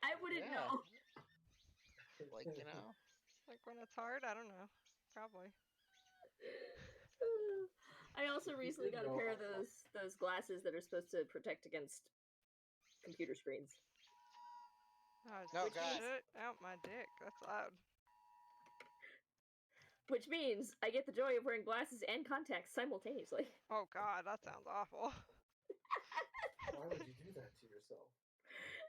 I wouldn't know. Like, you know. Like when it's hard, I don't know. Probably. I also recently got a pair of those glasses that are supposed to protect against computer screens. Oh, shit out my dick. That's loud. Which means I get the joy of wearing glasses and contacts simultaneously. Oh god, that sounds awful. Why would you do that to yourself?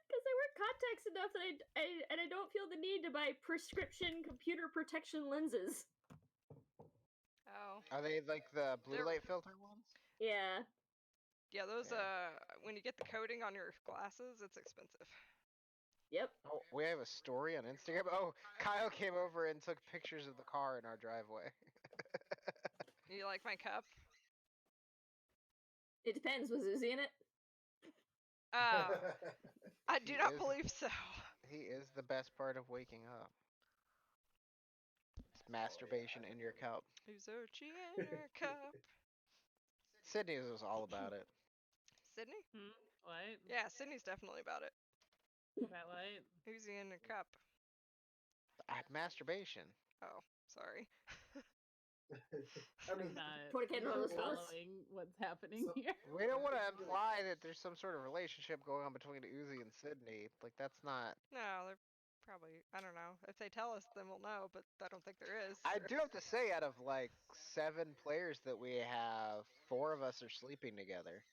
Because I wear contacts enough that I don't feel the need to buy prescription computer protection lenses. Oh. Are they like the blue light filter ones? Yeah. Yeah, those when you get the coating on your glasses, it's expensive. Yep. Oh, we have a story on Instagram. Oh, Kyle came over and took pictures of the car in our driveway. You like my cup? It depends. Was Uzi in it? I do not believe so. He is the best part of waking up. It's masturbation in your cup. Uzochi in your cup. Sydney was all about it. Sydney? What? Yeah, Sydney's definitely about it. About what? Uzi in your cup. Masturbation. Oh, sorry. I mean, Not Rose following what's happening here. We don't want to imply that there's some sort of relationship going on between Uzi and Sydney. Like, that's not... No, they're probably, I don't know. If they tell us, then we'll know, but I don't think there is. I do have to say, out of like 7 players that we have, 4 of us are sleeping together.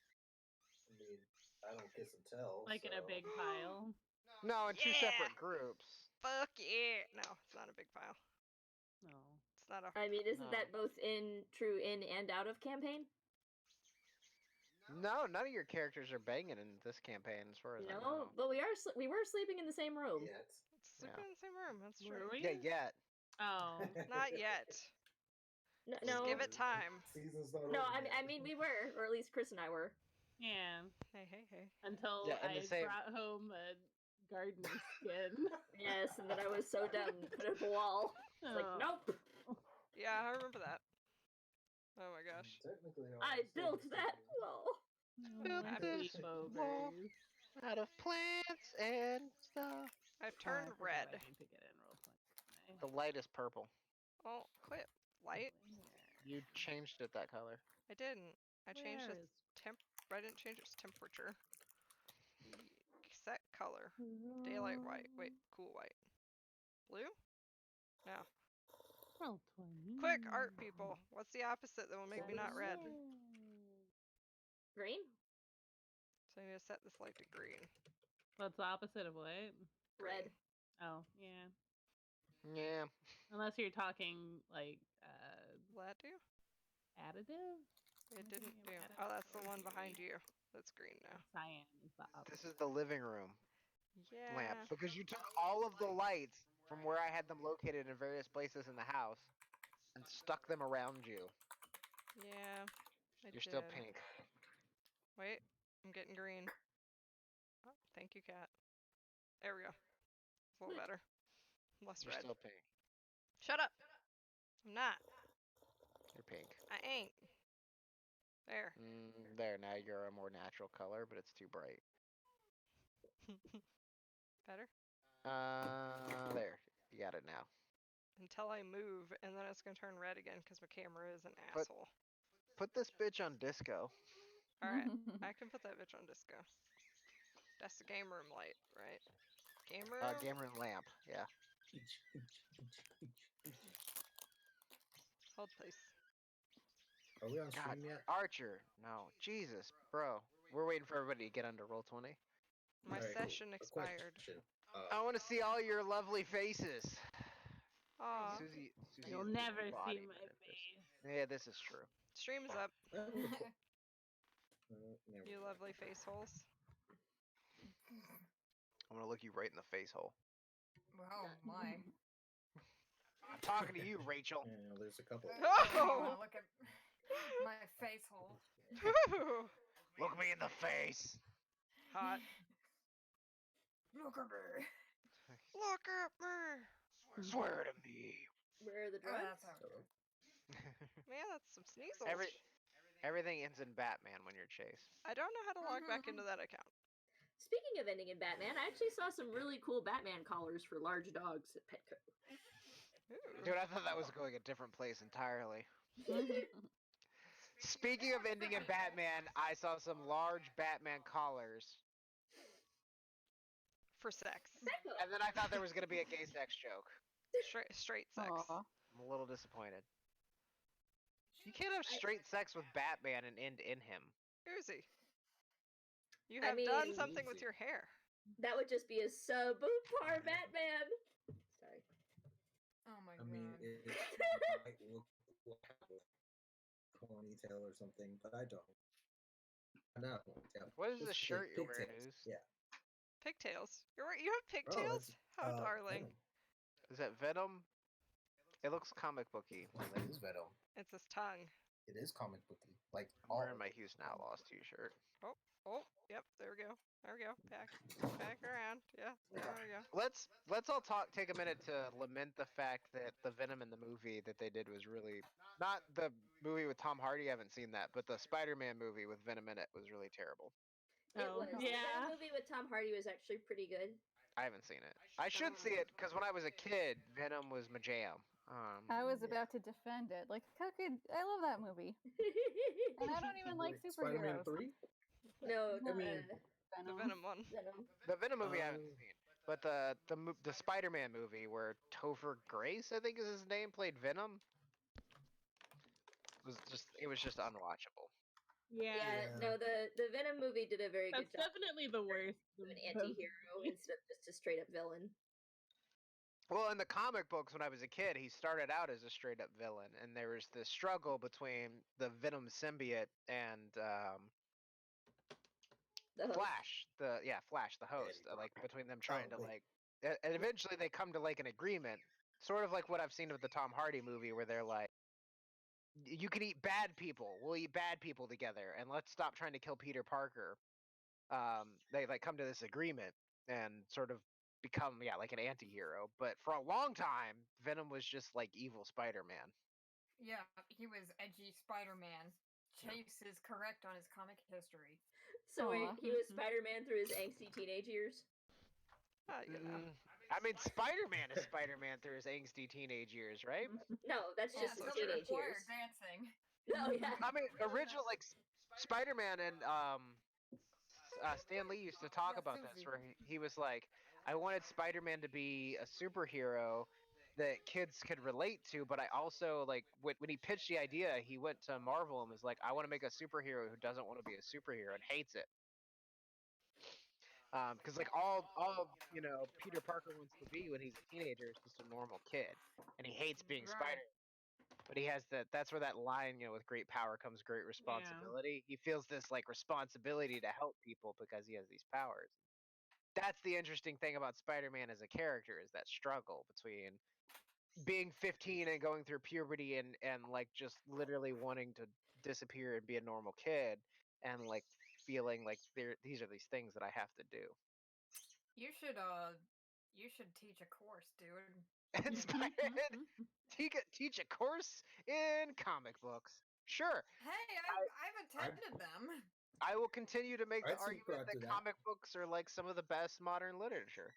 I mean, I don't kiss and tell. Like in a big pile? No, in 2 separate groups. Fuck yeah! No, it's not a big pile. No. It's not a... I mean, isn't that both true in and out of campaign? No, none of your characters are banging in this campaign, as far as I know. No, but we were sleeping in the same room. Sleeping in the same room, that's true. Were we? Yeah, yet. Oh. Not yet. No, Just give it time. No, I mean we were, or at least Chris and I were. Yeah. Hey. Until Yeah, and I the same- brought home a garden skin. Yes, and then I was so dumb, put it up a wall. It's like, nope. Yeah, I remember that. Oh my gosh. I built that wall. Built this wall out of plants and stuff. I've turned red. I need to get in real quick. The light is purple. Oh, quit. Light? You changed it that color. I didn't. I changed Where its is- temp. I didn't change its temperature. Set color. Daylight white. Wait, cool white. Blue? No. Roll 20. Quick, art people. What's the opposite that will make me not red? Green? So I need to set this light to green. What's the opposite of what? Red. Oh, yeah. Yeah. Unless you're talking like Will that do? additive? It didn't do. Oh, that's the one behind you. That's green now. Cyan is the opposite. This is the living room Yeah. lamp. Because you took all of the lights from where I had them located in various places in the house and stuck them around you. Yeah. You're still pink. Wait, I'm getting green. Oh, thank you, cat. There we go. It's a little better. Less You're red. still pink. Shut up! I'm not. You're pink. I ain't. There. There, now you're a more natural color, but it's too bright. Better? There. You got it now. Until I move, and then it's gonna turn red again because my camera is an asshole. Put this bitch on disco. Alright, I can put that bitch on disco. That's the game room light, right? Game room? Game room lamp, yeah. Hold, please. Are we on God, stream yet? Archer. No. Jesus, bro. We're waiting for everybody to get under roll 20. My session expired. I want to see all your lovely faces. Aw. Susie You'll is never see embodiment my of this. face. Yeah, this is true. Stream is up. Never You lovely face holes. I'm gonna look you right in the face hole. Oh my. I'm talking to you, Rachel. Yeah, there's a couple. Oh! Look at my face hole. Look me in the face. Hot. Look at me. Look at me! Swear to me. Where are the Oh, drugs? that's okay. Man, that's some sneasels. Everything ends in Batman when you're chased. I don't know how to log back into that account. Speaking of ending in Batman, I actually saw some really cool Batman collars for large dogs at Petco. Ooh. Dude, I thought that was going a different place entirely. Speaking of ending in Batman, I saw some large Batman collars, For sex. and then I thought there was gonna be a gay sex joke. Straight sex. Aw. I'm a little disappointed. You can't have straight sex with Batman and end in him. Uzi. You I have done mean- something with Easy. your hair. That would just be a subpar Batman. Sorry. Oh my I mean, god. it might look like a ponytail or something, but I don't. Not a ponytail. What is Just the shirt you're wearing, pigtails. Ooze? Yeah. Pigtails. You have pigtails? How darling. Venom. Is that Venom? It looks comic booky. It is Venom. It's his tongue. It is comic booky. Like I'm all wearing of my it. Houston Outlaws t-shirt. Oh, yep, there we go. There we go. Back around. Yeah, there we go. Let's all take a minute to lament the fact that the Venom in the movie that they did was really not the movie with Tom Hardy. I haven't seen that, but the Spider-Man movie with Venom in it was really terrible. It Oh, was. yeah. The movie with Tom Hardy was actually pretty good. I haven't seen it. I should see it because when I was a kid, Venom was my jam. I was Yeah. about to defend it. Like, how could I love that movie? And I don't even like Spider-Man superheroes. 3? No, I mean, The Venom. Venom one. Venom. The Venom movie I haven't Um, seen, but the Spider-Man movie where Topher Grace, I think is his name, played Venom it was just unwatchable. Yeah. Yeah, no, the Venom movie did a very That's good job definitely the worst. of an of both anti-hero movies. instead of just a straight up villain. Well, in the comic books when I was a kid, he started out as a straight up villain, and there was this struggle between the Venom symbiote and The host. Flash, the host, like between them trying to wait. and eventually they come to like an agreement, sort of like what I've seen with the Tom Hardy movie, where they're like, you can eat bad people, we'll eat bad people together, and let's stop trying to kill Peter Parker. They like come to this agreement and sort of become like an anti-hero, but for a long time Venom was just like evil Spider-Man. Yeah, he was edgy Spider-Man. Chase is correct on his comic history. So Aw. he was Spider-Man through his angsty teenage years. You know. I mean, Spider-Man is Spider-Man through his angsty teenage years, right? No, that's just Yeah, his so did teenage Squire years. dancing. No, yeah. I mean, original like Spider-Man and Stan Lee used to talk Yeah, about Susie. this, where he was like, I wanted Spider-Man to be a superhero that kids could relate to, but I also like when he pitched the idea, he went to Marvel and was like, I want to make a superhero who doesn't want to be a superhero and hates it. Because like all Peter Parker wants to be when he's a teenager is just a normal kid, and he hates being Right. Spider. But he has that's where that line, with great power comes great responsibility. He feels this like responsibility to help people because he has these powers. That's the interesting thing about Spider-Man as a character, is that struggle between being 15 and going through puberty and like just literally wanting to disappear and be a normal kid, and like feeling like these are these things that I have to do. You should teach a course, dude. And Spider-Man teach a course in comic books. Sure, Hey, I've attended them. I will continue to make the I'd argument subscribe that to that. comic books are like some of the best modern literature.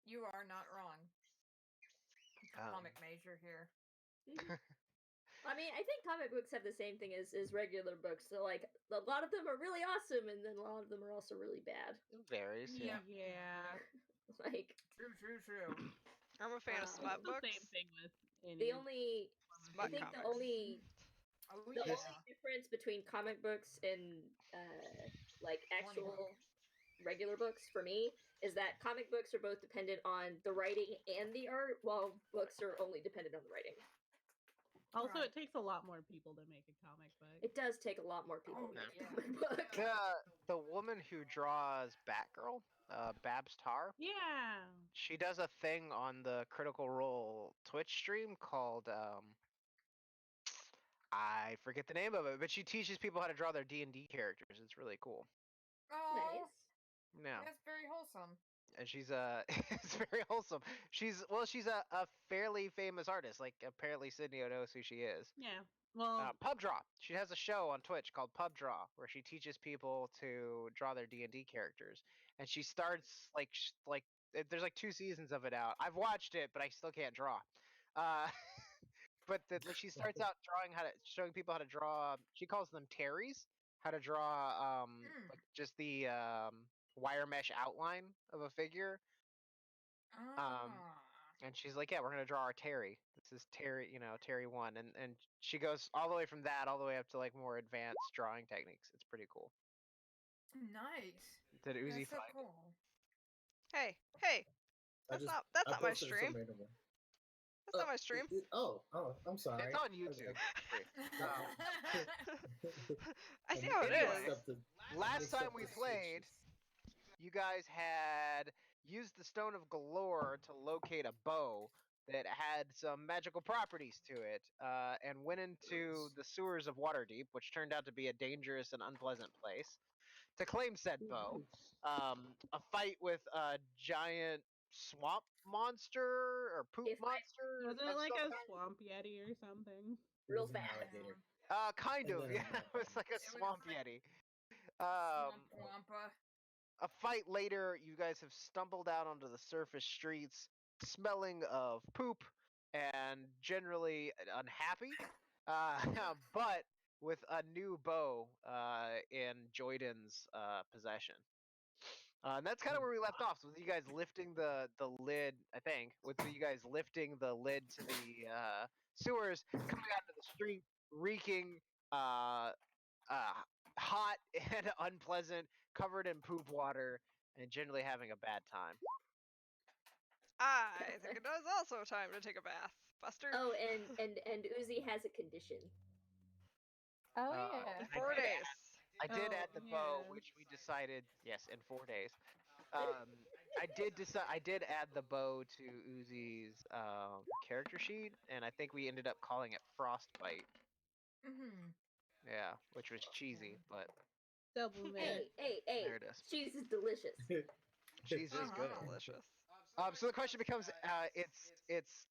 You are not wrong. Comic major here. I mean, I think comic books have the same thing as regular books. So, like, a lot of them are really awesome, and then a lot of them are also really bad. It varies. Yeah. Yeah. Like, True. I'm a fan of smut The books. same thing with the only, I Smut think comics. the only Oh the yeah. only difference between comic books and like actual regular books for me is that comic books are both dependent on the writing and the art, while books are only dependent on the writing. Also, Right. it takes a lot more people to make a comic book. It does take a lot more people Oh, to make yeah. a comic book. The woman who draws Batgirl, Babs Tarr, Yeah. she does a thing on the Critical Role Twitch stream called I forget the name of it, but she teaches people how to draw their D&D characters. It's really cool. Oh, Nice. Yeah. that's very wholesome. and she's it's very wholesome. She's a fairly famous artist. Like apparently Sydney knows who she is. Yeah. Well, Pub Draw. She has a show on Twitch called Pub Draw, where she teaches people to draw their D&D characters. And she starts there's like 2 seasons of it out. I've watched it, but I still can't draw. But she starts out showing people how to draw. She calls them terries, how to draw like just the wire mesh outline of a figure. Ah. And she's like, yeah, we're gonna draw our Terry. This is Terry, Terry 1, and she goes all the way from that all the way up to like more advanced drawing techniques. It's pretty cool. Nice. Did Uzi That's so find it? cool. Hey, I that's not my posted some stream. random one. That's not my stream. I'm sorry. It's on YouTube. I see how it Anyway. is. Last time we played, you guys had used the Stone of Galore to locate a bow that had some magical properties to it, and went into the sewers of Waterdeep, which turned out to be a dangerous and unpleasant place, to claim said bow. A fight with a giant swamp monster or poop monster. was of it like some a kind? swamp yeti or something? Real It was an fast. alligator. Kind And of, then yeah. a- It was like a was swamp like- yeti. Swamp Wampa. A fight later, you guys have stumbled out onto the surface streets, smelling of poop and generally unhappy, but with a new bow in Joyden's possession. And that's kind of where we left off. So with you guys lifting the lid, I think, with you guys lifting the lid to the sewers, coming out into the street, reeking, hot and unpleasant, covered in poop water, and generally having a bad time. I think it is also time to take a bath, Buster. Oh, and Uzi has a condition. Oh Uh, yeah. In 4 days. I did Oh, add the bow, yeah. which we decided, yes, in 4 days. I did add the bow to Uzi's character sheet, and I think we ended up calling it Frostbite. Mm-hmm. Yeah, which was cheesy, but Double mint. Hey, there it is. cheese is delicious. Cheese is good. Delicious. So the question becomes, it's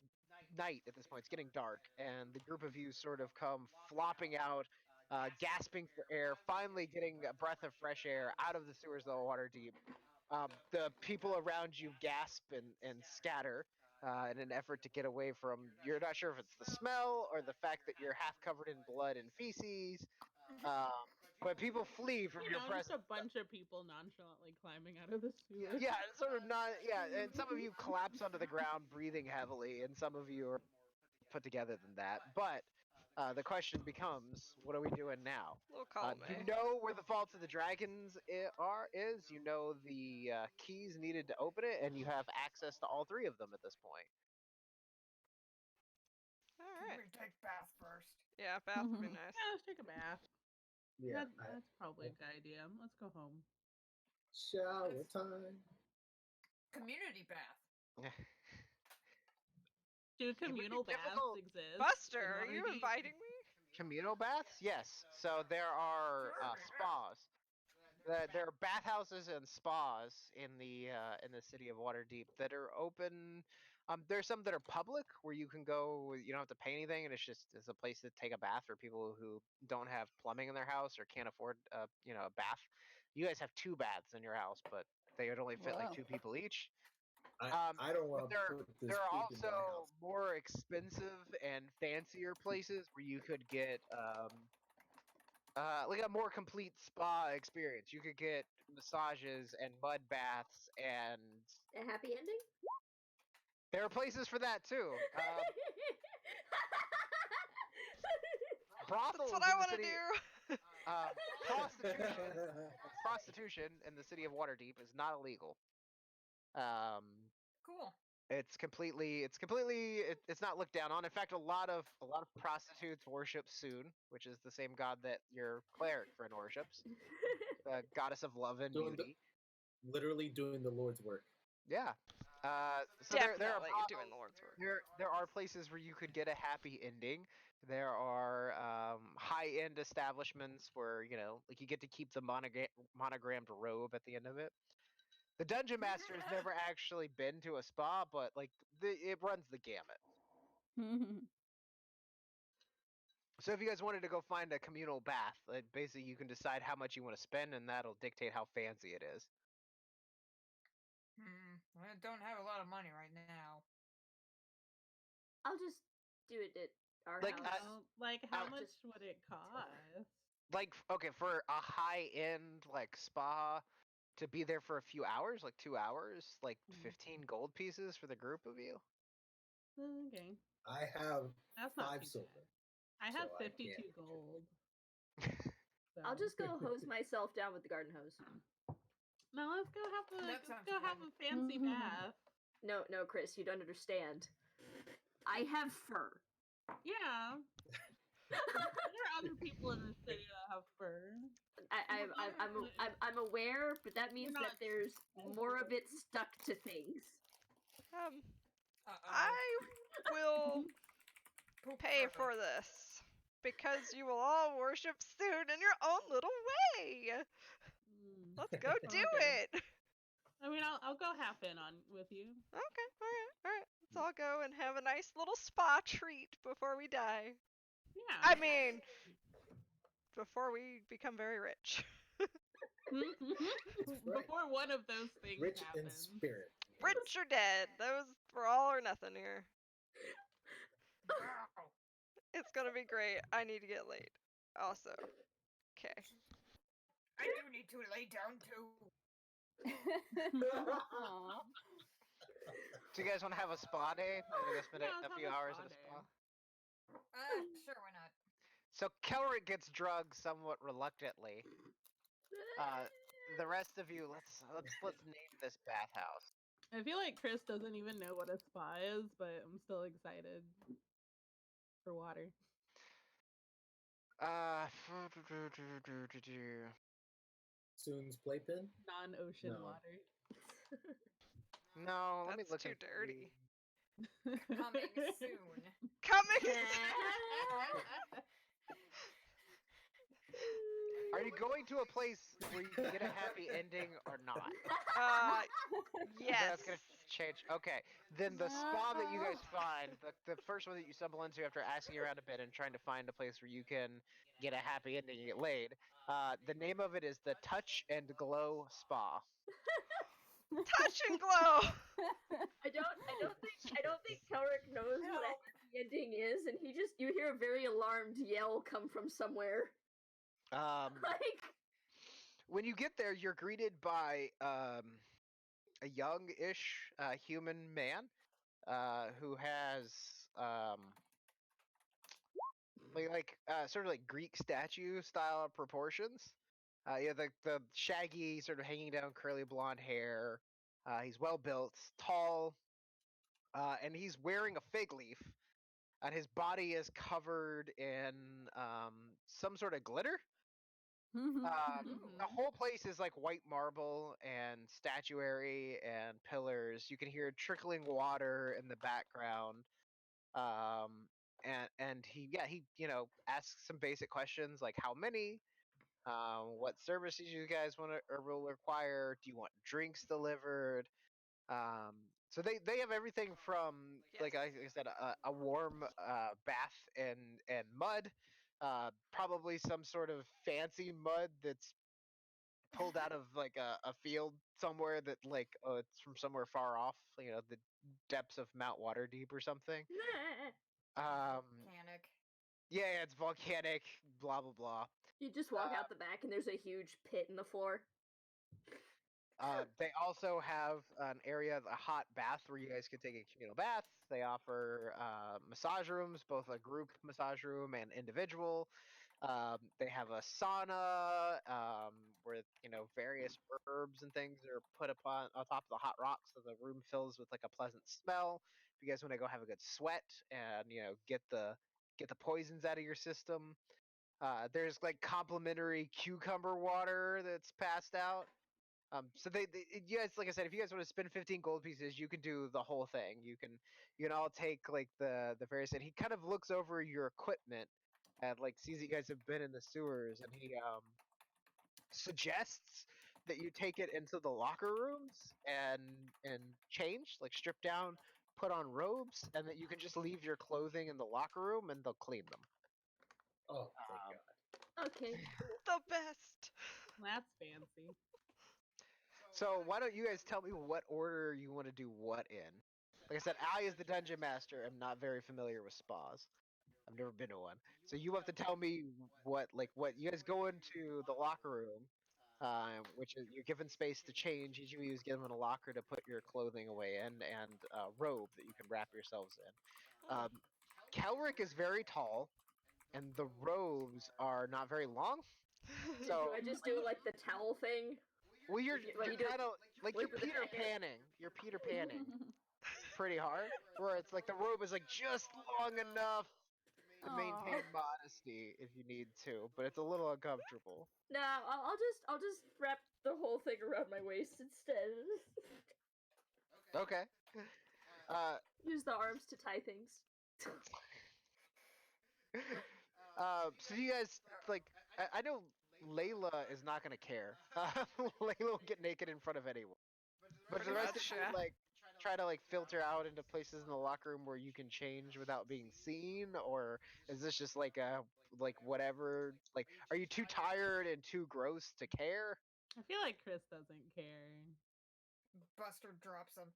night at this point. It's getting dark, and the group of you sort of come flopping out, gasping for air, finally getting a breath of fresh air out of the sewers of the Waterdeep. The people around you gasp and scatter in an effort to get away from. You're not sure if it's the smell or the fact that you're half covered in blood and feces. But people flee from your Just presence. a bunch of people nonchalantly climbing out of the sewer. Yeah, it's sort of not. Yeah, and some of you collapse onto the ground, breathing heavily, and some of you are put together than that. But the question becomes, what are we doing now? Little column You A. know where the Vault of the Dragons is. You know the keys needed to open it, and you have access to all 3 of them at this point. Alright. We take bath first. Yeah, bath would be Mhm. nice. Yeah, let's take a bath. Yeah. That's probably a good idea. Let's go home. Shower time. Community bath. Do communal baths difficult- exist? Buster, in are you Waterdeep? inviting me? Communal baths? Yes. So there are spas. There are bathhouses and spas in the city of Waterdeep that are open. There's some that are public where you can go. You don't have to pay anything, and it's a place to take a bath for people who don't have plumbing in their house or can't afford a bath. You guys have 2 baths in your house, but they would only fit like Wow. 2 people each. I don't want There, to put this there are poop in my also house. more expensive and fancier places where you could get like a more complete spa experience. You could get massages and mud baths, and A happy ending? there are places for that too. Brothels That's what I in the want to city- do. prostitution in the city of Waterdeep is not illegal. Cool. It's not looked down on. In fact, a lot of prostitutes worship Soon, which is the same god that your cleric friend worships, the goddess of love and Doing the- beauty. Literally doing the Lord's work. Yeah. So Definitely there are doing brothels, the Lord's work. there are places where you could get a happy ending. There are high-end establishments where like you get to keep the monogrammed robe at the end of it. The dungeon master has never actually been to a spa, but like it runs the gamut. So if you guys wanted to go find a communal bath, basically you can decide how much you want to spend, and that'll dictate how fancy it is. I don't have a lot of money right now. I'll just do it at our Like, house. Like, how I'll much just- would it cost? Like, okay, for a high-end like spa to be there for a few hours, like 2 hours, like 15 gold pieces for the group of you. Okay, I have that's not 5 too silver. bad. I have so I 52 can't. gold. I'll so- just go hose myself down with the garden hose. No, let's go have a That let's sounds go have fun. a fancy bath. No, Chris, you don't understand. I have fur. Yeah. There are other people in the city that have fur. I'm aware, but that means You're that not there's more of it stuck to things. I will Poop pay fur. for this because you will all worship soon in your own little way. Mm. Let's go do Okay. it. I mean, I'll go half in on with you. Okay, all right. Let's all go and have a nice little spa treat before we die. Yeah. I mean, before we become very rich. Before one of those things Rich in happens. spirit. Rich or dead. Those for all or nothing here. Wow. It's gonna be great. I need to get laid. Also. Okay. I do need to lay down too. Aw. So you guys want to have a spa day? Maybe go spend Yeah, a let's few have a hours spa at a day. spa. Sure, why not? So Kelric gets drugged somewhat reluctantly. The rest of you, let's name this bathhouse. I feel like Chris doesn't even know what a spa is, but I'm still excited for water. Soon's playpen. Non-ocean No. water. No, let me That's look too and see. dirty. Coming soon. Coming soon. Are you going to a place where you get a happy ending or not? Yes. That's gonna change. Okay, then the spa that you guys find, the first one that you stumble into after asking around a bit and trying to find a place where you can get a happy ending and get laid. The name of it is the Touch and Glow Spa. Touch and glow. I don't think Kelric knows what a happy ending is, and you hear a very alarmed yell come from somewhere. Like, When you get there, you're greeted by a young-ish human man who has sort of like Greek statue style proportions. Yeah, the shaggy, sort of hanging down, curly blonde hair. He's well built, tall, and he's wearing a fig leaf, and his body is covered in some sort of glitter. The whole place is like white marble and statuary and pillars. You can hear trickling water in the background. And he asks some basic questions like how many, what services you guys want to or will require. Do you want drinks delivered? So they have everything from like I said a warm bath and mud, probably some sort of fancy mud that's pulled out of like a field somewhere that like it's from somewhere far off, the depths of Mount Waterdeep or something. Volcanic. Yeah, it's volcanic, blah blah blah. you just walk out the back, and there's a huge pit in the floor. They also have an area, a hot bath where you guys can take a communal bath. They offer massage rooms, both a group massage room and individual. They have a sauna where various herbs and things are put upon on top of the hot rocks, so the room fills with like a pleasant smell. If you guys want to go have a good sweat and get the poisons out of your system, there's like complimentary cucumber water that's passed out. So you guys, like I said, if you guys want to spend 15 gold pieces, you can do the whole thing. You can all take like the various, and he kind of looks over your equipment and like sees that you guys have been in the sewers, and he suggests that you take it into the locker rooms and change, like strip down, put on robes, and that you can just leave your clothing in the locker room and they'll clean them. Oh, thank God. Okay. The best. That's fancy. So why don't you guys tell me what order you want to do what in? Like I said, I as the dungeon master am not very familiar with spas. I've never been to one. So you have to tell me what you guys go into the locker room, which is you're given space to change. Each of you is given a locker to put your clothing away in and a robe that you can wrap yourselves in. Kelric is very tall, and the robes are not very long. So Do I just do like the towel thing? well, you're Like you do kind of like like you're with the Peter jacket? Panning. You're Peter Panning pretty hard, where it's like the robe is like just long enough to maintain modesty if you need to, but it's a little uncomfortable. No, I'll just wrap the whole thing around my waist instead. Okay. Use the arms to tie things. So you guys like? I know Layla is not gonna care. Layla will get naked in front of anyone, but the Pretty rest of much, you yeah. like try to like filter out into places in the locker room where you can change without being seen, or is this just like a like whatever? Like, are you too tired and too gross to care? I feel like Chris doesn't care. Buster drops him.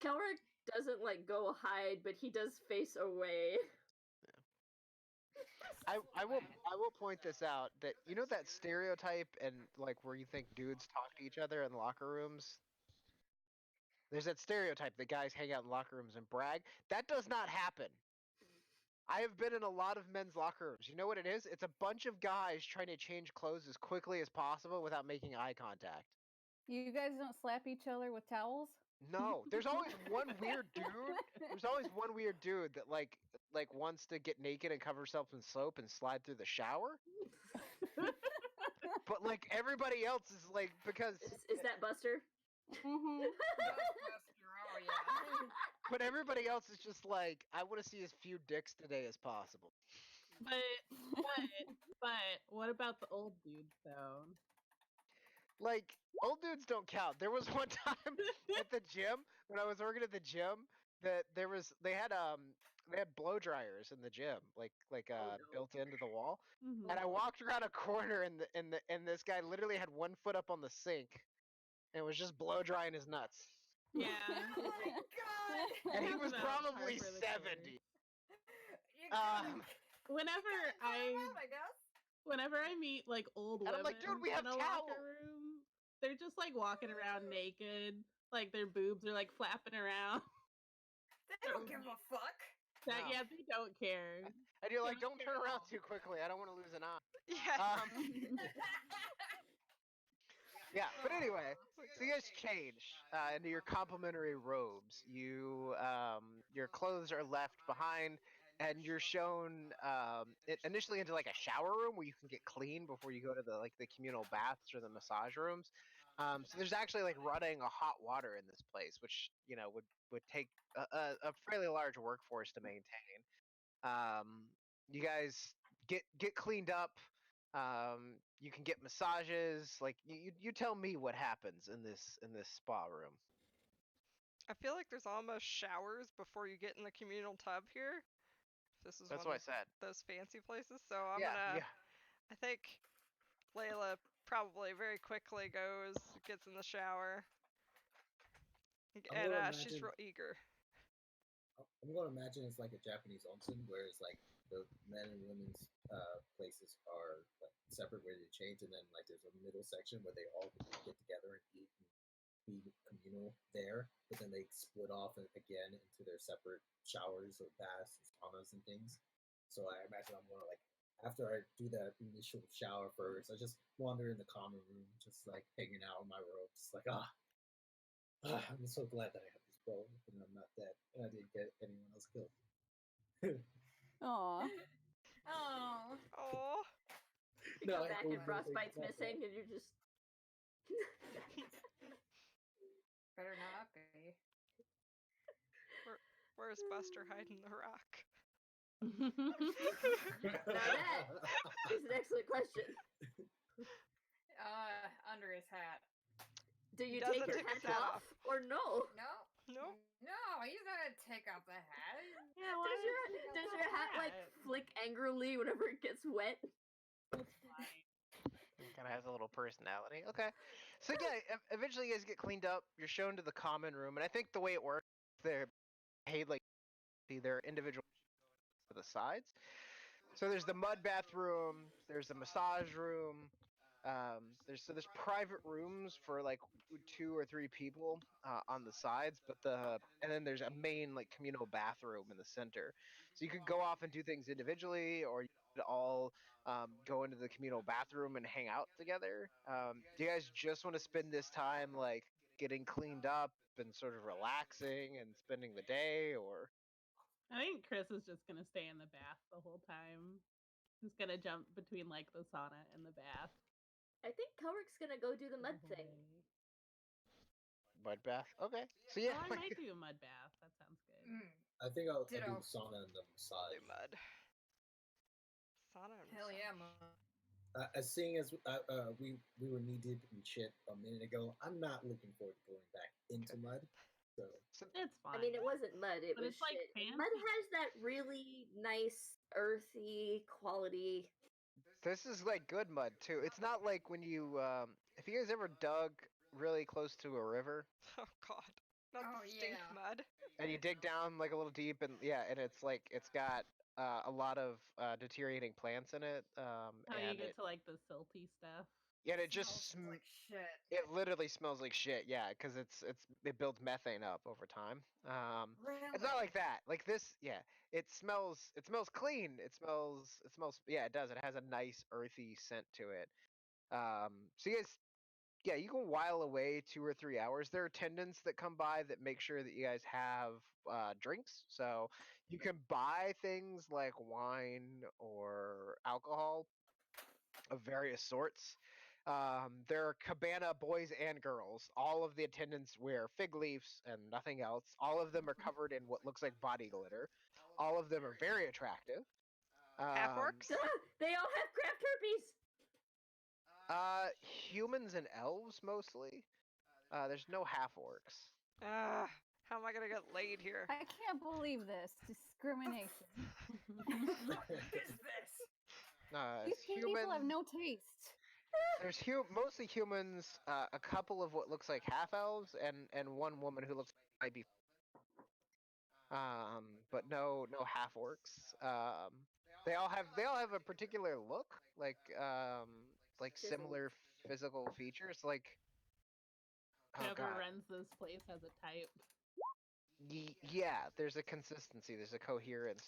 Kelric doesn't like go hide, but he does face away. I will point this out that you know that stereotype and like where you think dudes talk to each other in locker rooms. There's that stereotype that guys hang out in locker rooms and brag. That does not happen. I have been in a lot of men's locker rooms. You know what it is? It's a bunch of guys trying to change clothes as quickly as possible without making eye contact. You guys don't slap each other with towels? No, there's always one weird dude. There's always one weird dude that like wants to get naked and cover himself in soap and slide through the shower. But like everybody else is like because Is that Buster? Mm-hmm. Buster, oh yeah. but everybody else is just like I want to see as few dicks today as possible. But what about the old dudes though? Like old dudes don't count. There was one time at the gym when I was working at the gym that they had blow dryers in the gym no. built into the wall. Mhm. And I walked around a corner and this guy literally had one foot up on the sink and was just blow drying his nuts. Yeah. Oh my god! And he was About probably par for the 70. You gotta, Whenever you gotta I call him out, I guess. whenever I meet like old And I'm women like, dude, we have in a locker towels. room, they're just like walking around naked, like their boobs are like flapping around. They don't give a fuck. That No. yeah, they don't care. And you're like, They don't turn around too quickly. I don't want to lose an eye. Yeah. Yeah, but anyway, so you guys change into your complimentary robes. Your clothes are left behind, and you're shown initially into like a shower room where you can get clean before you go to the communal baths or the massage rooms. So there's actually like running a hot water in this place, which would take a fairly large workforce to maintain. You guys get cleaned up. You can get massages. Like you tell me what happens in this spa room. I feel like there's almost showers before you get in the communal tub here. This is That's one what I said. of those fancy places. So I'm Yeah, gonna. yeah. I think Layla probably very quickly gets in the shower, I'm and gonna she's imagine- real eager. I'm going to imagine it's like a Japanese onsen, where it's like the men and women's places are like separate where they change, and then like there's a middle section where they all get together and eat and be communal there, but then they split off again into their separate showers or baths and saunas and things. So I imagine I'm going to like after I do that initial shower first, I just wander in the common room, just like hanging out in my robes, like I'm so glad that I have this bow and I'm not dead and I didn't get anyone else killed. Aw. Oh. Oh, You No, come I back always and think Frostbite's about that. missing, and you're just. Better not be. where's Buster hiding the rock? Now that is an excellent question. Under his hat. Do you doesn't take your take his hat hat off or no? No. No. No, he's not gonna take off the hat. Yeah, why Does your hat like flick angrily whenever it gets wet? That's fine. It kind of has a little personality. Okay. So yeah, eventually you guys get cleaned up. You're shown to the common room, and I think the way it works, they're paid like their individual to the sides. So there's the mud bathroom. There's a massage room. There's private rooms for like 2 or 3 people on the sides, and then there's a main like communal bathroom in the center. So you could go off and do things individually, or you could all go into the communal bathroom and hang out together. Do you guys just want to spend this time like getting cleaned up and sort of relaxing and spending the day, or? I think Chris is just gonna stay in the bath the whole time. He's gonna jump between like the sauna and the bath. I think Kelrick's gonna go do the mud the whole thing. day. Mud bath. Okay. So yeah, Oh, I might do a mud bath. That sounds good. I think I'll do Ditto. the sauna and the massage. Do mud. Sauna and Hell yeah, massage. man. Seeing as we were knee deep in shit a minute ago, I'm not looking forward to going back into mud. So It's fine. I mean, it wasn't mud. It But was it's, like, shit. fancy. Mud has that really nice earthy quality. this is like good mud too. It's not like when you if you guys ever dug really close to a river Oh god. Not Oh, the stink yeah. mud. and you dig down like a little deep and and it's got a lot of deteriorating plants in it How you and get to like the silty stuff. it just Smells like shit. it literally smells like shit, yeah, because it builds methane up over time. It's not Really? like that. Like this, yeah. It smells clean. It smells yeah, it does. It has a nice earthy scent to it. So you guys, yeah, you can while away 2 or 3 hours. There are attendants that come by that make sure that you guys have drinks. So you can buy things like wine or alcohol of various sorts. There are cabana boys and girls. All of the attendants wear fig leaves and nothing else. All of them are covered in what looks like body glitter. All of them are very attractive. Half orcs? They all have craft herpes. Humans and elves mostly. There's no half orcs. How am I gonna get laid here? I can't believe this discrimination. What is this? These people have no taste. There's mostly humans, a couple of what looks like half elves, and one woman who looks like might be. But no half orcs. They all have a particular look, like Chiseled. similar physical features, like. Oh Whoever god. runs this place has a type. Yeah, there's a consistency, there's a coherence.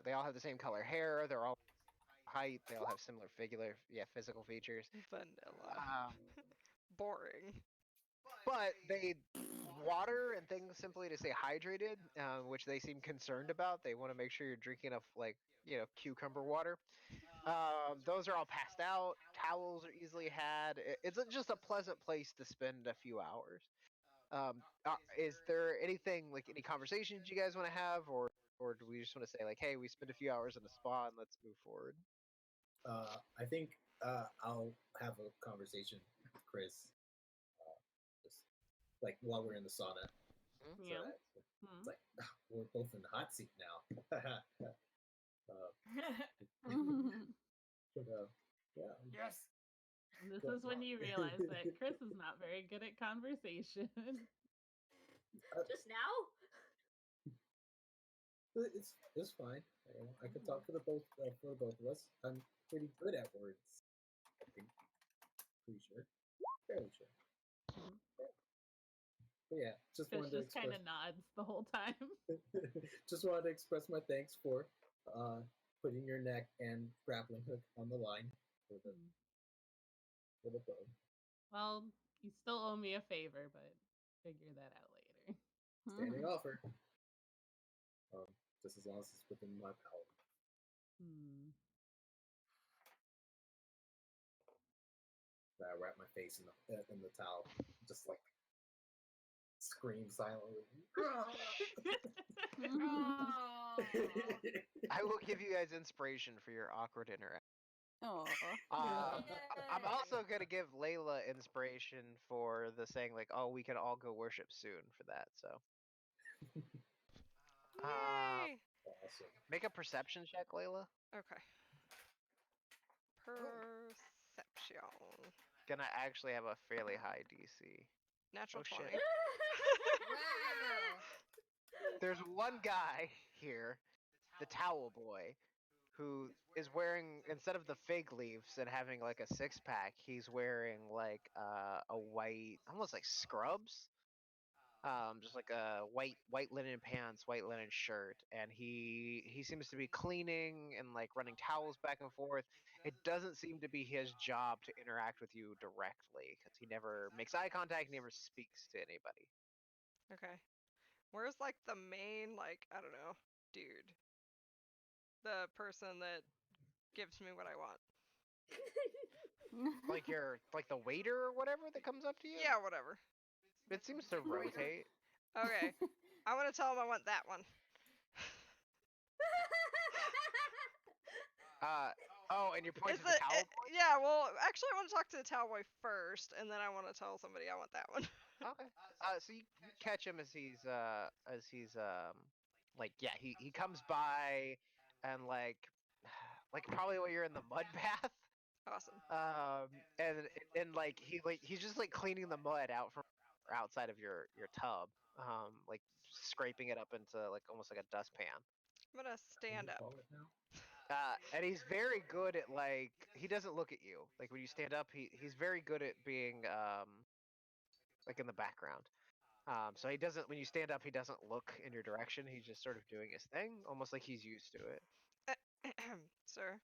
They all have the same color hair. They're all height. They all have similar physical features. Vanilla. Um, Boring. but they water and things simply to stay hydrated, which they seem concerned about. They want to make sure you're drinking enough, like cucumber water. Those are all passed out. Towels are easily had. It's just a pleasant place to spend a few hours. Is there anything like any conversations you guys want to have, or do we just want to say like, hey, we spent a few hours in the spa and let's move forward? I think I'll have a conversation with Chris, just like while we're in the sauna. Yeah. So it's like we're both in the hot seat now. Yeah. Yes. This is when you realize that Chris is not very good at conversation. Just now? It's fine. I can talk for the both of us. I'm pretty good at words. I think. Pretty sure. Fairly sure. Mhm. But yeah, just Chris wanted to just kind express. of nods the whole time. Just wanted to express my thanks for putting your neck and grappling hook on the line for the bow. Well, you still owe me a favor, but figure that out later. Standing offer. Just as long as it's within my power. I wrap my face in the towel, just like scream silently. Oh. I will give you guys inspiration for your awkward interaction. Oh. I'm also gonna give Layla inspiration for the saying like, "Oh, we can all go worship soon" for that. So, Yay! Awesome. make a perception check, Layla. Okay. Perception. Gonna actually have a fairly high DC. Natural Oh 20. shit! Wow. There's one guy here, the Towel Boy, who is wearing, instead of the fig leaves and having like a six pack, he's wearing like a white, almost like scrubs. Just like a white linen pants, white linen shirt, and he seems to be cleaning and like running towels back and forth. It doesn't seem to be his job to interact with you directly because he never makes eye contact, never speaks to anybody. Okay. Where's like the main, like, I don't know, dude? The person that gives me what I want. Like like the waiter or whatever that comes up to you. Yeah, whatever. It seems to rotate. Okay. I'm gonna tell him I want that one. Oh, and you're pointing Is to the it, Towel Boy. yeah, well, actually, I want to talk to the towel boy first, and then I want to tell somebody I want that one. Okay. So you catch him as he's like, yeah, he comes by and like probably when you're in the mud bath. Awesome. And he's just like cleaning the mud out from outside of your tub, like scraping it up into like almost like a dustpan. I'm gonna stand up. Call it now? And he's very good at like, he doesn't look at you. Like when you stand up, he's very good at being like in the background. So he doesn't, when you stand up, he doesn't look in your direction. He's just sort of doing his thing, almost like he's used to it. Sir.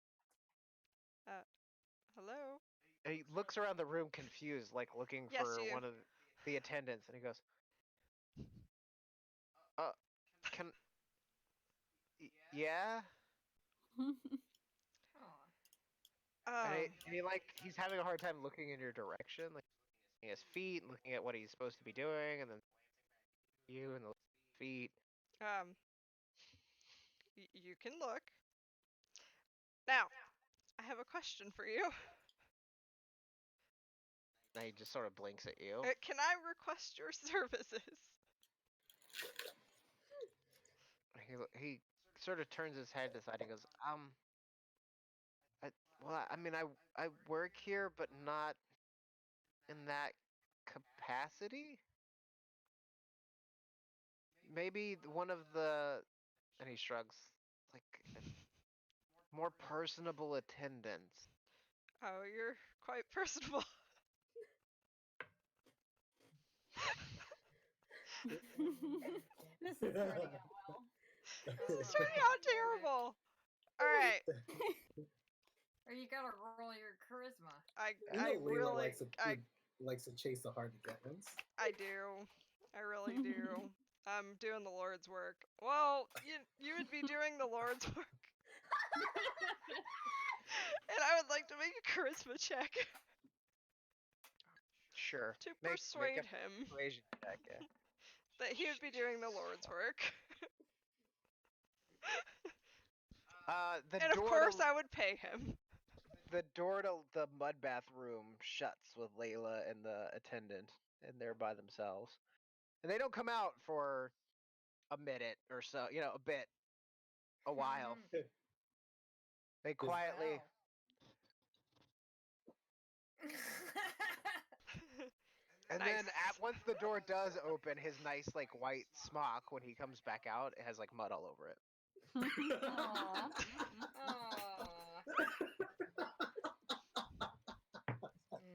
Hello? And he looks around the room confused, like looking Yes, for you. one of the attendants, and he goes, can, yeah? Aw. And he's having a hard time looking in your direction, like looking at his feet, looking at what he's supposed to be doing, and then you and the feet. You can look. Now, I have a question for you. And he just sort of blinks at you. Can I request your services? He sort of turns his head aside and goes, I mean, I work here, but not in that capacity. Maybe one of the, and he shrugs, like more personable attendants. Oh, you're quite personable. This is turning out well. This is turning out terrible. All right. Or you gotta roll your charisma. You know I Layla really, likes to chase the hard to get ones. I do. I really do. I'm doing the Lord's work. Well, you would be doing the Lord's work. And I would like to make a charisma check Sure. to Make persuade a him persuasion check, yeah. that he would be doing the Lord's work. And of course, I would pay him. The door to the mud bath room shuts with Layla and the attendant, and they're by themselves. And they don't come out for a minute or so, a while. They quietly. And Nice. then once the door does open, his nice like white smock, when he comes back out, it has like mud all over it. Aw.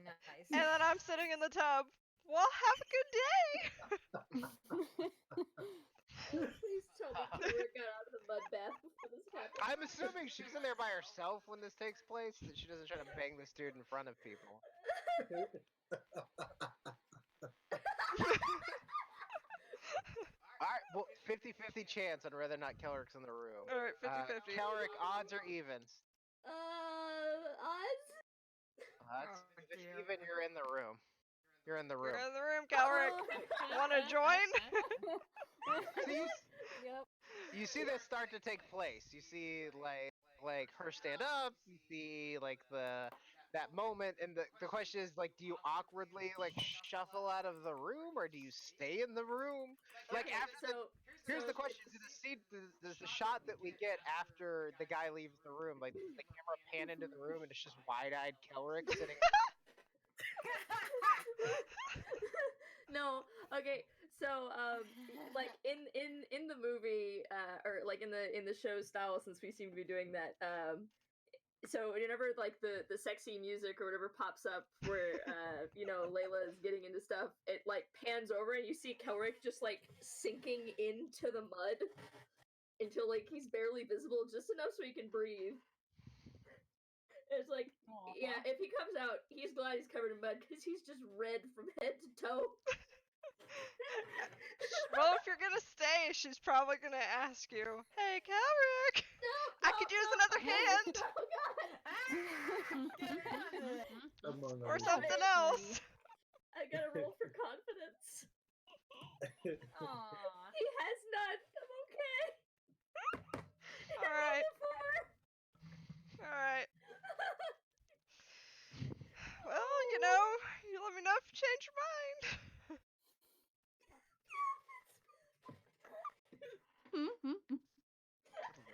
Nice. And then I'm sitting in the tub. Well, have a good day. Please tell me Kira got out of the mud bath before this happened. I'm assuming she's in there by herself when this takes place, that she doesn't try to bang this dude in front of people. Alright, well, 50-50 chance on whether or not Kelrick's in the room. Alright, 50-50. Kelrick, odds or evens? Odds? Odds. Oh, If it's dear. even, you're in the room. You're in the room. You're in the room, Calric. Wanna join? So Yep. you see this start to take place. You see, like like her stand up. You see like that moment, and the question is like, do you awkwardly like shuffle out of the room, or do you stay in the room? Like Okay, after here's the question: does the shot that we get after the guy leaves the room, like the camera pan into the room and it's just wide-eyed Kelric sitting? No, okay. So, like in the movie, or like in the show style, since we seem to be doing that, so whenever like the sexy music or whatever pops up, where Layla is getting into stuff, it like pans over and you see Kelric just like sinking into the mud until like he's barely visible, just enough so he can breathe. It's like, yeah, if he comes out, he's glad he's covered in mud because he's just red from head to toe. Well, if you're gonna stay, she's probably gonna ask you, "Hey, Kelric, I could use another hand, or something else." I gotta roll for confidence. Aww. He has none. I'm okay. All right. All right. Well, you let me know if you change your mind.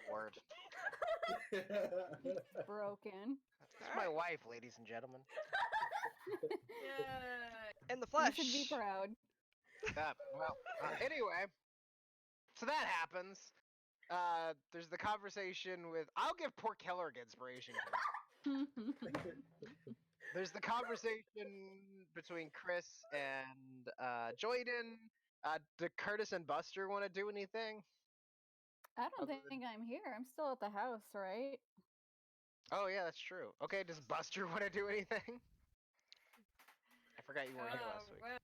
Lord. Broken. That's my wife, ladies and gentlemen. Yeah. In the flesh. You should be proud. Anyway, so that happens. There's the conversation with. I'll give poor Kelric inspiration here. There's the conversation between Chris and Joyden. Do Curtis and Buster want to do anything? I don't think I'm here. I'm still at the house, right? Oh yeah, that's true. Okay, does Buster want to do anything? I forgot you weren't here last week. Well,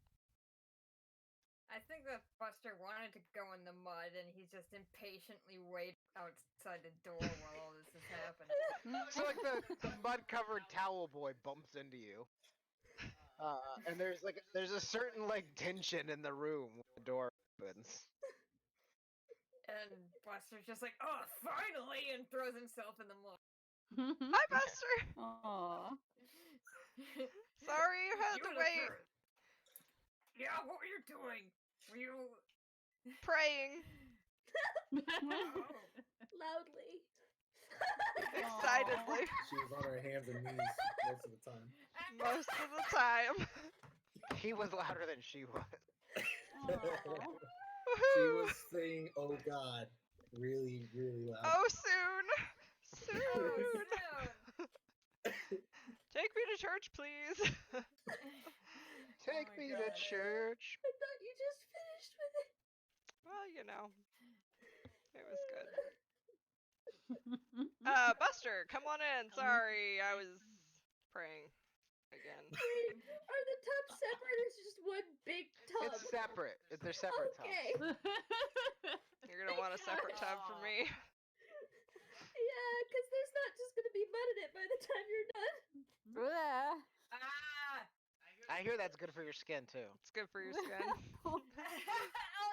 I think that Buster wanted to go in the mud, and he's just impatiently waiting outside the door while all this is happening. So like the mud-covered towel boy bumps into you, and there's a certain like tension in the room when the door opens. And Buster's just like, "Oh, finally!" and throws himself in the mud. Hi, Buster. Aw. Sorry you had to wait. Yeah, what were you doing? Were you Praying. Loudly. Excitedly. She was on her hands and knees most of the time. Most of the time. He was louder than she was. She was saying, "Oh God," really, really loud. Oh, soon. Soon. Take me to church, please. Take me to church. I thought you just finished with it. Well, it was good. Buster, come on in. Sorry, I was praying again. Wait, are the tubs separate? It's just one big tub. It's separate. They're separate Okay. tubs. You're gonna want a separate tub for me. Yeah, because there's not just gonna be mud in it by the time you're done. Blah. I hear that's good for your skin too. It's good for your skin. Oh,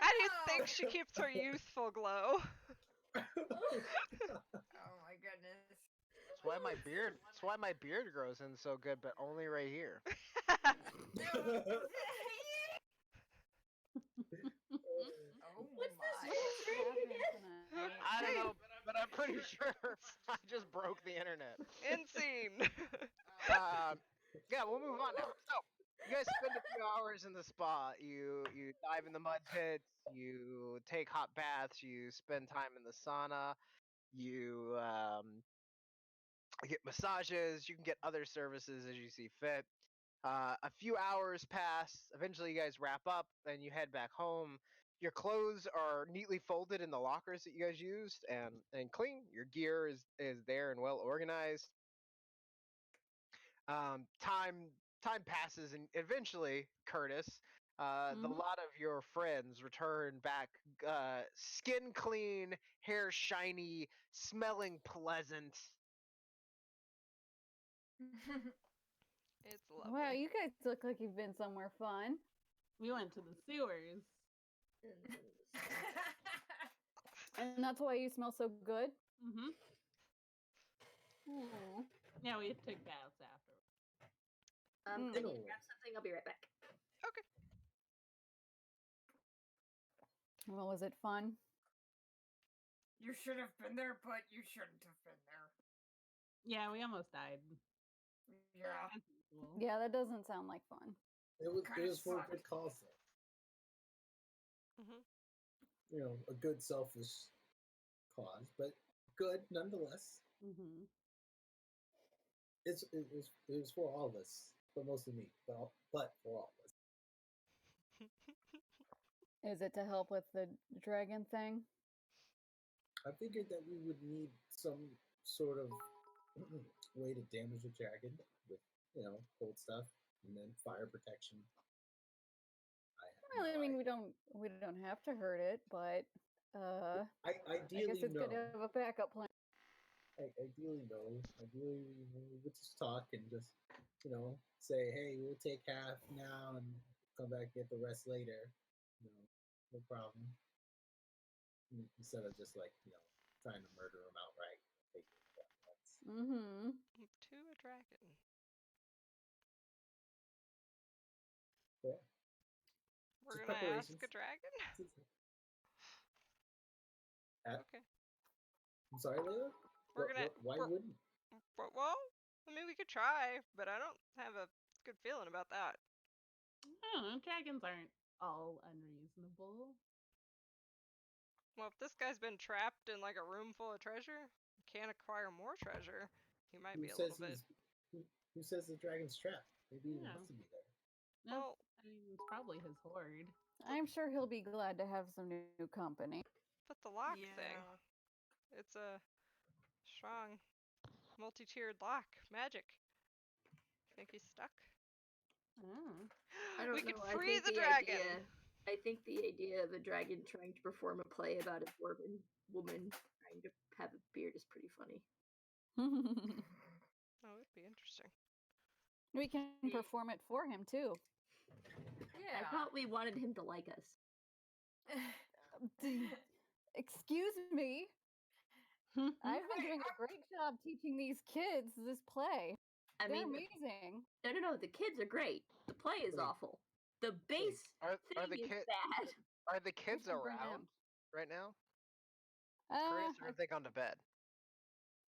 How do you think she keeps her youthful glow? Oh my goodness. That's why my beard grows in so good, but only right here. What's this my. whole thing again? I don't know, but I'm pretty sure I just broke the internet. End scene. Yeah, we'll move on now. So, you guys spend a few hours in the spa. You dive in the mud pits. You take hot baths. You spend time in the sauna. You get massages. You can get other services as you see fit. A few hours pass. Eventually, you guys wrap up and you head back home. Your clothes are neatly folded in the lockers that you guys used and clean. Your gear is there and well organized. Time passes, and eventually, Curtis, the lot of your friends return back, skin clean, hair shiny, smelling pleasant. It's lovely. Wow, you guys look like you've been somewhere fun. We went to the sewers. And that's why you smell so good? Mm-hmm. Yeah, we took baths after. I need to Anyway. grab something. I'll be right back. Okay. Well, was it fun? You should have been there, but you shouldn't have been there. Yeah, we almost died. Yeah. As usual. Yeah, that doesn't sound like fun. It was Kinda for a sucked. good cause, though. Mhm. You know, a good selfish cause, but good nonetheless. Mm-hmm. It was for all of us, but mostly me. But for all of us. Is it to help with the dragon thing? I figured that we would need some sort of way to damage the dragon with, cold stuff and then fire protection. Well, I mean, we don't have to hurt it, but I Ideally, guess it's no. good to have a backup plan. Ideally, no. Ideally, we would just talk and just, say, hey, we'll take half now and come back and get the rest later. No problem. Instead of just trying to murder them outright. Mm-hmm. To a dragon. Yeah. We're Just gonna ask preparations. a dragon? Okay. I'm sorry, Layla? We're gonna. Why wouldn't? Well, I mean, we could try, but I don't have a good feeling about that. I don't know. Dragons aren't all unreasonable. Well, if this guy's been trapped in like a room full of treasure, can't acquire more treasure, he might be a little bit. Who says the dragon's trapped? Maybe he Yeah. wants to be there. No, Well, I mean, it's probably his horde. I'm sure he'll be glad to have some new company. but the lock Yeah. thing, it's a strong, multi-tiered lock. Magic. Think he's stuck? Oh. I don't We know. could I free think the dragon. I think the idea of a dragon trying to perform a play about a dwarven woman trying to have a beard is pretty funny. Oh, it'd be interesting. We can perform it for him too. Yeah. I thought we wanted him to like us. Excuse me. I've been doing a great job teaching these kids this play. I They're mean, amazing. no. The kids are great. The play is Wait. awful. The base Are thing the is kids bad. are the kids Let's bring around them. right now? Chris, or have they gone to bed?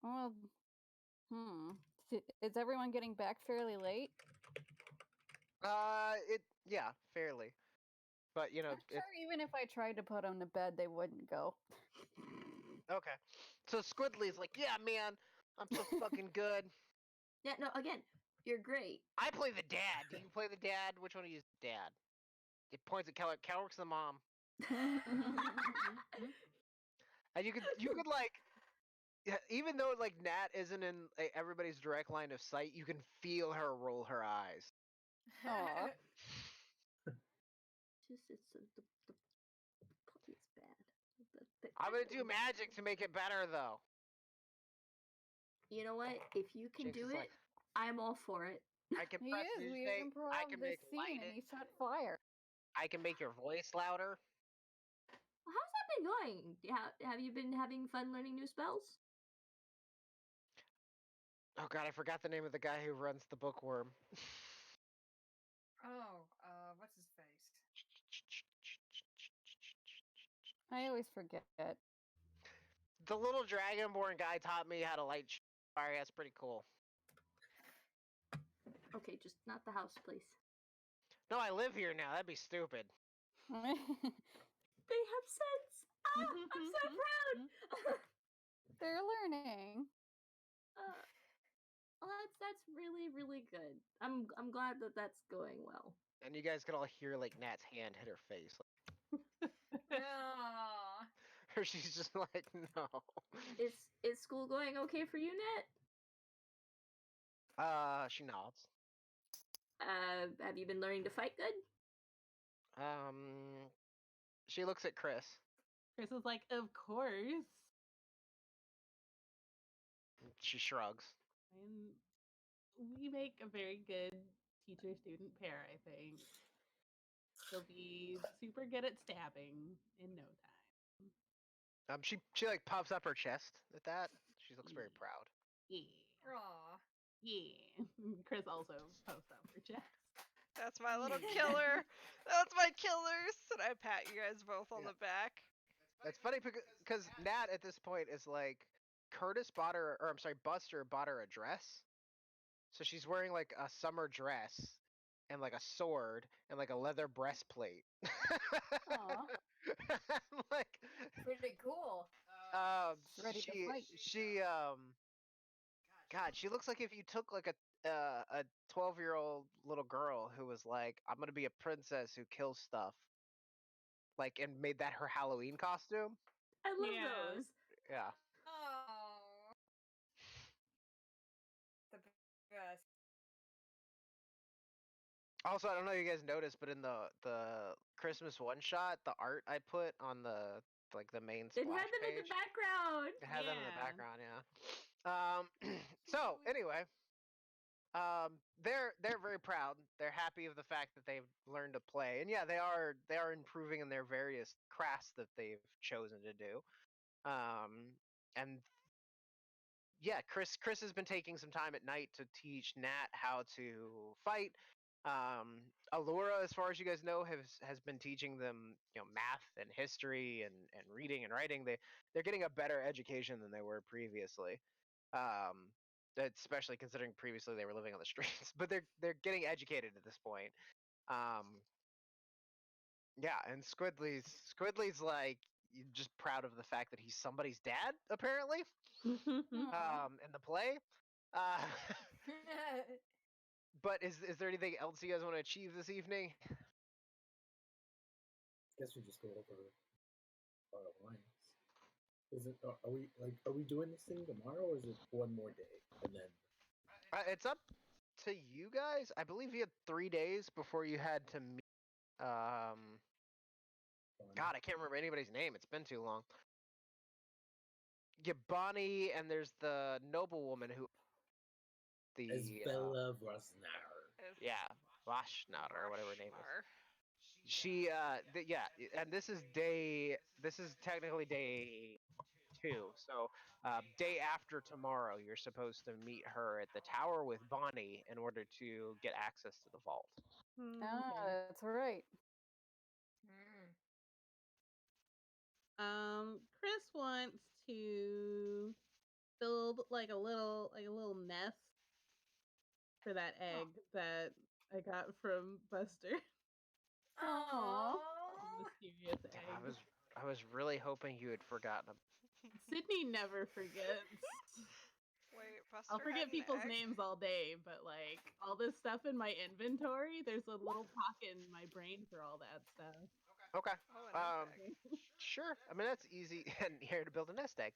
Well, is everyone getting back fairly late? Yeah, fairly. But I'm sure even if I tried to put them to bed, they wouldn't go. okay. So Squidly's like, yeah, man, I'm so fucking good. Yeah, no, again, you're great. I play the dad. Do you play the dad? Which one of you is the dad? It points at Keller. Keller's the mom. And you could like, yeah, even though like Nat isn't in everybody's direct line of sight, you can feel her roll her eyes. Aw. Just the puppy is bad. I'm gonna do magic to make it better, though. You know what? If you can Jinx do is it, like, I'm all for it. I can He press is. We music. I improv can this make scene light and it. he shot fire. I can make your voice louder. How's that been going? Have you been having fun learning new spells? Oh god, I forgot the name of the guy who runs the bookworm. What's his face? I always forget. The little dragonborn guy taught me how to light fire. That's pretty cool. Okay, just not the house, please. No, I live here now. That'd be stupid. They have sense. Ah, I'm so proud. They're learning. Well, that's really really good. I'm glad that that's going well. And you guys can all hear like Nat's hand hit her face. Aww. Or she's just like, no. Is school going okay for you, Nat? She nods. Have you been learning to fight good? She looks at Chris. Chris is like, of course. She shrugs. And we make a very good teacher-student pair, I think. She'll be super good at stabbing in no time. She like puffs up her chest at that. She looks very proud. Yeah. Aw. Yeah. Chris also posts up for checks. That's my little killer. That's my killers. And I pat you guys both on Yeah. the back. It's funny because Nat at this point is like, Buster bought her a dress. So she's wearing like a summer dress and like a sword and like a leather breastplate. Aw. Like, Pretty cool. She's ready to fight. God, she looks like if you took like a 12-year-old little girl who was like, I'm gonna be a princess who kills stuff, like, and made that her Halloween costume. I love Yeah. those. Yeah. Oh. The best. Also, I don't know if you guys noticed, but in the Christmas one shot, the art I put on the main It splash had them page, in the background. it had them in the Yeah. background. Yeah. So anyway, they're very proud. They're happy of the fact that they've learned to play, and yeah, they are improving in their various crafts that they've chosen to do. And yeah, Chris has been taking some time at night to teach Nat how to fight. Allura, as far as you guys know, has been teaching them, math and history and reading and writing. They're getting a better education than they were previously. Especially considering previously they were living on the streets, but they're getting educated at this point. Yeah, and Squidly's like just proud of the fact that he's somebody's dad, apparently. Aw. In the play. But is there anything else you guys want to achieve this evening? Guess we just go over our lines. Is it? Are we doing this thing tomorrow, or is it one more day and then? It's up to you guys. I believe you had 3 days before you had to meet. God, I can't remember anybody's name. It's been too long. Yeah, Bonnie, and there's the noblewoman who. Isabella Rosnar. Yeah, Vashnar or whatever her name is. Mar. She, yeah, and this is technically day 2. So, day after tomorrow, you're supposed to meet her at the tower with Bonnie in order to get access to the vault. Ah, that's right. Chris wants to build like a little nest for that egg that I got from Buster. Aww. Mysterious God, egg. I was really hoping you had forgotten. Sydney never forgets. Wait, Buster I'll had forget an people's egg? names all day, but like all this stuff in my inventory, there's a little pocket in my brain for all that stuff. Okay. Oh, an egg. Sure. I mean, that's easy. And here to build a nest egg.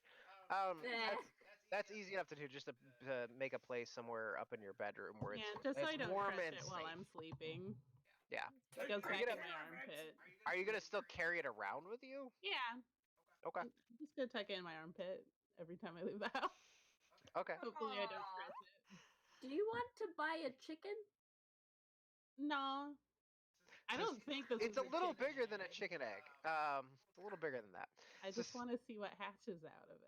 That's easy enough to do. Just to make a place somewhere up in your bedroom where Yeah, it's just so I it's don't warm crush and it safe. while I'm sleeping. Yeah. It goes Are you back in gonna- my armpit. Are you gonna still carry it around with you? Yeah. Okay. I'm just gonna tuck it in my armpit every time I leave the house. Okay. Hopefully I don't crush it. Do you want to buy a chicken? No. I don't think this It's is a little chicken bigger than a egg. chicken egg. It's a little bigger than that. I just want to see what hatches out of it.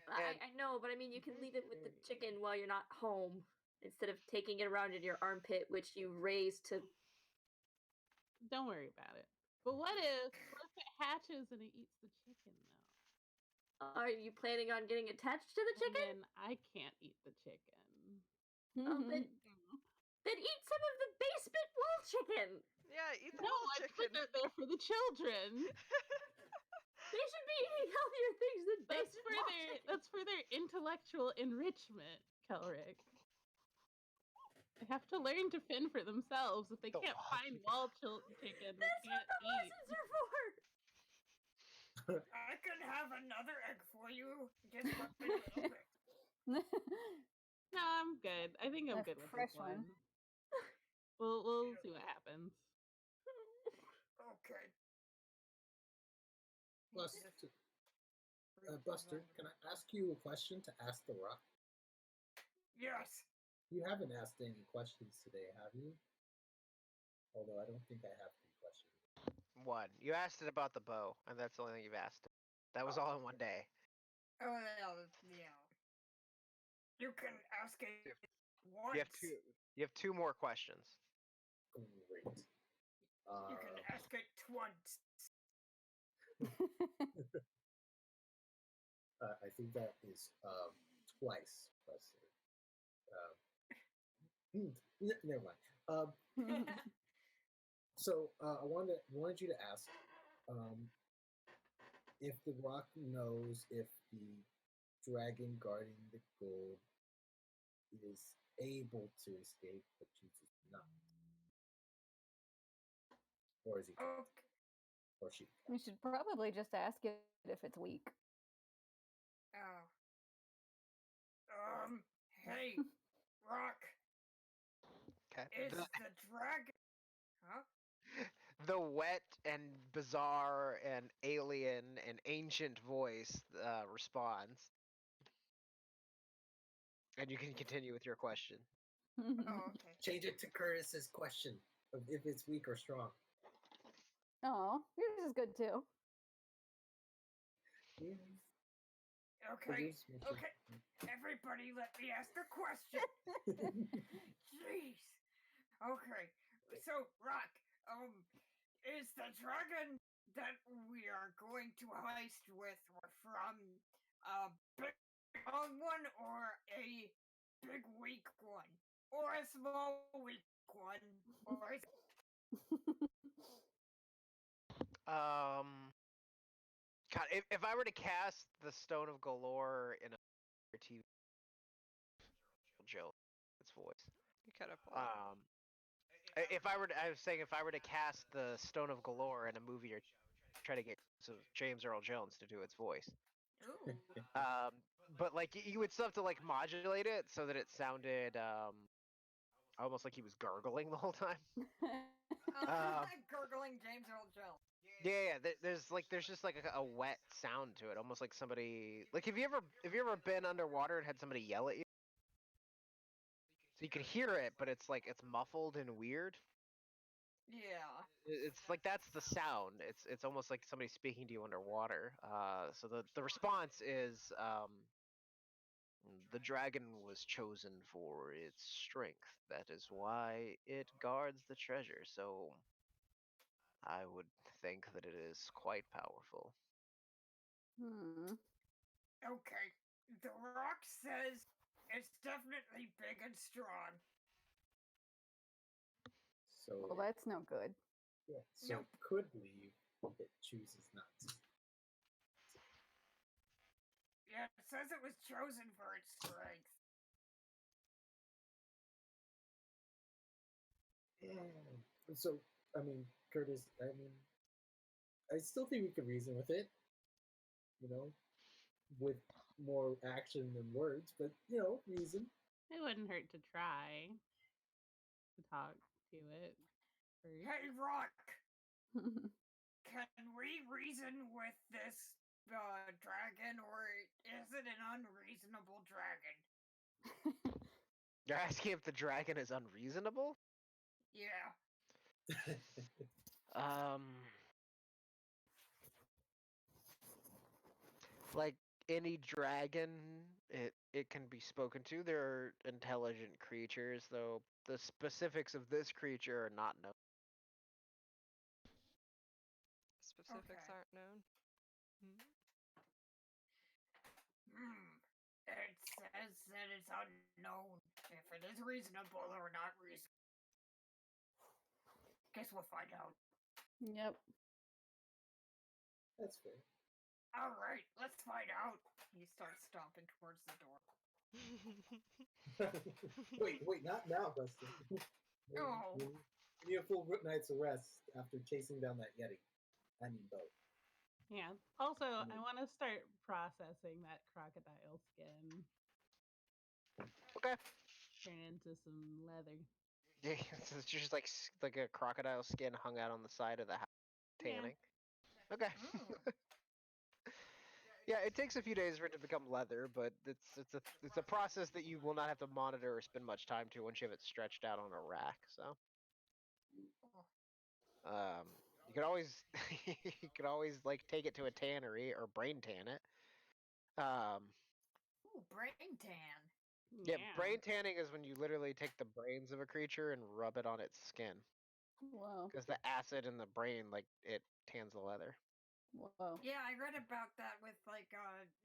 I know, but I mean, you can leave it with the chicken while you're not home instead of taking it around in your armpit, which you raise to. Don't worry about it. But what if it hatches and it eats the chicken though? Are you planning on getting attached to the chicken? And then I can't eat the chicken. Then eat some of the basement wall chicken. Yeah, eat the No, whole I chicken. put that there for the children. They should be eating healthier things than That's basement wall for their chicken. that's for their intellectual enrichment, Kelric. They have to learn to fend for themselves. If they The can't wall find wall chicken, they That's what can't the eat. lessons are for. I can have another egg for you. Just a little bit. No, I'm good. I think I'm That's good with fresh this one. We'll see what happens. Okay. Buster, can I ask you a question to ask the rock? Yes. You haven't asked any questions today, have you? Although I don't think I have 3 questions. One. You asked it about the bow, and that's the only thing you've asked. That was all in one day. Oh, yeah. You can ask it You once. You have two more questions. Great. You can ask it twice. I think that is twice, Buster. Never mind. So I wanted you to ask if the rock knows if the dragon guarding the gold is able to escape, but chooses not, or is he trapped? Okay. Or she? We should probably just ask it if it's weak. Oh. Hey, Rock. Okay. Is the dragon? Huh? The wet and bizarre and alien and ancient voice responds, and you can continue with your question. Oh, okay. Change it to Curtis's question of if it's weak or strong. Oh, yours is good too. Yeah. Okay. Okay. Everybody, let me ask a question. Jeez. Okay. So, Rock, is the dragon that we are going to heist with from a big strong one or a big weak one? Or a small weak one? Or is God, if I were to cast the Stone of Galore in a TV, Joe, its voice. You cut up a lot. I was saying if I were to cast the Stone of Galore in a movie or try to get James Earl Jones to do its voice. Ooh. But like you would still have to like modulate it so that it sounded almost like he was gargling the whole time. Gurgling James Earl Jones. Yeah. There's just like a wet sound to it, almost like somebody like have you ever been underwater and had somebody yell at you? So you can hear it, but it's like it's muffled and weird. Yeah. It's like that's the sound. It's almost like somebody speaking to you underwater. So the response is the dragon was chosen for its strength. That is why it guards the treasure. So I would think that it is quite powerful. Okay. The Rock says it's definitely big and strong. So Well, that's no good. yeah. So Nope. could leave. It chooses not to. Yeah, it says it was chosen for its strength. So I mean, Curtis. I mean, I still think we could reason with it. You know, with more action than words, but reason. It wouldn't hurt to try to talk to it first. Hey, Rock! Can we reason with this dragon, or is it an unreasonable dragon? You're asking if the dragon is unreasonable? Yeah. Like any dragon, it can be spoken to. They're intelligent creatures, though the specifics of this creature are not known. Specifics Okay. aren't known. It says that it's unknown if it is reasonable or not reasonable. Guess we'll find out. Yep. That's fair. All right, let's find out. He starts stomping towards the door. wait, not now, Buster. Oh. You need a full night's rest after chasing down that Yeti. I mean, boat. Yeah. Also, I want to start processing that crocodile skin. Okay. Turn into some leather. Yeah, so it's just like a crocodile skin hung out on the side of the house, tanning. Yeah. Okay. Yeah, it takes a few days for it to become leather, but it's a process that you will not have to monitor or spend much time to once you have it stretched out on a rack. So, you could always like take it to a tannery or brain tan it. Ooh, brain tan. Yeah, brain tanning is when you literally take the brains of a creature and rub it on its skin. Wow. Because the acid in the brain, like, it tans the leather. Whoa. Yeah, I read about that with like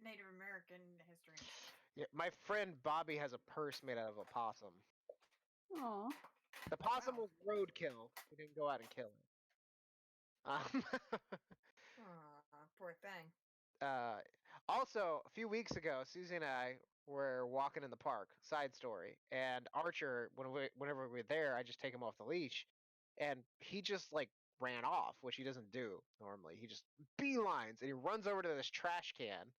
Native American history. Yeah, my friend Bobby has a purse made out of a possum. Aw. The possum was roadkill. We didn't go out and kill it. Poor thing. Also, a few weeks ago, Susie and I were walking in the park. Side story. And Archer, whenever we were there, I just take him off the leash, and he just like ran off, which he doesn't do normally. He just beelines and he runs over to this trash can,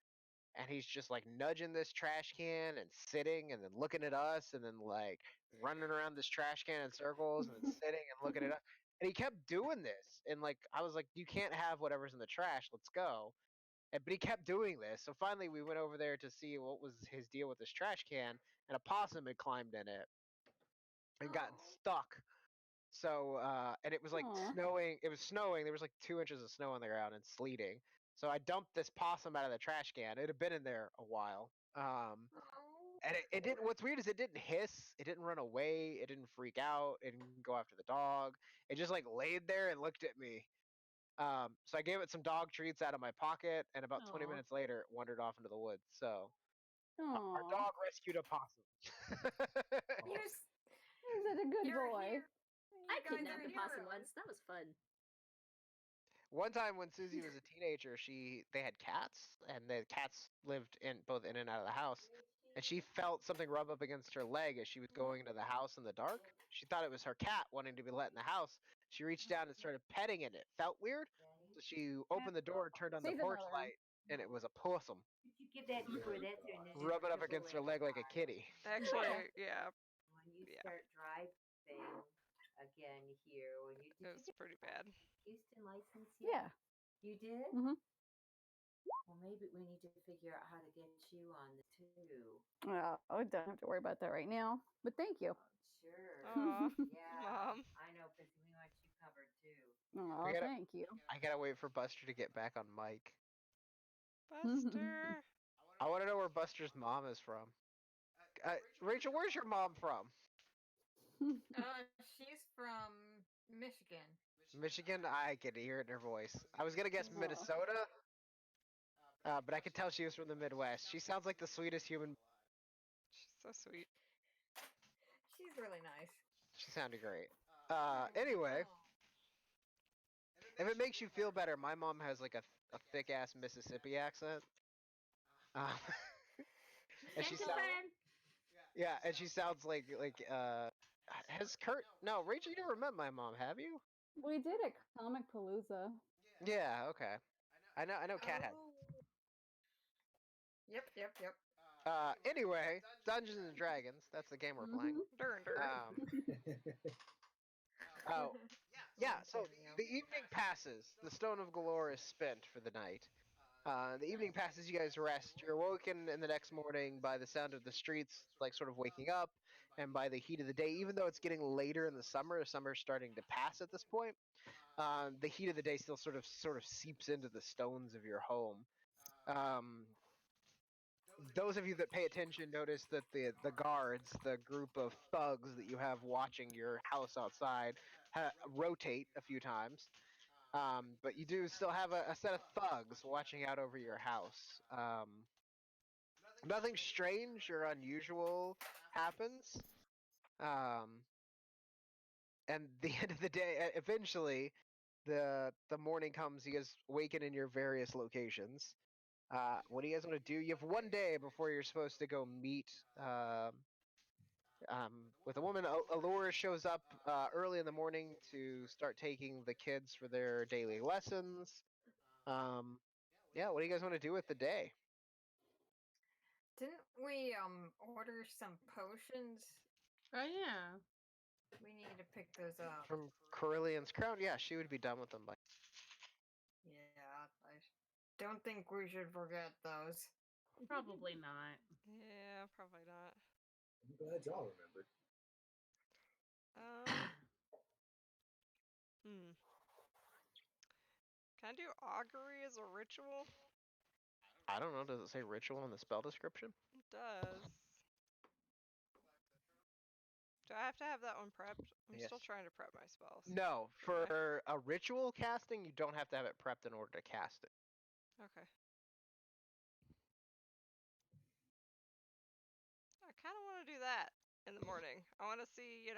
and he's just like nudging this trash can and sitting and then looking at us and then like running around this trash can in circles and then sitting and looking at us. And he kept doing this. And like I was like, you can't have whatever's in the trash. Let's go. But he kept doing this. So finally we went over there to see what was his deal with this trash can, and a possum had climbed in it and gotten stuck. So and it was like Aw. snowing. It was snowing. There was like 2 inches of snow on the ground and sleeting. So I dumped this possum out of the trash can. It had been in there a while. And it didn't. What's weird is it didn't hiss. It didn't run away. It didn't freak out. It didn't go after the dog. It just like laid there and looked at me. So I gave it some dog treats out of my pocket, and about 20 Aw. minutes later, it wandered off into the woods. So our Aw. dog rescued a possum. He's such a good You're boy. here. I You guys kidnapped are a possum heroes. once. That was fun. One time when Susie was a teenager, they had cats, and the cats lived both in and out of the house. And she felt something rub up against her leg as she was going into the house in the dark. She thought it was her cat wanting to be let in the house. She reached down and started petting it. It felt weird, so she opened the door, turned on the Save porch another. light, and it was a possum You give that to her, that's her name. rubbing up against her leg like a kitty. Actually, yeah, When you Yeah. start driving again here, when you it was pretty bad. Houston license yet? Yeah. You did? Mhm. Well, maybe we need to figure out how to get you on this too. Oh, I don't have to worry about that right now. But thank you. Sure. Aw, Yeah. Mom. I know, because we want you covered too. Oh, We gotta- thank you. I gotta wait for Buster to get back on mic. Buster. I want to know where Buster's mom is from. Rachel, where's your mom from? She's from Michigan. Michigan? I could hear it in her voice. I was gonna guess Aw. Minnesota, but I could tell she was from the Midwest. She sounds like the sweetest human. She's so sweet. She's really nice. She sounded great. Anyway, if it makes you feel better, my mom has like a thick ass Mississippi accent. And she sounds, yeah, and she sounds like has Kurt? No, Rachel, you never met my mom, have you? We did at Comic Palooza. Yeah, okay. I know Cat had. Yep. Anyway, Dungeons and Dragons. That's the game we're playing. Durn, durn. Oh, yeah. So the evening passes. The Stone of Galore is spent for the night. The evening passes. You guys rest. You're woken in the next morning by the sound of the streets, like sort of waking up, and by the heat of the day. Even though it's getting later in the summer's starting to pass at this point. The heat of the day still sort of seeps into the stones of your home. Those of you that pay attention notice that the guards, the group of thugs that you have watching your house outside, rotate a few times. But you do still have a set of thugs watching out over your house. Nothing strange or unusual happens. And the end of the day, eventually, the morning comes. You guys waken in your various locations. What do you guys want to do? You have one day before you're supposed to go meet with a woman. Allura shows up early in the morning to start taking the kids for their daily lessons. Yeah, what do you guys want to do with the day? Didn't we order some potions? Oh yeah. We need to pick those up. From Corellian's Crown? Yeah, she would be done with them by. Yeah, I don't think we should forget those. Probably not. Yeah, probably not. I'm glad y'all remembered. Can I do augury as a ritual? I don't know. Does it say ritual in the spell description? It does. Do I have to have that one prepped? I'm Yes. still trying to prep my spells. No, for a ritual casting, you don't have to have it prepped in order to cast it. Okay. I kind of want to do that in the morning. I want to see,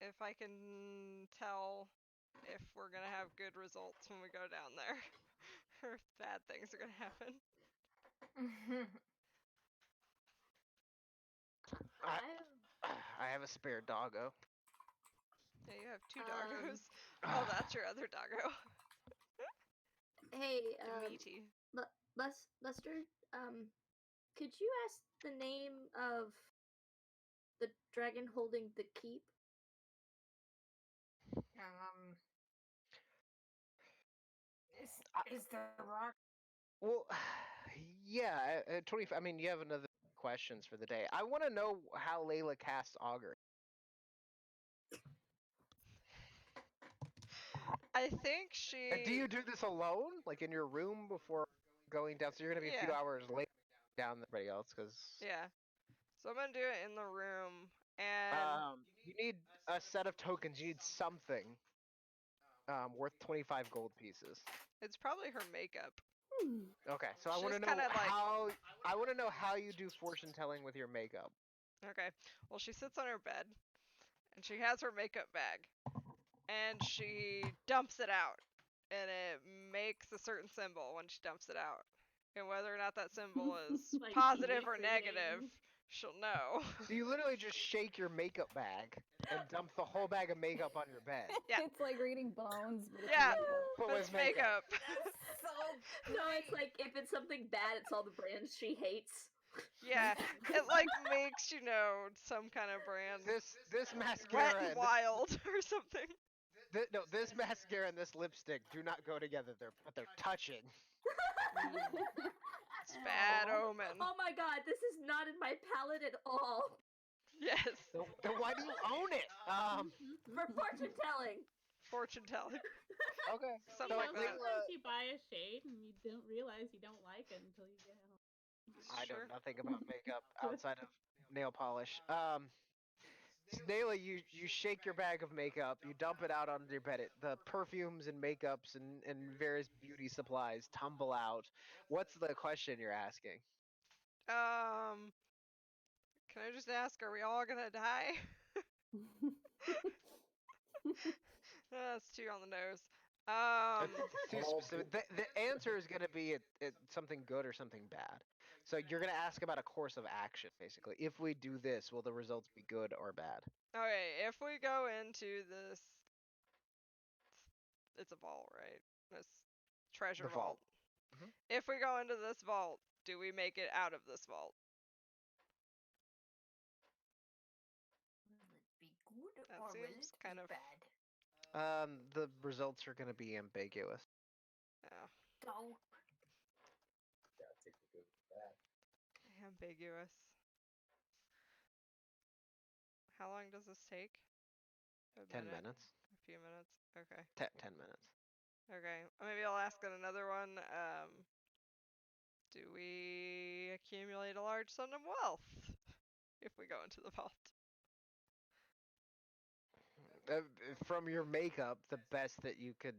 if I can tell if we're going to have good results when we go down there. Or if bad things are going to happen. I have a spare doggo. Yeah, you have 2 doggos. Oh, that's your other doggo. Hey, Meaty. Buster, could you ask the name of the dragon holding the keep? Is the rock? Well, yeah, 25. I mean, you have another questions for the day. I want to know how Layla casts augury. I think she. And do you do this alone, like in your room before going down? So you're gonna be a few hours late down than everybody else, because. Yeah. So I'm gonna do it in the room, and you need a set of tokens. You need something worth 25 gold pieces. It's probably her makeup. Okay, so I She's want to know kinda like- how. I want to know how you do fortune telling with your makeup. Okay. Well, she sits on her bed, and she has her makeup bag, and she dumps it out, and it makes a certain symbol when she dumps it out. And whether or not that symbol is Like positive or TV negative, creating. she'll know. So you literally just shake your makeup bag and dump the whole bag of makeup on your bed. Yeah. It's like reading bones, but it's Yeah. makeup. But But with it's makeup. So No, it's like if it's something bad, it's all the brands she hates. Yeah. It like makes some kind of brand. This Wet mascara and and Wild or something. this mascara and this lipstick do not go together. They're touching. It's bad omen. Oh my god, this is not in my palette at all. Yes. Then why do you own it? For fortune telling. Fortune telling. Okay. Something like that. Sometimes you buy a shade and you don't realize you don't like it until you get home. I know Sure. nothing about makeup outside of nail polish. Nayla, you shake your bag of makeup, you dump it out onto your bed. The perfumes and makeups and various beauty supplies tumble out. What's the question you're asking? Can I just ask, are we all gonna die? That's 2 on the nose. Too specific. The answer is going to be something good or something bad. So you're going to ask about a course of action, basically. If we do this, will the results be good or bad? Okay, if we go into this, it's a vault, right? This treasure The vault. vault. If we go into this vault, do we make it out of this vault? will it be good That or will seems it kind be of- bad? The results are going to be ambiguous. Yeah. Dope. Gotta take the good with the bad. Ambiguous. How long does this take? 10 minutes. A few minutes. Okay. 10 minutes. Okay. Maybe I'll ask on another one. Do we accumulate a large sum of wealth if we go into the vault? From your makeup, the best that you could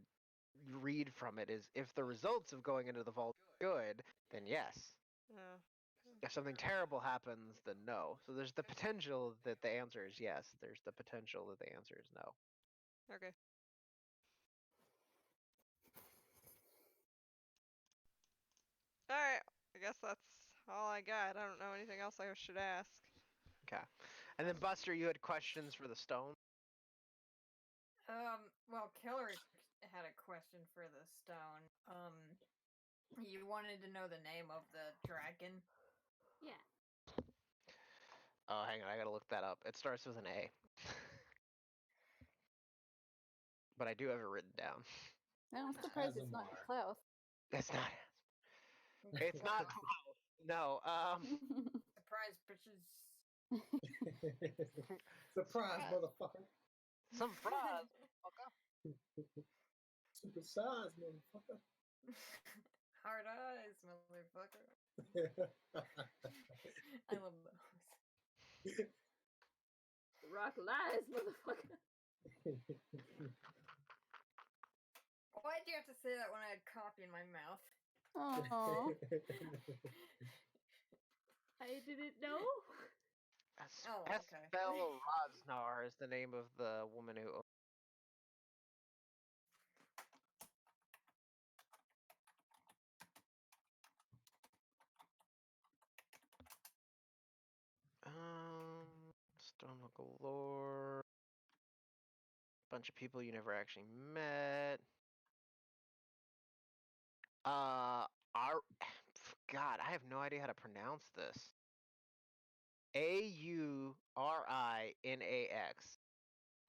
read from it is if the results of going into the vault are good, then yes. Yeah. If something terrible happens, then no. So there's the potential that the answer is yes. There's the potential that the answer is no. Okay. Alright. I guess that's all I got. I don't know anything else I should ask. Okay. And then Buster, you had questions for the stone? Well, Killer had a question for the stone. You wanted to know the name of the dragon? Yeah. Oh, hang on, I gotta look that up. It starts with an A. But I do have it written down. I'm surprised it's not Azamar. Klaus. It's not. It's not Klaus. No. Surprise, bitches. Surprise, motherfucker. Some fries. Super size, motherfucker. Hard eyes, motherfucker. I love those. Rock lies, motherfucker. Why'd you have to say that when I had coffee in my mouth? Oh. I didn't know. Oh, okay. Esbel Rosnar is the name of the woman who. Stone Galore. Bunch of people you never actually met. God, I have no idea how to pronounce this. Aurinax.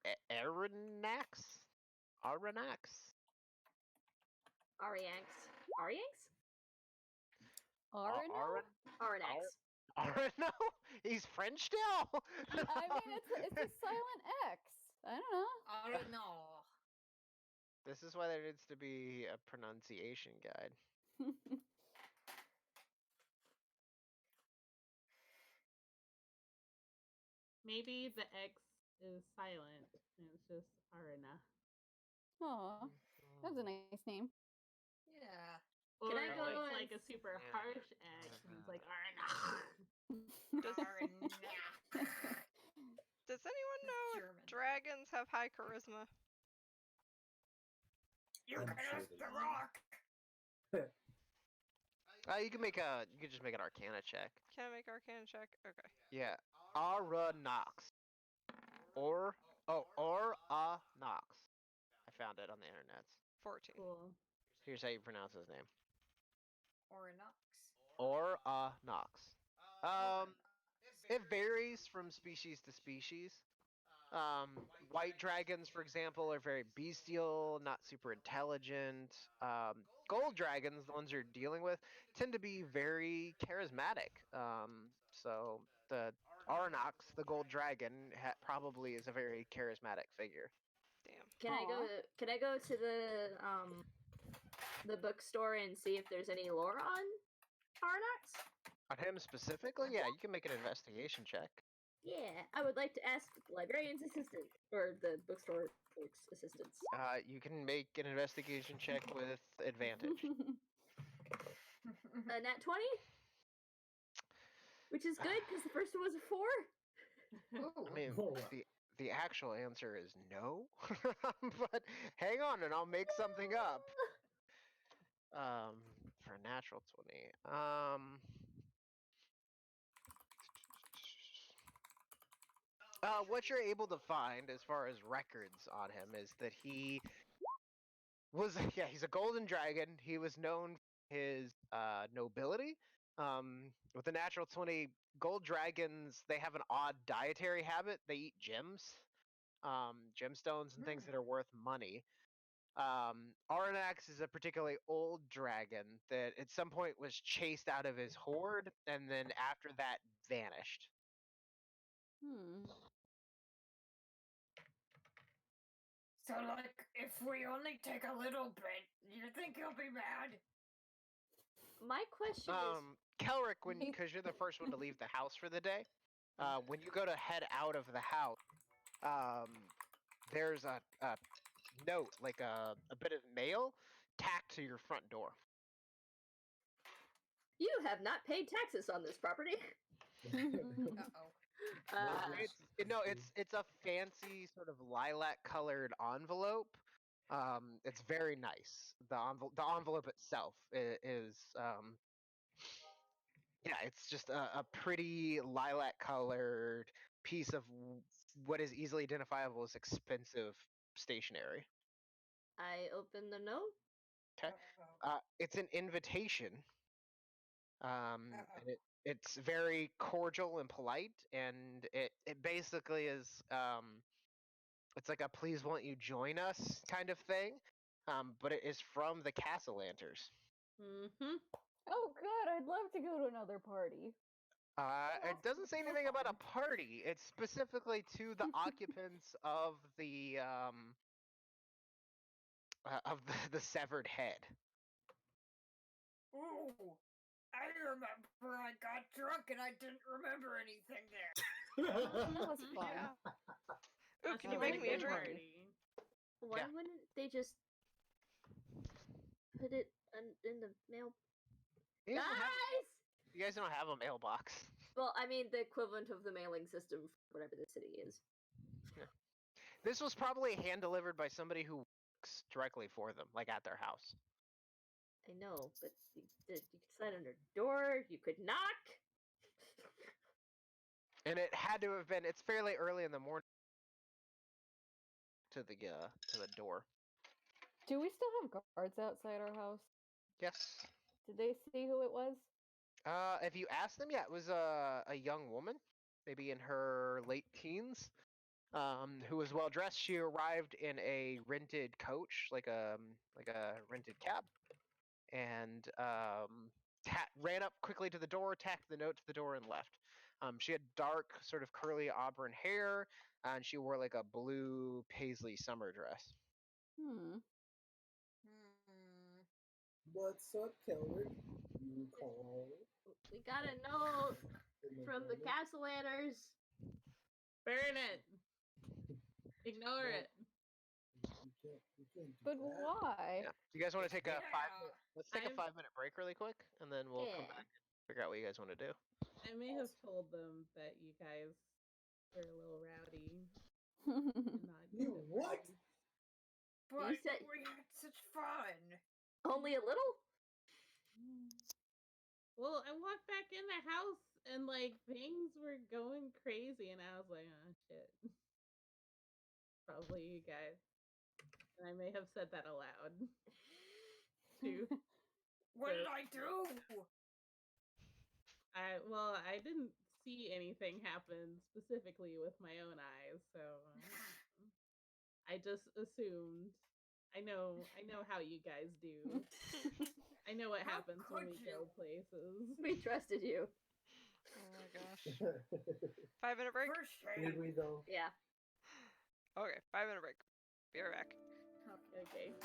Arinax? Arinax? Arianx. Arianx? Arno? Aranax. Arino? He's French still? I mean, it's a silent X. I don't know. I don't know. This is why there needs to be a pronunciation guide. Maybe the X is silent and it's just Arena. Aw, that's a nice name. Yeah. Or Can I go it's and like a super Yeah. harsh X and it's like Arena. Does anyone know if German. dragons have high charisma? You I'm can sure ask they the do. rock. You can just make an Arcana check. Can I make Arcana check? Okay. Yeah. Aranax. Nox. I found it on the internet. 14. Cool. Here's how you pronounce his name. Orinox. Nox. It varies from species to species. White dragons, for example, are very bestial, not super intelligent. Gold dragons, the ones you're dealing with, tend to be very charismatic. So the Arnox, the gold dragon, probably is a very charismatic figure. Damn. Can I go to the bookstore and see if there's any lore on Arnox? On him specifically, yeah, you can make an investigation check. Yeah, I would like to ask the librarian's assistant or the bookstore clerk's assistants. You can make an investigation check with advantage. A nat 20? Which is good because the first one was a 4. I mean, Oh, wow. the actual answer is no. But hang on, and I'll make something up. For a natural 20. What you're able to find as far as records on him is that he was, he's a golden dragon. He was known for his nobility. With a natural 20, gold dragons, they have an odd dietary habit. They eat gems, gemstones, and things that are worth money. Aranax is a particularly old dragon that at some point was chased out of his horde and then after that vanished. So, like, if we only take a little bit, you think he'll be mad? My question is, Kelric, because you're the first one to leave the house for the day, when you go to head out of the house, there's a note, like a bit of mail, tacked to your front door. you have not paid taxes on this property. Uh-oh. It's a fancy sort of lilac-colored envelope. It's very nice. The envelope itself is it's just a pretty lilac-colored piece of what is easily identifiable as expensive stationery. I open the note. Okay. It's an invitation. And it's very cordial and polite, and it basically is it's like a please won't you join us kind of thing. But it is from the Castlelanters. Oh, good. I'd love to go to another party. It doesn't say anything about a party. It's specifically to the occupants of the severed head. Ooh, I remember I got drunk and I didn't remember anything there. That was fun. Yeah. Ooh, can you Sounds make like me a good drink? party. Why Yeah. wouldn't they just put it in the mail? You guys, don't have, Guys! you guys don't have a mailbox. Well, I mean the equivalent of the mailing system for whatever the city is. This was probably hand delivered by somebody who works directly for them, like at their house. I know, but you could sign on their door. You could knock. And it had to have been. It's fairly early in the morning to the door. Do we still have guards outside our house? Yes. Did they see who it was? If you ask them, yeah, it was a young woman, maybe in her late teens, who was well dressed. She arrived in a rented coach, like a rented cab, and ran up quickly to the door, tacked the note to the door, and left. She had dark, sort of curly auburn hair, and she wore like a blue paisley summer dress. Hmm. What's up, Kelrick? You call? We got a note from the Castellaners. Burn it. Ignore it. You can't do But that. why? Yeah. You guys want to take a Yeah. Let's take a I'm- 5-minute break really quick, and then we'll come Yeah. back and figure out what you guys want to do. I may have told them that you guys were a little rowdy. Not You good at what? parties. But You said- we had such fun. Only a little. Well, I walked back in the house and like things were going crazy, and I was like, "Oh shit." Probably you guys. And I may have said that aloud too. What did I do? I didn't see anything happen specifically with my own eyes, so I just assumed. I know how you guys do. I know what How happens when could we go you? places. We trusted you. Oh my gosh. 5-minute break? For Did shame. we though? Yeah. Okay, 5-minute break. Be right back. Okay.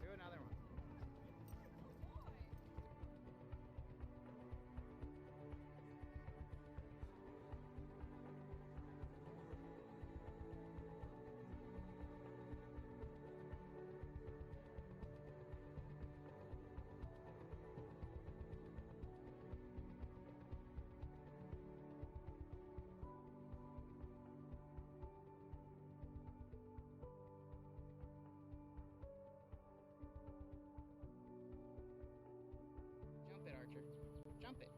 Do another one. Jump it, Archer. Jump it.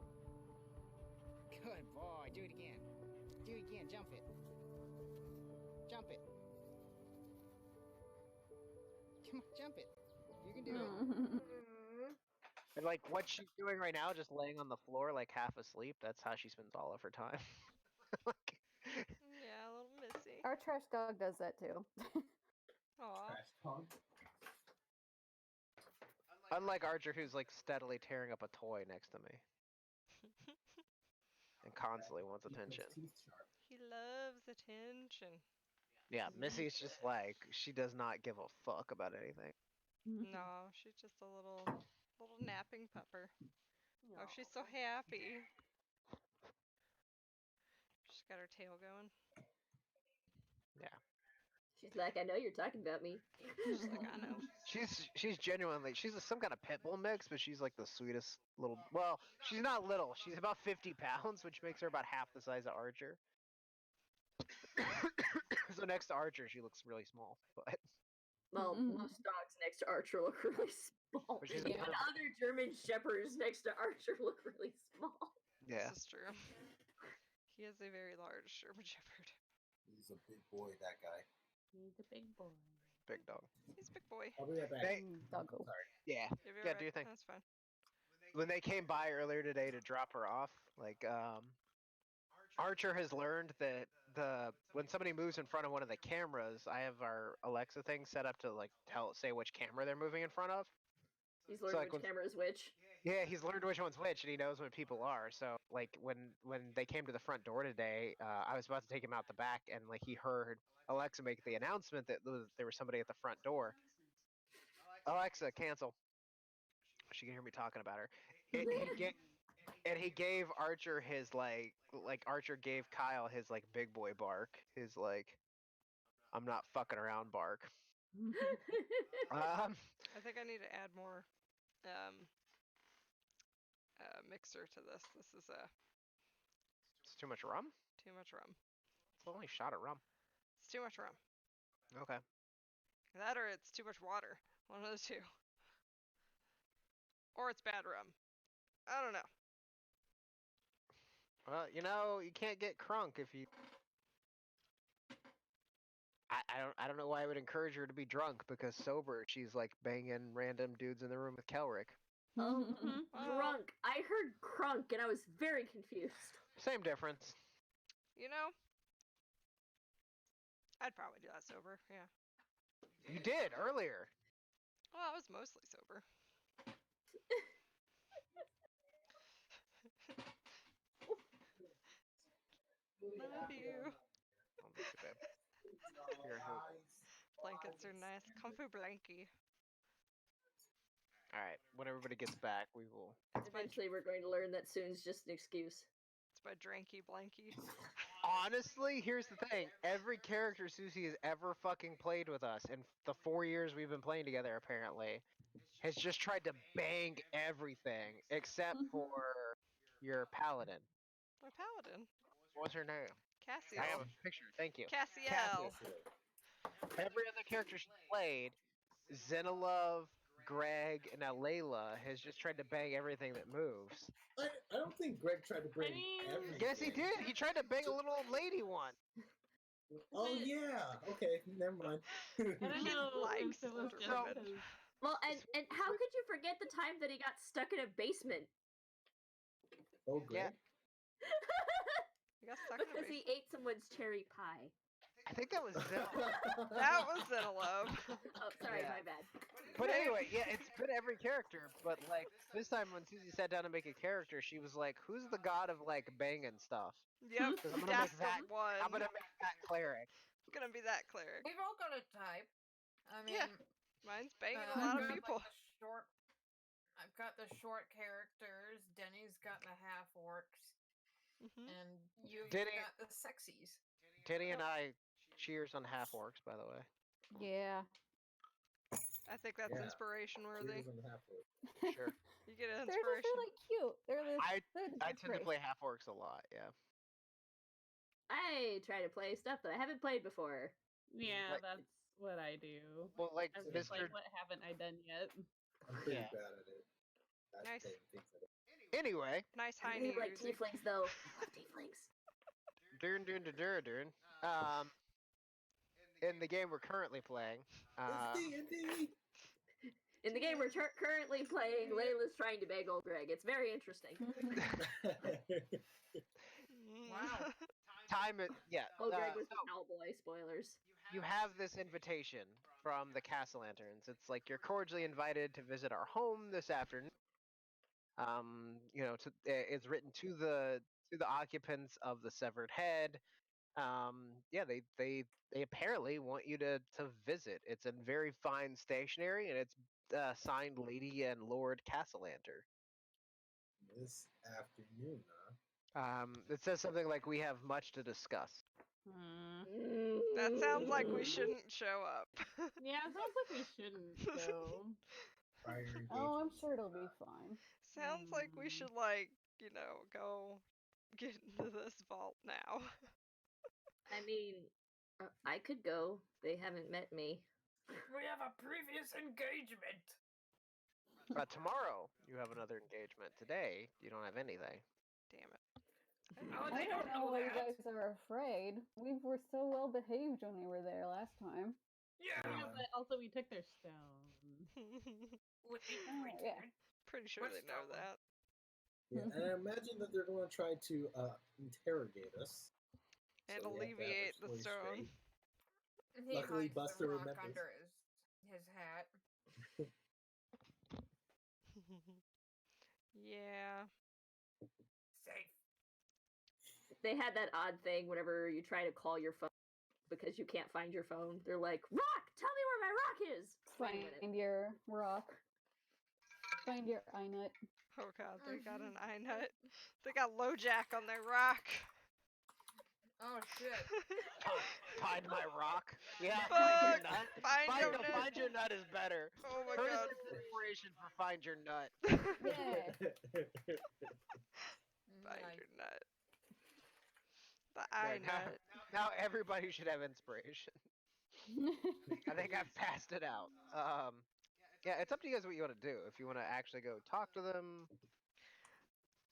Good boy. Do it again. Do it again. Jump it. Jump it. Come on, jump it. You can do it. And like what she's doing right now, just laying on the floor like half asleep. That's how she spends all of her time. Like, Yeah, a little missy. Our trash dog does that too. Aw. Trash talk. unlike Archer, who's like steadily tearing up a toy next to me and constantly wants Keep those attention. teeth sharp. He loves attention. Yeah, Missy's just like she does not give a fuck about anything. No, she's just a little napping pupper. Oh, she's so happy. She's got her tail going. Yeah. She's like, I know you're talking about me. She's like, I know. She's genuinely some kind of pit bull mix, but she's like the sweetest little. Well, she's not little. She's about 50 pounds, which makes her about half the size of Archer. So next to Archer, she looks really small. But Well, most dogs next to Archer look really small. But she's a Even perfect- other German shepherds next to Archer look really small. yeah, This is true. He is a very large German Shepherd. He's a big boy, that guy. He's a big boy. big dog. He's a big boy. I'll be right back. They- Doggo. Sorry. Yeah, You'll be yeah. right Do your back. thing. That's fine. When they came by earlier today to drop her off, like Archer has learned that when somebody moves in front of one of the cameras, I have our Alexa thing set up to like say which camera they're moving in front of. He's learned like which camera is which. Yeah, he's learned which one's which, and he knows when people are. So, like, when they came to the front door today, I was about to take him out the back, and like he heard Alexa make the announcement that there was somebody at the front door. Alexa, cancel. She can hear me talking about her. And he gave Archer his like Archer gave Kyle his like big boy bark, his like I'm not fucking around bark. I think I need to add more mixer to this. This is It's too much rum. too much rum. It's only a shot of rum. It's too much rum. Okay. That or it's too much water. One of the two. Or it's bad rum. I don't know. Well, you can't get crunk if you. I don't know why I would encourage her to be drunk, because sober she's like banging random dudes in the room with Kelric. Crunk. I heard crunk and I was very confused. Same difference. I'd probably do that sober. Yeah. You did earlier. Well, I was mostly sober. Love you. I'll miss you, babe. Here, Blankets are nice. Comfy blankie. All right. When everybody gets back, we will. Eventually, we're going to learn that soon's just an excuse. It's my dranky blankie. Honestly, here's the thing. Every character Susie has ever fucking played with us in the 4 years we've been playing together, apparently, has just tried to bang everything except for your paladin. My paladin. What's her name? Cassiel. I have a picture. Thank you. Cassiel. Every other character she played, Zenilove, Greg, and now Layla, has just tried to bang everything that moves. I don't think Greg tried to bring everything. Yes, he did. He tried to bang a little old lady once. Oh yeah. Okay, never mind. I don't know likes if it was just German. because Well, and how could you forget the time that he got stuck in a basement? Oh, Greg. You got stuck in a Because he ate someone's cherry pie. I think that was Zenilove. That was Zenilove. Oh, sorry, Yeah. my bad. But anyway, yeah, it's been every character. But like this time, when Susie sat down to make a character, she was like, "Who's the god of like banging stuff?" Yep, 'Cause I'm gonna that's make that. the one. I'm gonna make that cleric. It's gonna be that cleric. We've all got a type. I mean, Yeah. Mine's banging a I've lot got, of people. Like, the short. I've got the short characters. Denny's got the half orcs, and you've Denny- got the sexies. Teddy and I cheers on half orcs, by the way. Yeah. I think that's Yeah. inspiration worthy. Cheers on the half-orc. Sure. You get an They're just inspiration. really cute. They're the I they're the I tend to inspiration. play half orcs a lot. Yeah. I try to play stuff that I haven't played before. yeah, Like- that's what I do. Well, like I'm Mr. just like, what haven't I done yet? I'm pretty Yeah. bad at it. That's Nice. playing things at it. Anyway, Nice I high really like music. tieflings, though. I love tieflings. Dern. In the game we're currently playing, It's D&D. In the game we're currently playing, Layla's trying to beg old Greg. It's very interesting. Wow. time it. Yeah. Old Greg was so the cowboy. Spoilers. you have this invitation from the Castle Lanterns. It's like you're cordially invited to visit our home this afternoon. It's written to the occupants of the Severed Head. Yeah, they apparently want you to visit. It's in very fine stationery, and it's signed Lady and Lord Castellanter. This afternoon, huh? It says something like, "We have much to discuss." That sounds like we shouldn't show up. Yeah, it sounds like we shouldn't go. Oh, I'm sure it'll be fine. Sounds like we should, like, you know, go get into this vault now. I mean, I could go. They haven't met me. We have a previous engagement. Tomorrow you have another engagement. Today you don't have anything. Damn it. Oh, I they don't don't know know why you that. guys are afraid. We were so well behaved when we were there last time. Yeah, but also we took their stone. We yeah. Pretty sure they know that. Yeah, and I imagine that they're going to try to interrogate us. And so we have to have our alleviate the story stone. straight. He Luckily, hides Buster the rock remembers. under his hat. Yeah. Safe. They had that odd thing whenever you try to call your phone because you can't find your phone. They're like, "Rock, tell me where my rock is." Wait a minute. Find your rock. Find your eye nut. Oh god, they got an eye nut. They got LoJack on their rock. Oh shit. Find my rock. Yeah, Fuck! find your nut. Find your nut. Find your nut is better. Oh my Curtis god. is inspiration for find your nut. Yeah. Find your nut. The eye now, nut. now everybody should have inspiration. I think I've passed it out. Yeah, it's up to you guys what you want to do. If you want to actually go talk to them.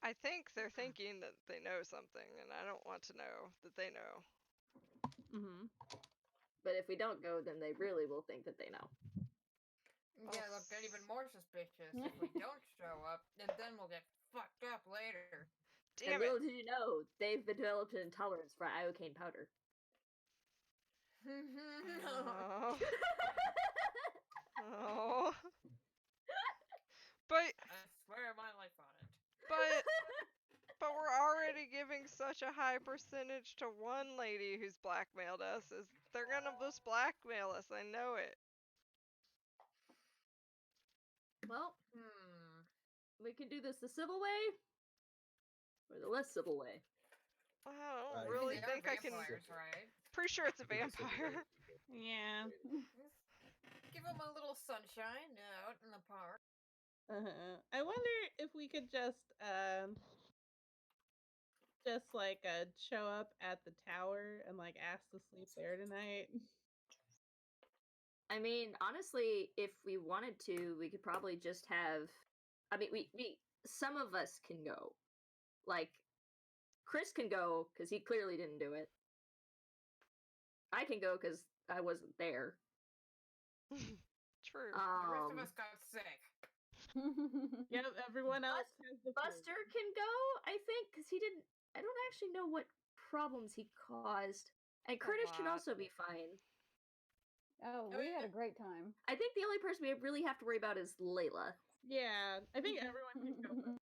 I think they're thinking that they know something, and I don't want to know that they know. But if we don't go, then they really will think that they know. Yeah, they'll get even more suspicious if we don't show up, and then we'll get fucked up later. And little did you know, they've developed an intolerance for iocane powder. Oh. Oh. But I swear my life on it. But we're already giving such a high percentage to one lady who's blackmailed us. They're gonna just blackmail us. I know it. Well, we can do this the civil way or the less civil way. I don't really think I can. Right? Pretty sure it's a vampire. Yeah. Give them a little sunshine out in the park. I wonder if we could just like show up at the tower and like ask to sleep there tonight. I mean, honestly, if we wanted to, we could probably just have. I mean, we some of us can go. Like, Chris can go because he clearly didn't do it. I can go because I wasn't there. True. The rest of us got sick. Yep, everyone else has the Buster can go, I think, because he didn't. I don't actually know what problems he caused. And Curtis can also be fine. Oh, we had a great time. I think the only person we really have to worry about is Layla. Yeah, I think everyone can go.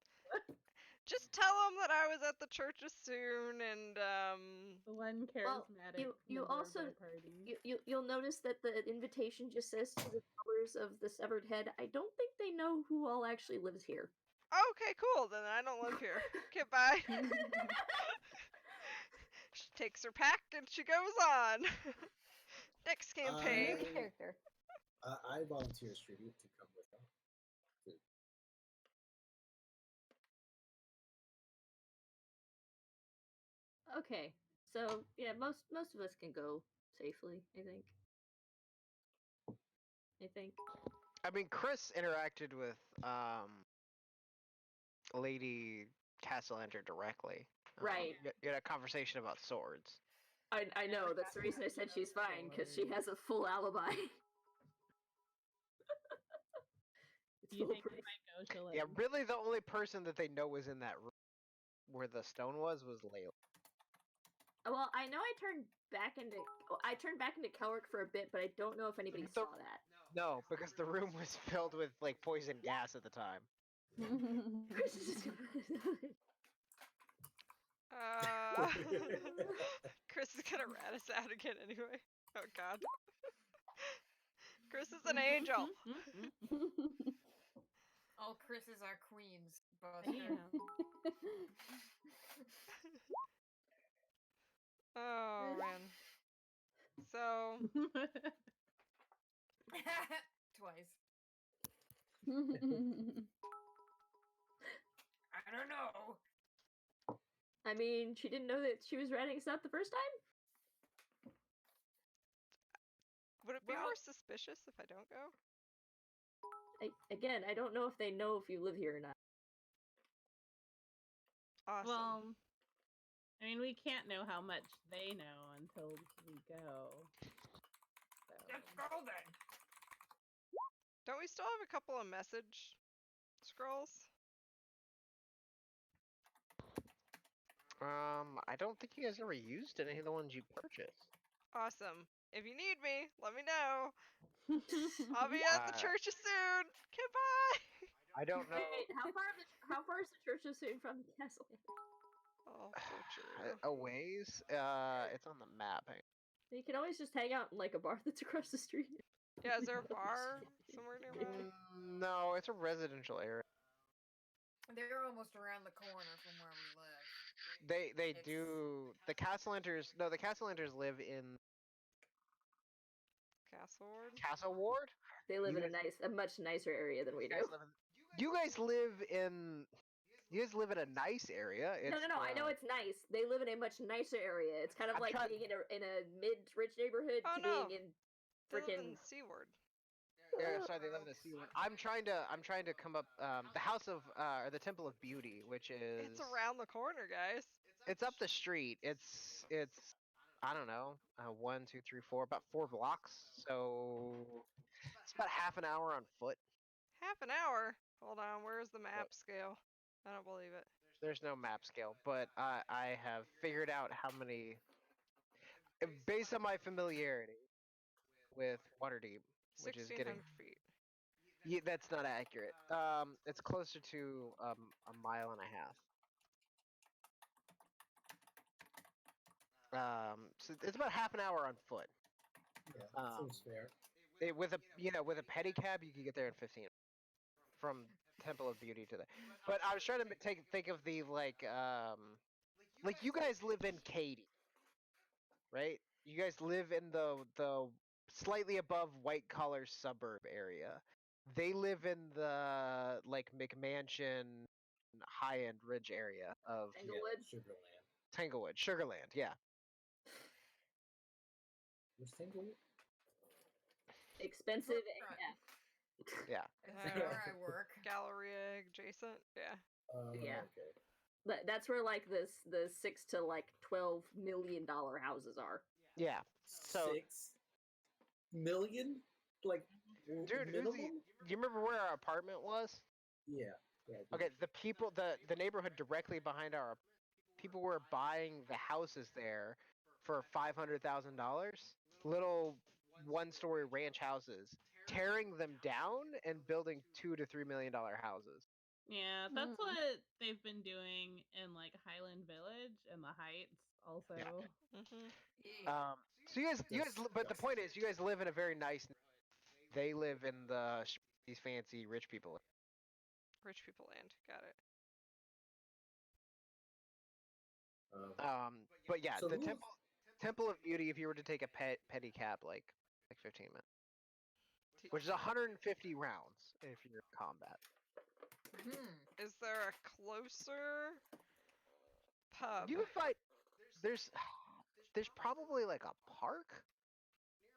Just tell them that I was at the church soon, and the one charismatic. You also you'll notice that the invitation just says to the followers of the severed head. I don't think they know who all actually lives here. Okay, cool. Then I don't live here. Okay, bye. She takes her pack and she goes on. Next campaign. Character. I volunteer Trudy to come with them. Okay, so yeah, most of us can go safely. I think. I mean, Chris interacted with Lady Castellenter directly. Right. You had a conversation about swords. I know. That's the reason I said she's fine, because she has a full alibi. You think we might go? She'll Yeah, really, the only person that they know was in that room where the stone was Layla. Well, I know I turned back into Kelrick for a bit, but I don't know if anybody saw that. No, because the room was filled with like poison gas at the time. Chris is gonna rat us out again anyway. Oh god. Chris is an angel. All Chris is our queens, Buster. Oh man. So Twice. I don't know. I mean, she didn't know that she was ratting us out the first time? would it be Well- more suspicious if I don't go? Again, I don't know if they know if you live here or not. Awesome. Well, I mean, we can't know how much they know until we go. So. Let's go then. Don't we still have a couple of message scrolls? I don't think you guys ever used any of the ones you purchased. Awesome. If you need me, let me know. I'll be at the churches soon. Goodbye. I don't know. Wait, how far is the church of soon from the castle? Oh, butcher. A ways. It's on the map. Hang You can always just hang out in like a bar that's across the street. Yeah, is there a bar somewhere nearby? No, it's a residential area. They're almost around the corner from where we live. They do. The Castellanters. No, the Castellanters live in Castle Ward? Castle Ward. They live You in a much nicer area than we do. You guys live in. You guys live in a nice area. No, I know it's nice. They live in a much nicer area. It's kind of I'm like trying- being in a mid-rich neighborhood Oh, to no. being in They live in freaking. Seaward. Yeah, sorry, they live in the sea. I'm trying to come up. The House of or the Temple of Beauty, which is. It's around the corner, guys. It's up the street. It's. I don't know. 1, 2, 3, 4. About 4 blocks. So. It's about half an hour on foot. Half an hour? Hold on, where's the map scale? I don't believe it. There's no map scale, but I have figured out how many. Based on my familiarity with Waterdeep, which is 1,600 getting. feet. Yeah, that's not accurate. It's closer to a mile and a half. So it's about half an hour on foot. Yeah, seems fair. With a pedicab, you can get there in 15 from Temple of Beauty to there. But I was trying to think of the like you guys live in Katy, right? You guys live in the slightly above white collar suburb area. They live in the like McMansion high end ridge area of Tanglewood? Sugarland. Tanglewood, Sugarland, yeah. Where's Tanglewood? Expensive. Yeah. It's where I work. Galleria adjacent, yeah. Yeah. Okay. That's where like the $6 to like $12 million houses are. Yeah. So 6 million? Like, dude, minimum? Uzi, you remember where our apartment was? Yeah. Yeah. Okay, the neighborhood directly behind our people were buying the houses there for $500,000. Little one-story ranch houses, tearing them down and building $2 to $3 million houses. Yeah, that's what they've been doing in like Highland Village and the Heights also. Mm-hmm. So you guys, but the point is, you guys live in a very nice. They live in these fancy rich people. Rich people land. Got it. But yeah, So the who- Temple of Beauty. If you were to take a pedicab, like 15 minutes, which is 150 rounds if you're in combat. Is there a closer pub? You can fight. There's probably like a park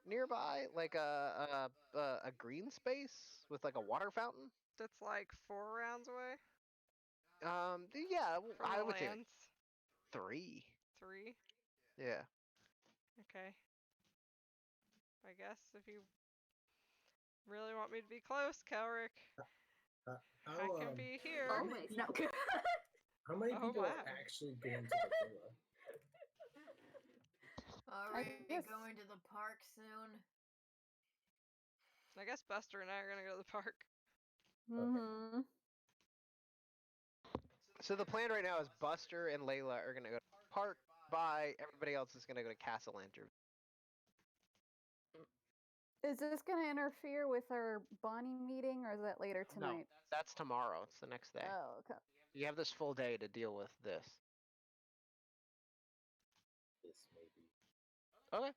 nearby, like a green space with like a water fountain. That's like 4 rounds away. Yeah, From I the would say lands. 3. 3. Yeah. Okay. I guess if you really want me to be close, Kelrick, I can be here. Always. No. How many Oh, people wow. are actually going to the villa? Are we going to the park soon? I guess Buster and I are gonna go to the park. Mm-hmm. So the plan right now is Buster and Layla are gonna go to the park. Bye. Everybody else is gonna go to Castle Lantern. Is this going to interfere with our Bonnie meeting, or is that later No, tonight? that's tomorrow. It's the next day. Oh, okay. You have this full day to deal with this. This may Okay.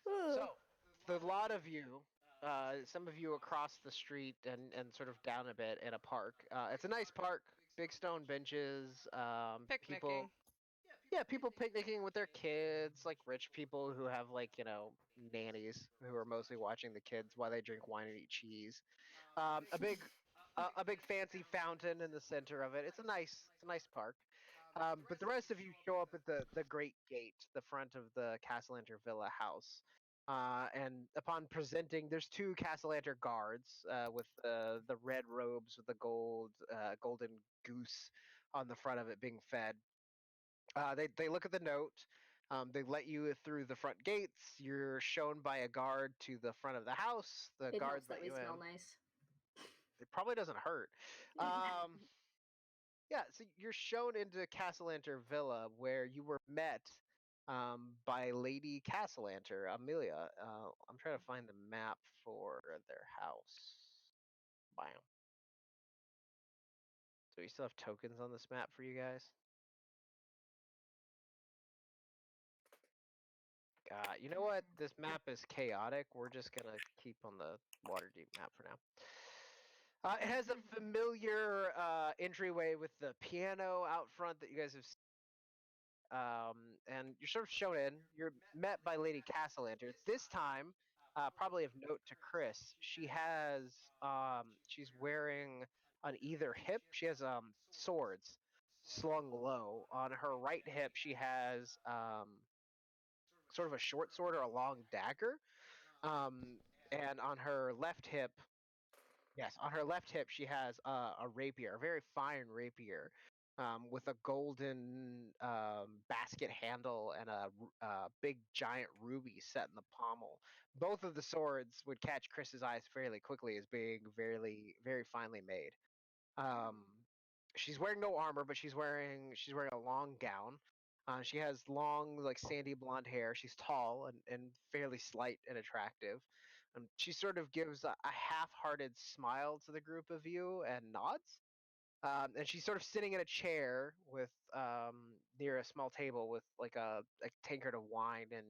So, the lot of you, some of you across the street and sort of down a bit in a park. It's a nice park, big stone benches. Picnicking. People picnicking with their kids, like rich people who have like nannies who are mostly watching the kids while they drink wine and eat cheese. A big fancy fountain in the center of it. It's a nice park. But the rest of you show up at the great gate, the front of the Castellanter Villa house. And upon presenting, there's two Castellanter guards with the red robes with the golden goose on the front of it being fed. They look at the note. They let you through the front gates. You're shown by a guard to the front of the house. The It guards helps that let we you smell in. nice. It probably doesn't hurt. Yeah, so you're shown into Castellanter Villa where you were met by Lady Castellanter, Amelia. I'm trying to find the map for their house. Bam. So we still have tokens on this map for you guys? You know what? This map is chaotic. We're just gonna keep on the Waterdeep map for now. It has a familiar entryway with the piano out front that you guys have seen. And you're sort of shown in. You're met by Lady Castellanter. This time, probably of note to Chris, she's wearing on either hip. She has swords slung low. On her right hip, she has sort of a short sword or a long dagger. And on her left hip, yes, on her left hip, she has a rapier, a very fine rapier, with a golden basket handle and a big giant ruby set in the pommel. Both of the swords would catch Chris's eyes fairly quickly as being very, very finely made. Um, she's wearing no armor, but she's wearing a long gown. She has long, like sandy blonde hair. She's tall and fairly slight and attractive. She sort of gives a half-hearted smile to the group of you and nods. And she's sort of sitting in a chair with near a small table with like a tankard of wine and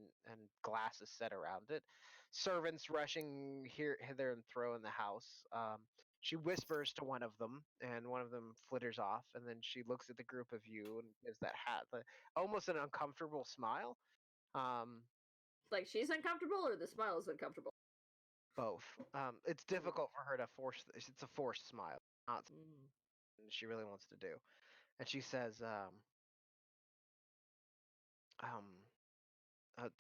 glasses set around it. Servants rushing hither and thro in the house. She whispers to one of them, and one of them flitters off, and then she looks at the group of you and gives that almost an uncomfortable smile. Like she's uncomfortable or the smile is uncomfortable? Both. It's difficult for her to force. It's a forced smile, not something she really wants to do. And she says,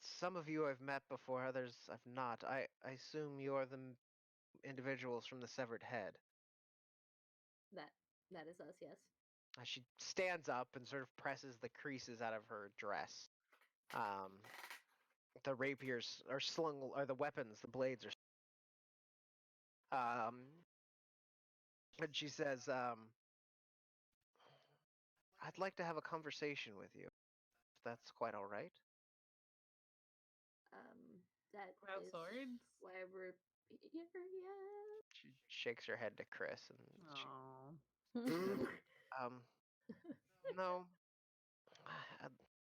some of you I've met before, others I've not. I assume you're the individuals from the severed head. That is us, yes. She stands up and sort of presses the creases out of her dress. The rapiers are slung, or the weapons, the blades are. And she says, I'd like to have a conversation with you. If that's quite all right. That About is swords? why we're here, yeah. She shakes her head to Chris and Aww. she says, no.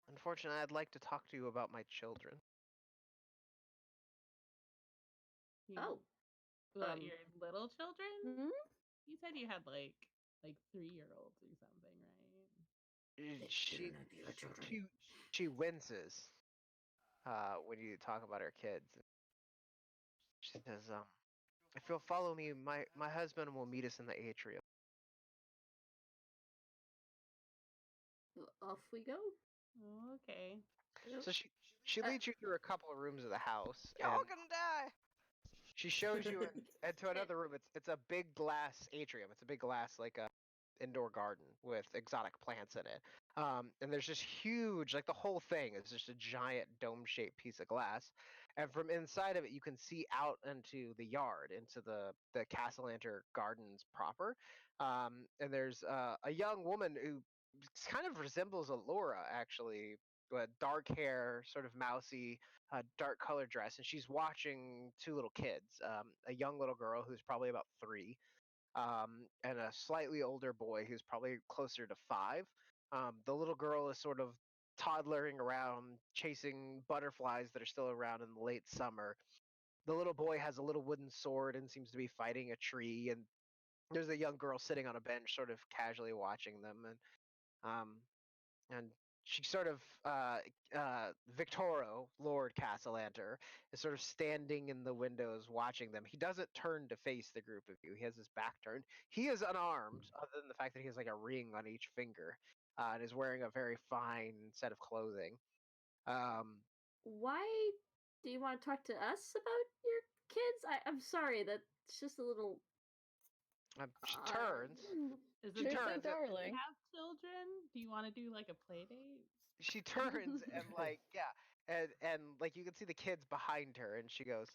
Unfortunately, I'd like to talk to you about my children. Oh. Your little children? Hmm? You said you had like 3-year-olds or something, right? She winces when you talk about her kids. She says, if you'll follow me, my husband will meet us in the atrium. Off we go. Oh, okay. So she leads you through a couple of rooms of the house. Y'all and gonna die. She shows you into another room. It's a big glass atrium. It's a big glass like a indoor garden with exotic plants in it. And there's just huge, like the whole thing is just a giant dome-shaped piece of glass. And from inside of it, you can see out into the yard, into the Castellanter Gardens proper. And there's a young woman who kind of resembles Allura, actually. Dark hair, sort of mousy, dark colored dress, and she's watching two little kids, a young little girl who's probably about 3, and a slightly older boy who's probably closer to 5. The little girl is sort of toddlering around, chasing butterflies that are still around in the late summer. The little boy has a little wooden sword and seems to be fighting a tree, and there's a young girl sitting on a bench, sort of casually watching them, and she sort of Victoro, Lord Castellanter, is sort of standing in the windows watching them. He doesn't turn to face the group of you. He has his back turned. He is unarmed, other than the fact that he has like a ring on each finger, and is wearing a very fine set of clothing. Why do you want to talk to us about your kids? I'm sorry, that's just a little. She turns. Is She it turns. Do you have children? Do you want to do like a play date? She turns and like and like you can see the kids behind her, and she goes,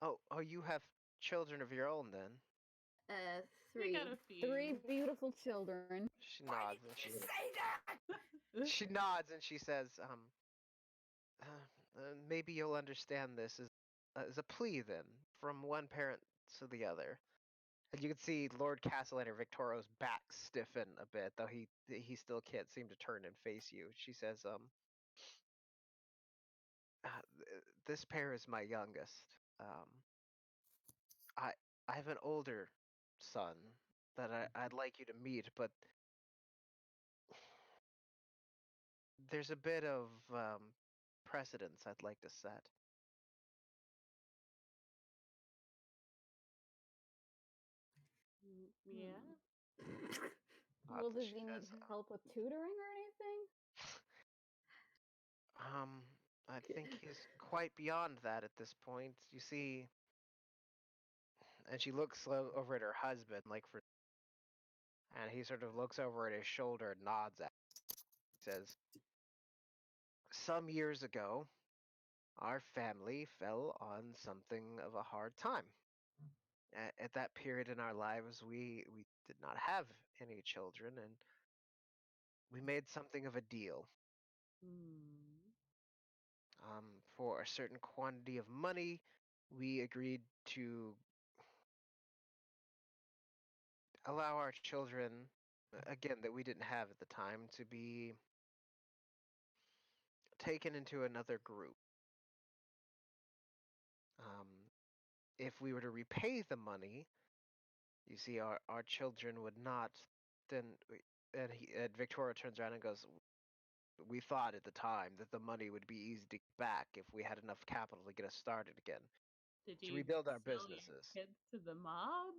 "Oh, you have children of your own then?" We got a few. 3 beautiful children. She nods and she Say that! she nods and she says, maybe you'll understand this as a plea then, from one parent to the other." And you can see Lord Castellan Victoro's back stiffen a bit, though he still can't seem to turn and face you. She says, this pair is my youngest. I have an older son that I'd like you to meet, but there's a bit of precedence I'd like to set. Yeah. Well, does he need help with tutoring or anything? I think he's quite beyond that at this point. You see, and she looks over at her husband, and he sort of looks over at his shoulder and nods at her. He says, "Some years ago, our family fell on something of a hard time. At that period in our lives, we did not have any children, and we made something of a deal. For a certain quantity of money, we agreed to allow our children, again, that we didn't have at the time, to be taken into another group. If we were to repay the money, you see, our children would not then." And Victoria turns around and goes, "We thought at the time that the money would be easy to get back if we had enough capital to get us started again, Did to you rebuild our sell businesses." your kids to the mob?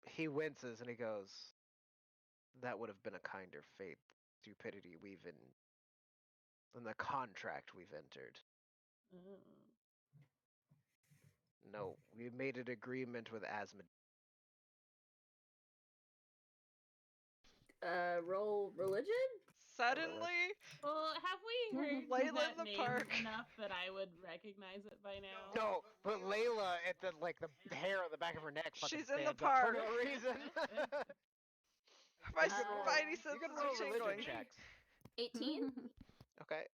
He winces and he goes, "That would have been a kinder fate. Stupidity we've in the contract we've entered. No, we made an agreement with Asmodee." Roll religion? Suddenly, Well, have we heard Layla that in the name park. enough that I would recognize it by now? No, but Layla at the hair on the back of her neck fucking She's in the stands up for park. no reason. My You can roll- spidey you senses can are roll religion tingling. checks. 18? Okay.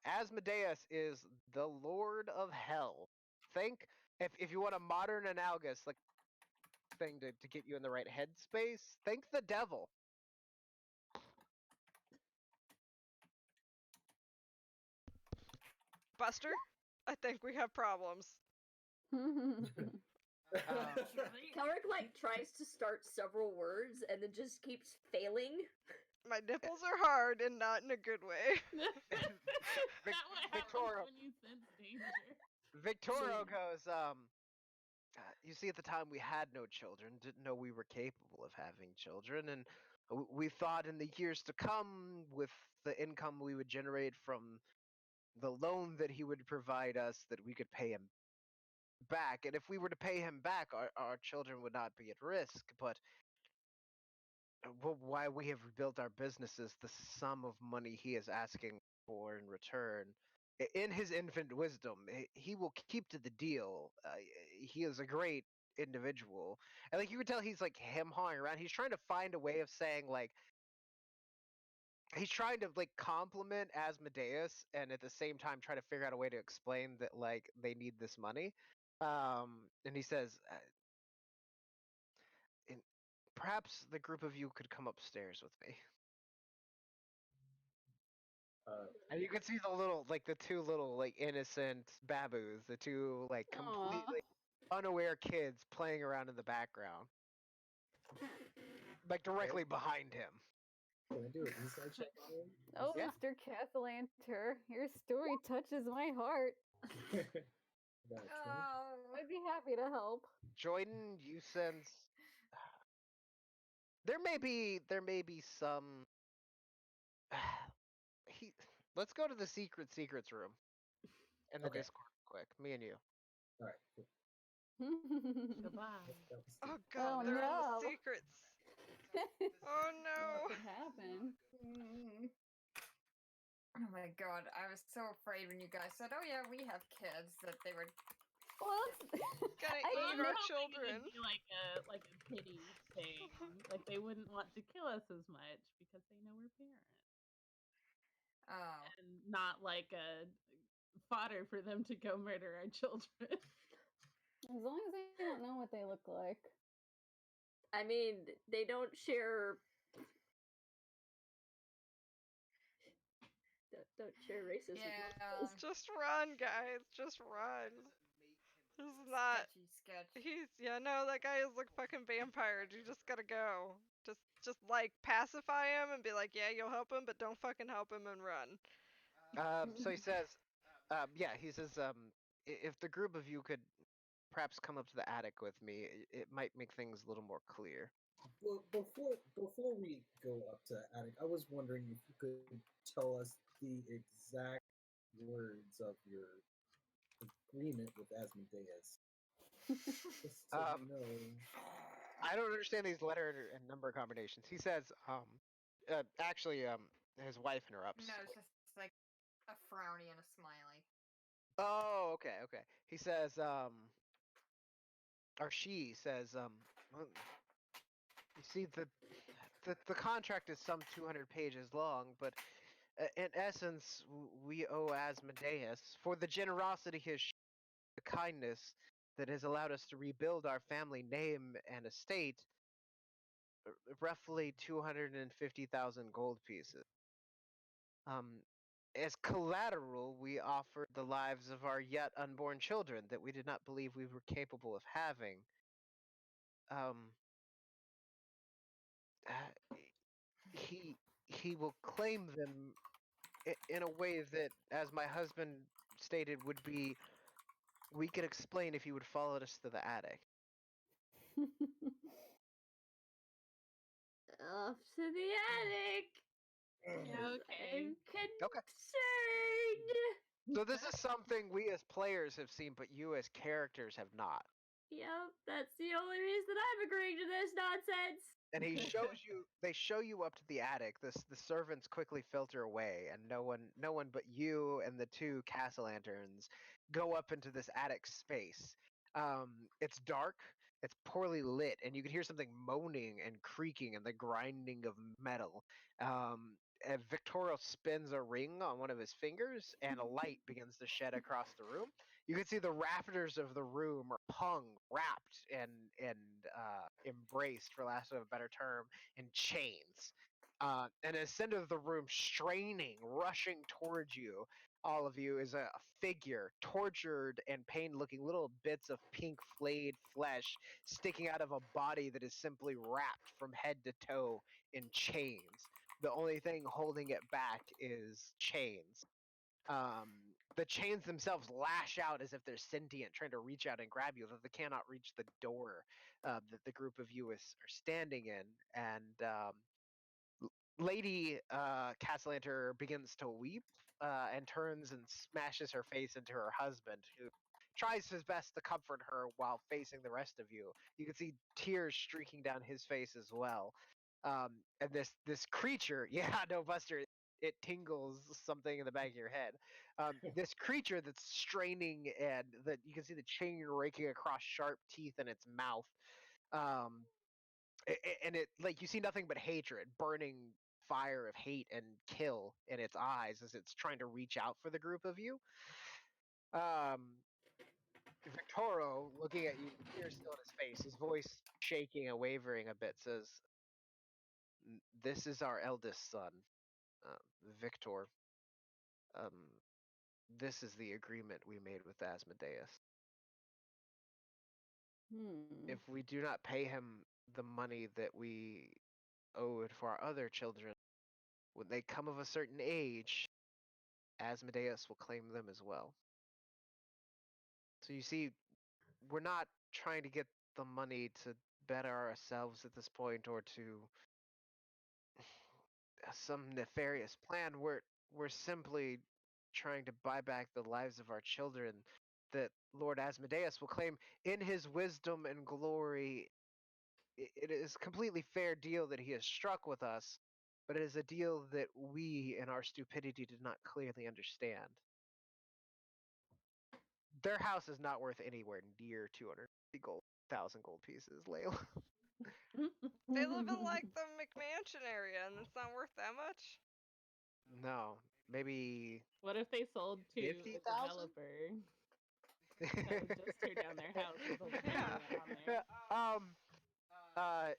Asmodeus is the Lord of Hell. Think if you want a modern analogous like thing to get you in the right headspace, think the devil. Buster, I think we have problems. Kelrick like tries to start several words and then just keeps failing. My nipples are hard and not in a good way. That what happens Victoria. when you sense danger. Victorio goes, you see, at the time we had no children, didn't know we were capable of having children, and we thought in the years to come, with the income we would generate from the loan that he would provide us, that we could pay him back. And if we were to pay him back, our children would not be at risk. But why we have rebuilt our businesses, the sum of money he is asking for in return, in his infant wisdom, he will keep to the deal. He is a great individual, and like you can tell, he's like hawing around. He's trying to find a way of saying like he's trying to like compliment Asmodeus, and at the same time try to figure out a way to explain that like they need this money. And he says, perhaps the group of you could come upstairs with me. And you can see the two little innocent babus, the two completely unaware kids playing around in the background, directly behind him. Can I do an insight check on him? Oh, Yeah. Mr. Castellanter, your story touches my heart. Got a 20. Oh, I'd be happy to help. Jordan, you sense there may be some. Let's go to the secrets room in the Okay. Discord quick. Me and you. All right. Cool. Goodbye. That was Oh Steve. god, Oh, they're in no. the secrets. Oh no. What could happen? oh my god! I was so afraid when you guys said, "Oh yeah, we have kids," that they would. Well, Gonna I eat didn't our know children. It'd be like a pity thing. Like they wouldn't want to kill us as much because they know we're parents, Oh, and not like a fodder for them to go murder our children. as long as they don't know what they look like. I mean, they don't share. Don't share races with yeah. most of us. Just run, guys. Just run. This is not. Sketchy. That guy is like fucking vampire. You just gotta go. Just pacify him and be like, yeah, you'll help him, but don't fucking help him and run. So he says, if the group of you could perhaps come up to the attic with me, it might make things a little more clear. Well, before we go up to the attic, I was wondering if you could tell us the exact words of your agreement with Asmodeus. Just so we know. I don't understand these letter and number combinations. He says, his wife interrupts. No, it's just like a frowny and a smiley. Oh, okay. He says, or she says, well, you see, the contract is some 200 pages long, but in essence, we owe Asmodeus for the generosity he has shown, the kindness that has allowed us to rebuild our family name and estate, roughly 250,000 gold pieces. As collateral, we offered the lives of our yet unborn children that we did not believe we were capable of having. He will claim them in a way that, as my husband stated, would be we could explain if you would follow us to the attic. Off to the attic. Okay. Okay. So this is something we as players have seen, but you as characters have not. Yep, that's the only reason I'm agreeing to this nonsense. And they show you up to the attic. The servants quickly filter away, and no one but you and the two castle lanterns go up into this attic space. It's dark, it's poorly lit, and you can hear something moaning and creaking and the grinding of metal. And Victorio spins a ring on one of his fingers, and a light begins to shed across the room. You can see the rafters of the room are hung, wrapped, and embraced, for lack of a better term, in chains. And at the center of the room, straining, rushing towards you, all of you, is a figure, tortured and pained, looking little bits of pink flayed flesh sticking out of a body that is simply wrapped from head to toe in chains. The only thing holding it back is chains. The chains themselves lash out as if they're sentient, trying to reach out and grab you, though they cannot reach the door that the group of you are standing in. And Lady Castellanter begins to weep and turns and smashes her face into her husband, who tries his best to comfort her while facing the rest of you. You can see tears streaking down his face as well. And this creature, yeah, no, Buster, it tingles something in the back of your head. This creature that's straining, and that you can see the chain raking across sharp teeth in its mouth. And it, like, you see nothing but hatred, burning fire of hate and kill in its eyes as it's trying to reach out for the group of you. Victoro, looking at you, tears still in his face, his voice shaking and wavering a bit, says, "This is our eldest son, Victor. Um, this is the agreement we made with Asmodeus. If we do not pay him the money that we owed for our other children, when they come of a certain age, Asmodeus will claim them as well. So you see, we're not trying to get the money to better ourselves at this point or to some nefarious plan. We're simply trying to buy back the lives of our children that Lord Asmodeus will claim in his wisdom and glory. It is a completely fair deal that he has struck with us, but it is a deal that we, in our stupidity, did not clearly understand. Their house is not worth anywhere near 200,000 gold pieces, Layla. They live in like the McMansion area, and it's not worth that much. No, maybe. What if they sold to 50,000? a developer that would just tear down their house with a little Yeah. on there?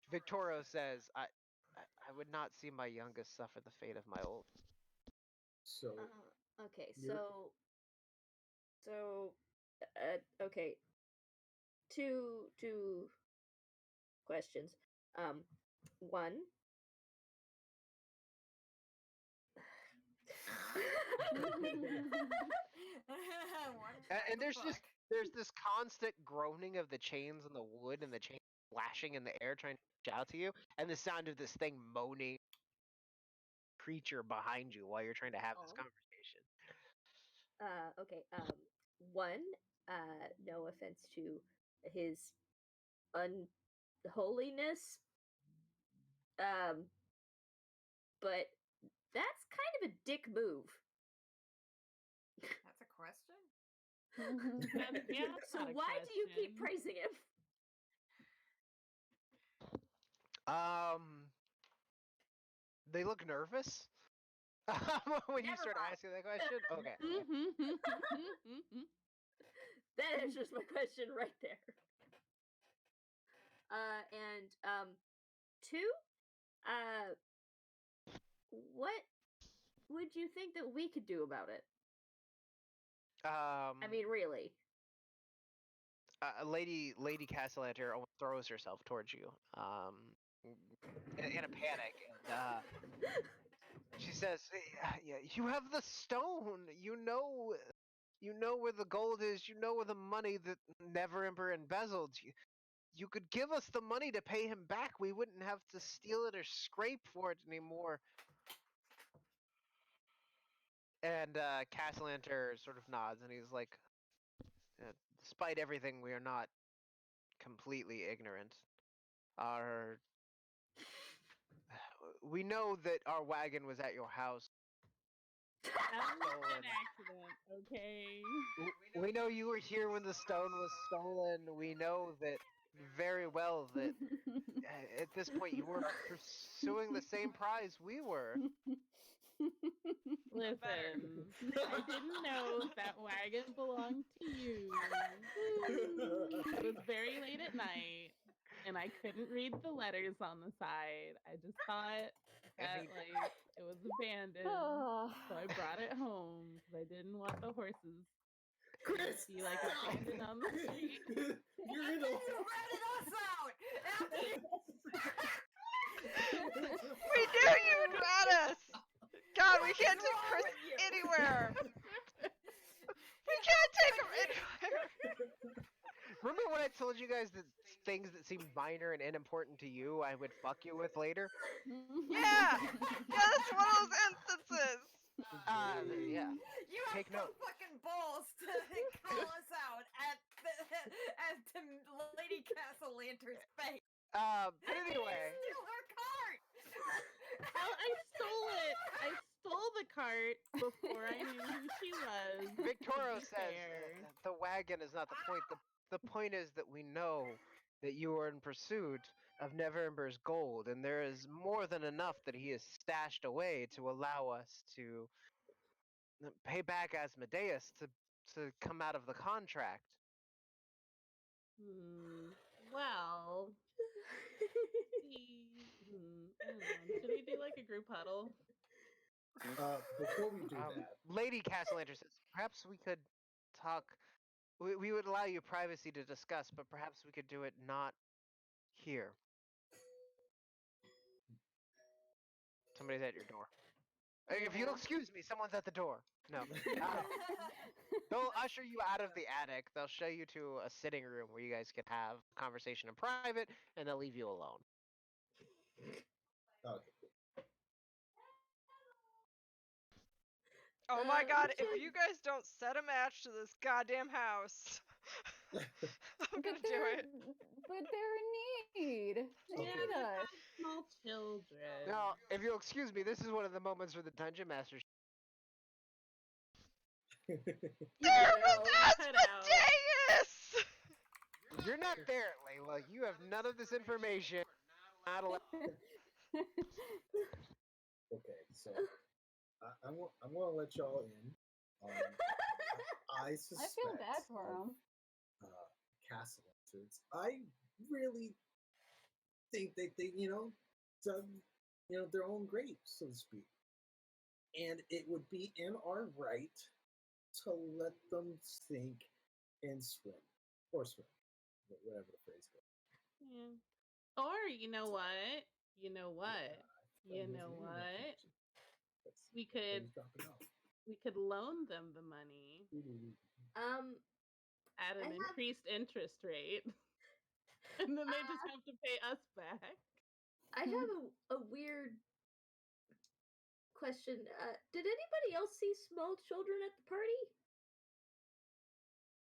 Victorio says, I would not see my youngest suffer the fate of my old. So Okay, You're- okay. Two questions. One. And there's this constant groaning of the chains on the wood and the chain flashing in the air trying to reach out to you, and the sound of this thing moaning creature behind you while you're trying to have this conversation. Okay. One. No offense to his unholiness. But that's kind of a dick move. That's a question? Yeah, So why do you keep praising him? They look nervous when you start asking that question. Okay. That answers my question right there. And two, what would you think that we could do about it? I mean, really. Lady Castellanter almost throws herself towards you, in a panic, and she says, "Yeah, you have the stone. You know where the gold is. You know where the money that Never Emperor embezzled. You could give us the money to pay him back. We wouldn't have to steal it or scrape for it anymore." And Castellanter sort of nods, and he's like, "Despite everything, we are not completely ignorant. We know that our wagon was at your house. That was an accident, okay? We know you were here when the stone was stolen. We know that very well that at this point you were pursuing the same prize we were." Listen, I didn't know that wagon belonged to you. It was very late at night, and I couldn't read the letters on the side. I just thought that like it was abandoned, so I brought it home because I didn't want the horses Chris, to be like abandoned on the street. You're in the You ratted us out! We knew you'd rat us! God, we can't take Chris anywhere! We can't take him anywhere! Remember when I told you guys that things that seemed minor and unimportant to you, I would fuck you with later? Yeah! Yeah, that's one of those instances! Yeah. You have Take note. fucking balls to call us out at Lady Castellanter's face. But anyway. Steal her cart! I stole it. I stole the cart before I knew who she was. Victorio to be says fair. the wagon is not the point. The point is that we know that you are in pursuit of Neverember's gold, and there is more than enough that he has stashed away to allow us to pay back Asmodeus to come out of the contract. Well, I don't know. Should we do like a group huddle? Before we do that, Lady Castellanter says, perhaps we could talk. We would allow you privacy to discuss, but perhaps we could do it not here. Somebody's at your door. If you'll excuse me, someone's at the door. No. They'll usher you out of the attic. They'll show you to a sitting room where you guys can have a conversation in private, and they'll leave you alone. okay. Oh my god, if you guys don't set a match to this goddamn house, I'm gonna do it. But they're in need. They Yeah, need they've us. got small children. Now, if you'll excuse me, this is one of the moments where the dungeon master. That's ridiculous! You're not there, Layla. You have none of this information. Not allowed. Okay, so I'm gonna let y'all in. I suspect. I feel bad for them. Castle entrance. I really think that they, dug, their own grave, so to speak, and it would be in our right to let them sink and swim, or swim, whatever the phrase goes. Yeah. Or you know what? We could loan them the money at an increased interest rate, and then they just have to pay us back. I have a weird question. Did anybody else see small children at the party?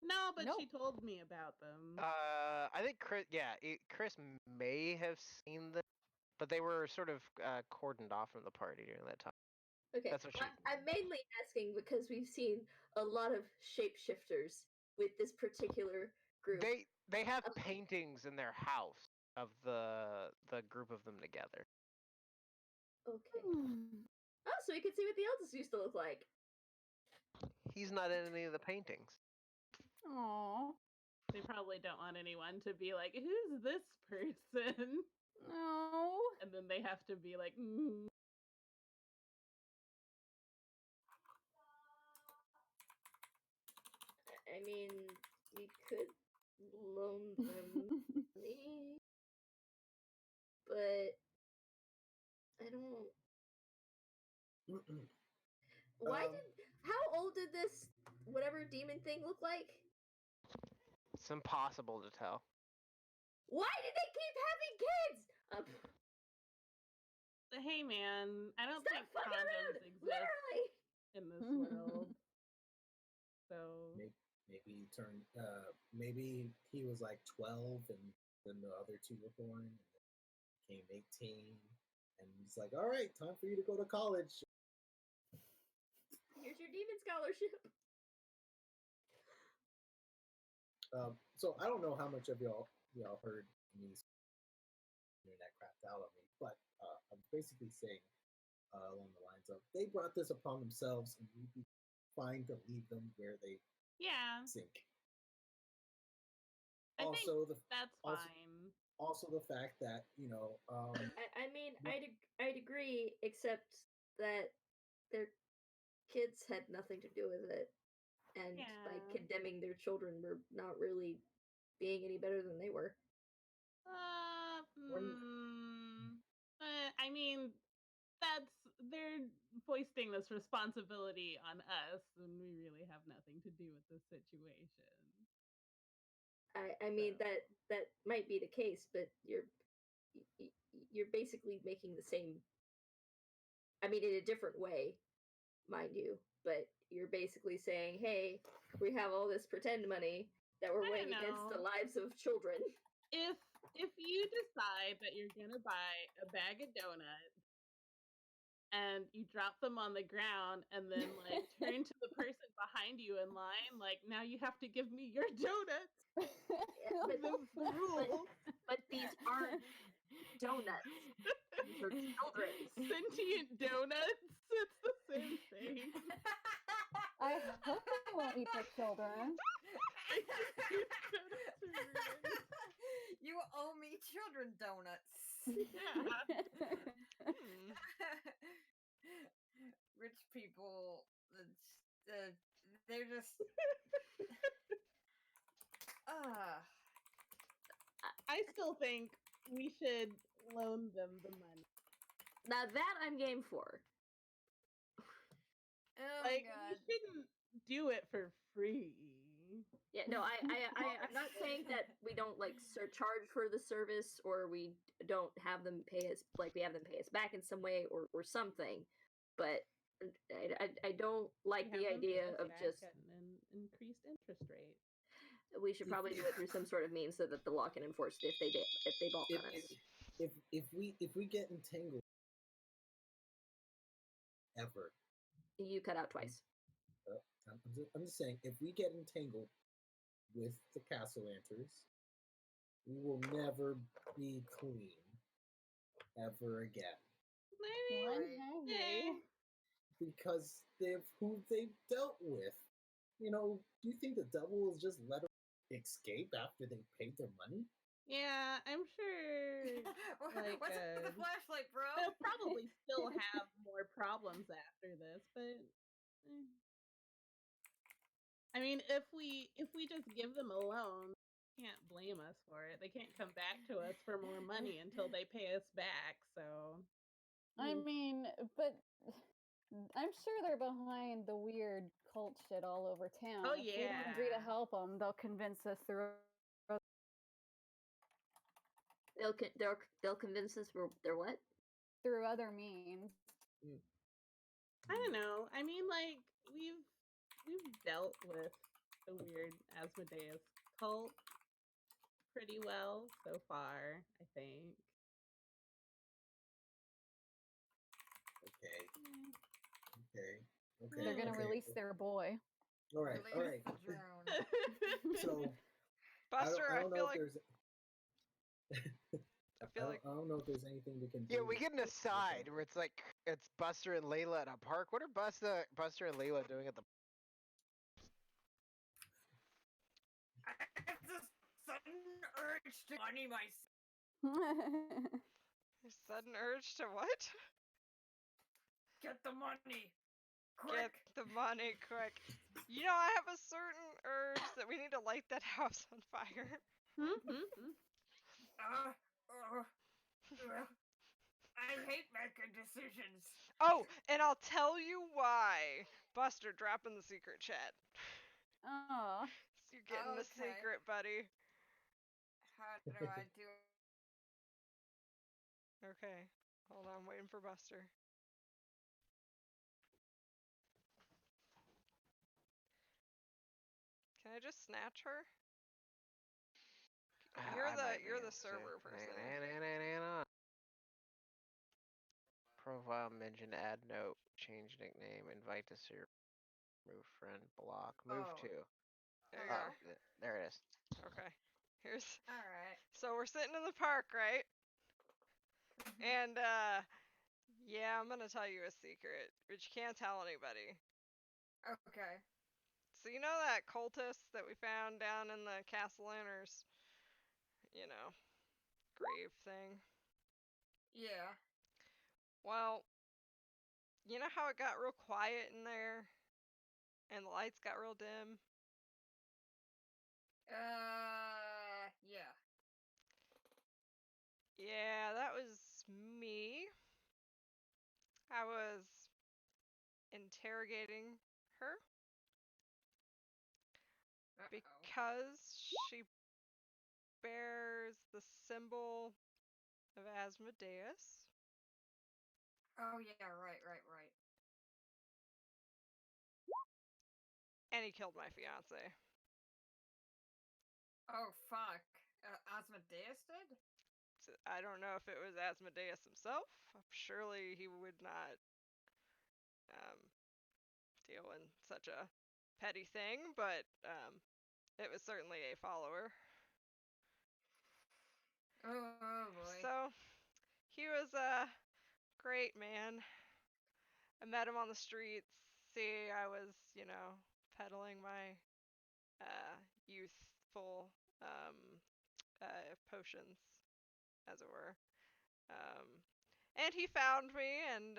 No, but Nope. she told me about them. I think Chris. Yeah, Chris may have seen them, but they were sort of cordoned off from the party during that time. Okay, That's what I'm mainly asking because we've seen a lot of shapeshifters with this particular group. They have paintings in their house of the group of them together. Okay. Oh, so we can see what the eldest used to look like. He's not in any of the paintings. Aww. They probably don't want anyone to be like, "Who's this person?" No. And then they have to be like, I mean, we could loan them money, but I don't. How old did this whatever demon thing look like? It's impossible to tell. Why did they keep having kids? "Hey, man, I don't Stop think fucking condoms around! exist Literally! in this world." So Maybe he turned. Maybe he was like 12, and then the other two were born, and then became 18, and he's like, "All right, time for you to go to college." Here's your demon scholarship. So I don't know how much of y'all heard me that crapped out on me, but I'm basically saying along the lines of they brought this upon themselves, and we'd be fine to leave them where they sink. I think that's fine. Also, the fact that I mean, I'd agree, except that their kids had nothing to do with it, and by condemning their children, we're not really being any better than they were. I mean, they're foisting this responsibility on us, and we really have nothing to do with this situation. I mean that might be the case, but you're basically making the same. I mean, in a different way, mind you, but you're basically saying, "Hey, we have all this pretend money that we're weighing against the lives of children." If you decide that you're gonna buy a bag of donuts and you drop them on the ground and then like turn to the person behind you in line, like, now you have to give me your donuts. But these aren't donuts. These are children. Sentient donuts. It's the same thing. I hope they won't eat their children. You owe me children donuts. Rich people, they're just. I still think we should loan them the money. Now that I'm game for. Oh Like, my God. we shouldn't do it for free. Yeah, no, I'm not saying that we don't like charge for the service, or we don't have them pay us, like we have them pay us back in some way, or something. But I don't like the idea of just at an increased interest rate. We should probably do it through some sort of means so that the law can enforce it if they balk on us. If we get entangled ever. You cut out twice. I'm just saying, if we get entangled with the castle enters, we will never be clean ever again. Because who they've dealt with. You know, do you think the devil will just let them escape after they paid their money? Yeah, I'm sure. Like, what's the flashlight, bro? They'll probably still have more problems after this, but I mean, if we just give them a loan, they can't blame us for it. They can't come back to us for more money until they pay us back. So, I mean, but I'm sure they're behind the weird cult shit all over town. Oh, If we don't agree to help them, they'll convince us through. They'll convince us they're what? Through other means. I don't know. I mean, like we've dealt with the weird Asmodeus cult pretty well so far, I think. Okay. They're gonna release their boy. All right. So, Buster, I don't know feel if like there's. I don't know if there's anything we can do. Yeah, we get an aside where it's like it's Buster and Layla at a park. What are Buster and Layla doing at the? I have this sudden urge to money myself. Sudden urge to what? Get the money. Quick. Get the money quick. You know, I have a certain urge that we need to light that house on fire. I hate making decisions. Oh, and I'll tell you why. Buster, drop in the secret chat. Oh. So you're getting the secret, buddy. How do I do it? Okay. Hold on, I'm waiting for Buster. Can I just snatch her? You're the server person. Profile mention, add note, change nickname, invite to server, move friend, block, move to. There you go. There it is. Okay. Here's. All right. So we're sitting in the park, right? And yeah, I'm gonna tell you a secret, but you can't tell anybody. Okay. So you know that cultist that we found down in the Castle Inners, grave thing? Yeah. Well, you know how it got real quiet in there? And the lights got real dim? Yeah. Yeah, that was me. I was interrogating her. Because she bears the symbol of Asmodeus. Oh, yeah, right. And he killed my fiance. Oh, fuck. Asmodeus did? I don't know if it was Asmodeus himself. Surely he would not deal in such a petty thing, but it was certainly a follower. Oh boy. So, he was a great man. I met him on the streets. See, I was, peddling my youthful potions, as it were. And he found me and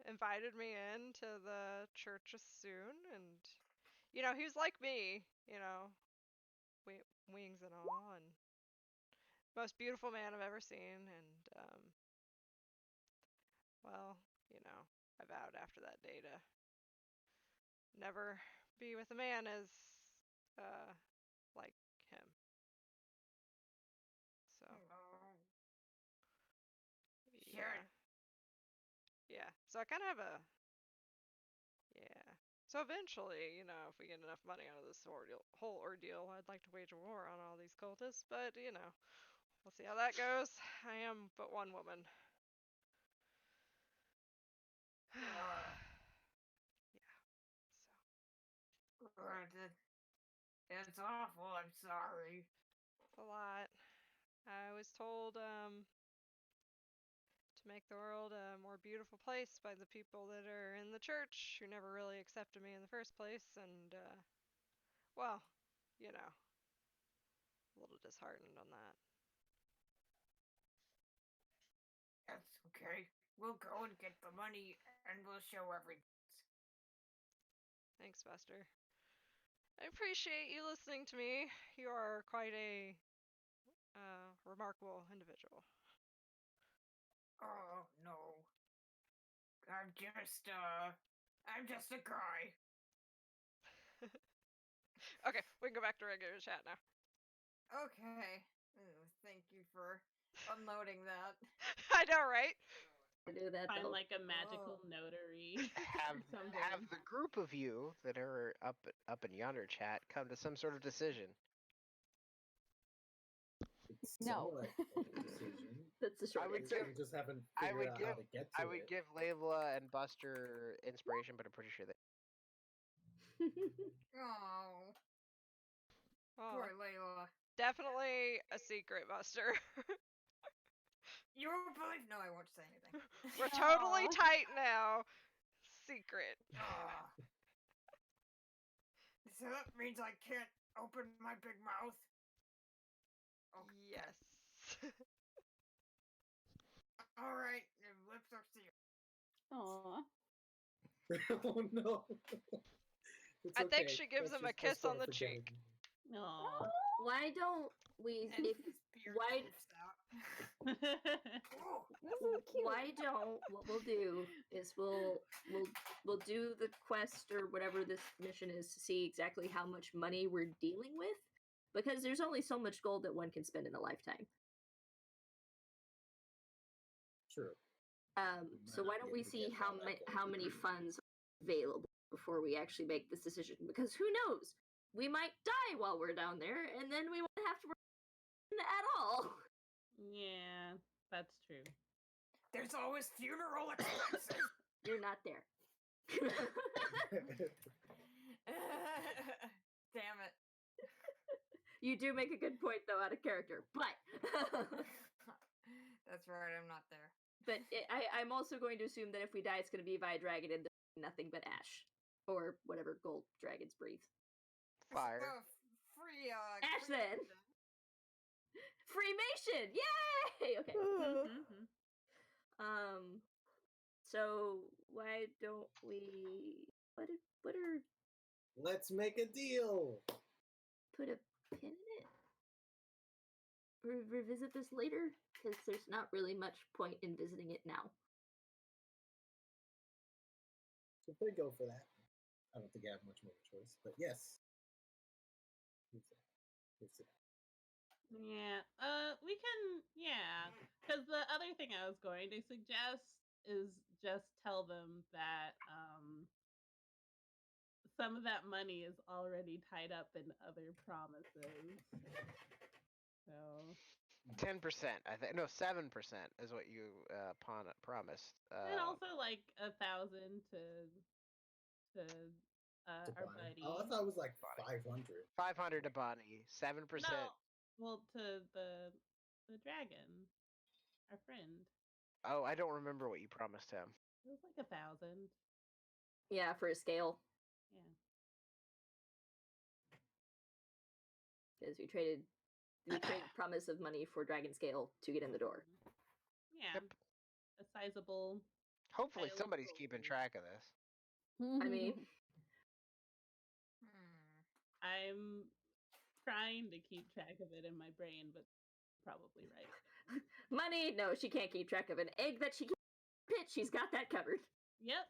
invited me into the church soon, and he was like me, wings and all, and most beautiful man I've ever seen, and well, I vowed after that day to never be with a man as like him. So Sure. yeah. So I kind of have a So eventually, if we get enough money out of this whole ordeal, I'd like to wage a war on all these cultists. But we'll see how that goes. I am but one woman. It's awful. I'm sorry. It's a lot. I was told to make the world a more beautiful place by the people that are in the church who never really accepted me in the first place, and well, a little disheartened on that. That's okay. We'll go and get the money, and we'll show everything. Thanks, Buster. I appreciate you listening to me. You are quite a remarkable individual. Oh, no. I'm just a guy. Okay, we can go back to regular chat now. Okay. Thank you for unloading that. I know, right? To do that, Find though. like a magical notary. Have the group of you that are up in yonder chat come to some sort of decision. No. Like a decision. That's the short answer. We just haven't figured out how to get to I would give Layla and Buster inspiration, but I'm pretty sure they. Oh. Poor Layla. Definitely a secret, Buster. You won't believe. No, I won't say anything. We're totally tight now. Secret. So that means I can't open my big mouth? Okay. Yes. Alright, your lips are sealed. Aww. Oh no. I think she gives him a kiss on the cheek. Aww. Why don't we? Why don't? What we'll do is we'll do the quest or whatever this mission is to see exactly how much money we're dealing with, because there's only so much gold that one can spend in a lifetime. True. So why don't we see how many funds are available before we actually make this decision? Because who knows? We might die while we're down there, and then we won't have to work at all. Yeah, that's true. There's always funeral expenses. You're not there. Damn it. You do make a good point, though, out of character, but... That's right, I'm not there. But I'm also going to assume that if we die, it's going to be via dragon and nothing but ash. Or whatever gold dragons breathe. Fire. Free, ash, then! Freemation! Yay! Okay. So, why don't we... What are... Let's make a deal! Put a pin in it? Revisit this later? Because there's not really much point in visiting it now. So if we go for that, I don't think I have much more choice, but yes. Yeah, we can, because the other thing I was going to suggest is just tell them that some of that money is already tied up in other promises. So 10%, I think. No, 7% is what you promised. and also like 1,000 to our buddy. Oh, I thought it was like 500. 500 to Bonnie. 7%. No, well, to the dragon, our friend. Oh, I don't remember what you promised him. It was like 1,000. Yeah, for a scale. Yeah. Because we traded we trade promise of money for dragon scale to get in the door. Yeah. A sizable. Hopefully pile of somebody's gold. keeping track of this. I mean, I'm trying to keep track of it in my brain, but probably right. money? No, she can't keep track of an egg that she can't pitch. She's got that covered. Yep.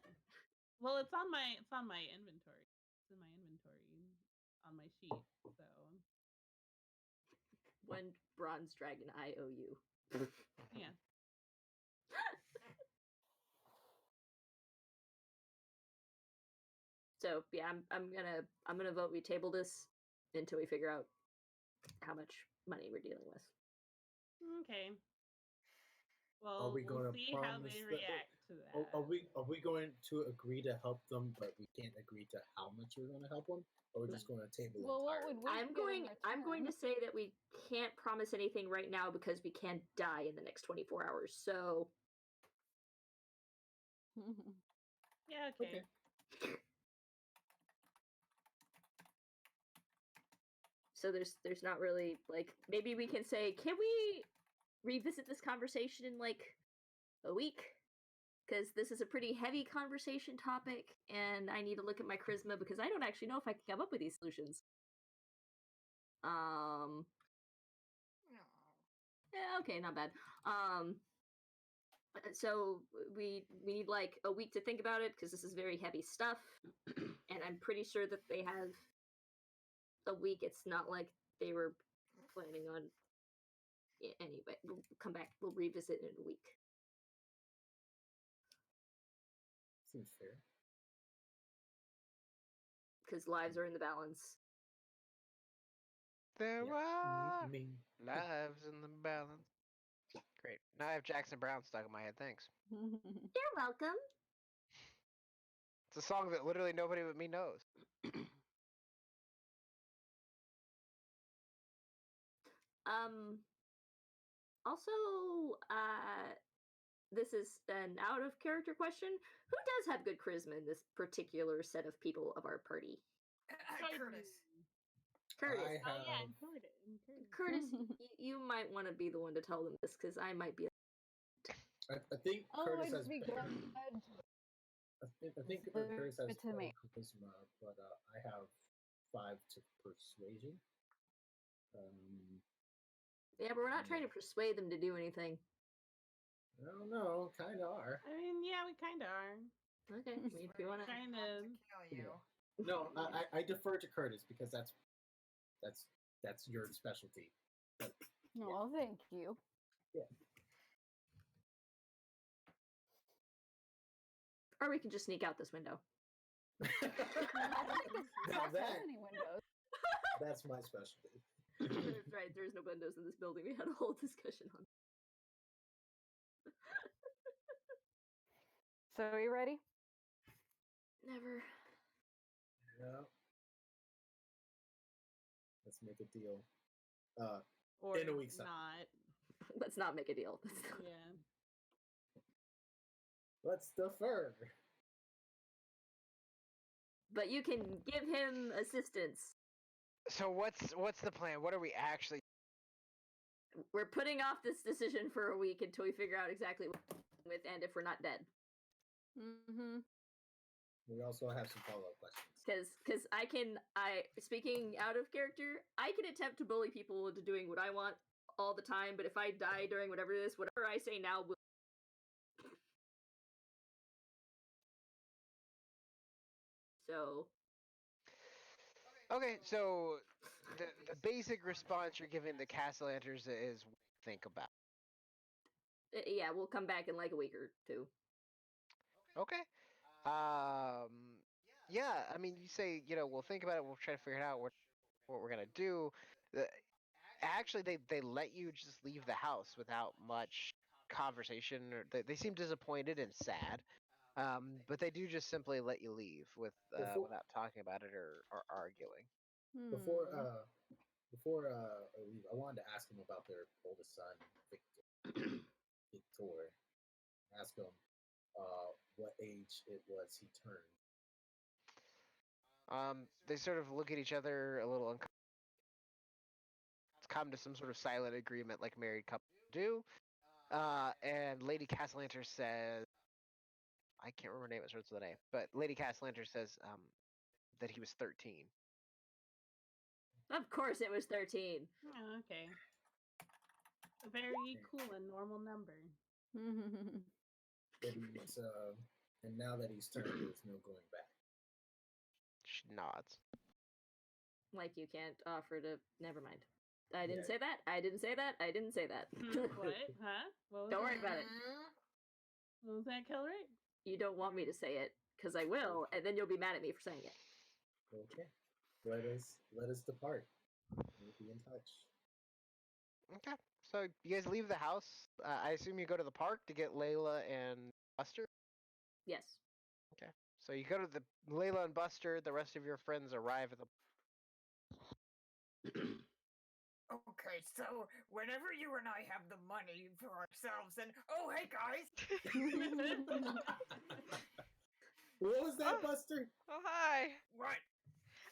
Well, it's on my inventory. It's in my inventory on my sheet. So One bronze dragon IOU. yeah. So yeah, I'm gonna vote we table this until we figure out how much money we're dealing with. Okay. Well, we we'll gonna see how promise they that- react to that. Are we going to agree to help them, but we can't agree to how much we're going to help them? Or we're just going to table it Well, what entirely? would we I'm going to say that we can't promise anything right now because we can't die in the next 24 hours. So Yeah. Okay. so there's not really like, maybe we can say, can we revisit this conversation in like a week? Because this is a pretty heavy conversation topic, and I need to look at my charisma because I don't actually know if I can come up with these solutions. Yeah, okay, not bad. So we need like a week to think about it because this is very heavy stuff, and I'm pretty sure that they have a week. It's not like they were planning on. Anyway, we'll come back. We'll revisit in a week. Seems fair. Because lives are in the balance. There are Me. lives in the balance. Great. Now I have Jackson Brown stuck in my head. Thanks. You're welcome. It's a song that literally nobody but me knows. Also, this is an out of character question. Who does have good charisma in this particular set of people of our party? Curtis. Curtis. Oh yeah, Curtis, you might want to be the one to tell them this because I might be. I think Curtis has. I'd be glad. I think Leave Curtis has it to me. charisma, but I have 5 to persuasion. Yeah, but we're not trying to persuade them to do anything. I don't know, kind of are. I mean, yeah, we kind of are. Okay, if you want to. Trying to kill you. No, I defer to Curtis because that's your specialty. But, Oh, thank you. yeah. Or we can just sneak out this window. Now that Any windows. that's my specialty. That's right. There's no windows in this building. We had a whole discussion on. So, are you ready? Never. Yeah. Let's make a deal. or In a week's time. not. Let's not make a deal. Yeah. Let's defer. But you can give him assistance. So what's the plan? What are we actually? We're putting off this decision for a week until we figure out exactly what we're with and if we're not dead. Mm-hmm. We also have some follow-up questions. Because speaking out of character, I can attempt to bully people into doing what I want all the time, but if I die during whatever it is, whatever I say now will. So. Okay, so the basic response you're giving the Castellanters is think about. Yeah, we'll come back in like a week or two. Okay. Yeah, I mean, you say, we'll think about it. We'll try to figure it out what we're gonna do. Actually, they let you just leave the house without much conversation. Or they seem disappointed and sad. But they do just simply let you leave without talking about it or arguing. Before I leave, I wanted to ask him about their oldest son, Victor. Ask him what age it was he turned. They sort of look at each other a little come to some sort of silent agreement like married couples do. And Lady Castellanter says, I can't remember her name, it starts with an A, but Lady Castellanter says that he was 13. Of course it was 13. Oh, okay. A very cool and normal number. But he's, and now that he's turned, there's no going back. She nods. Like you can't offer to. Never mind. I didn't Yeah. say that. I didn't say that. I didn't say that. What? Huh? What was Don't that? worry about it. What was that, Kelrick? You don't want me to say it because I will, and then you'll be mad at me for saying it. Okay. Let us depart. We'll be in touch. Okay. So you guys leave the house. I assume you go to the park to get Layla and Buster? Yes. Okay. So you go to the Layla and Buster. The rest of your friends arrive at the. Okay, so whenever you and I have the money for ourselves, and oh hey guys, What was that, Buster? Oh, hi. what?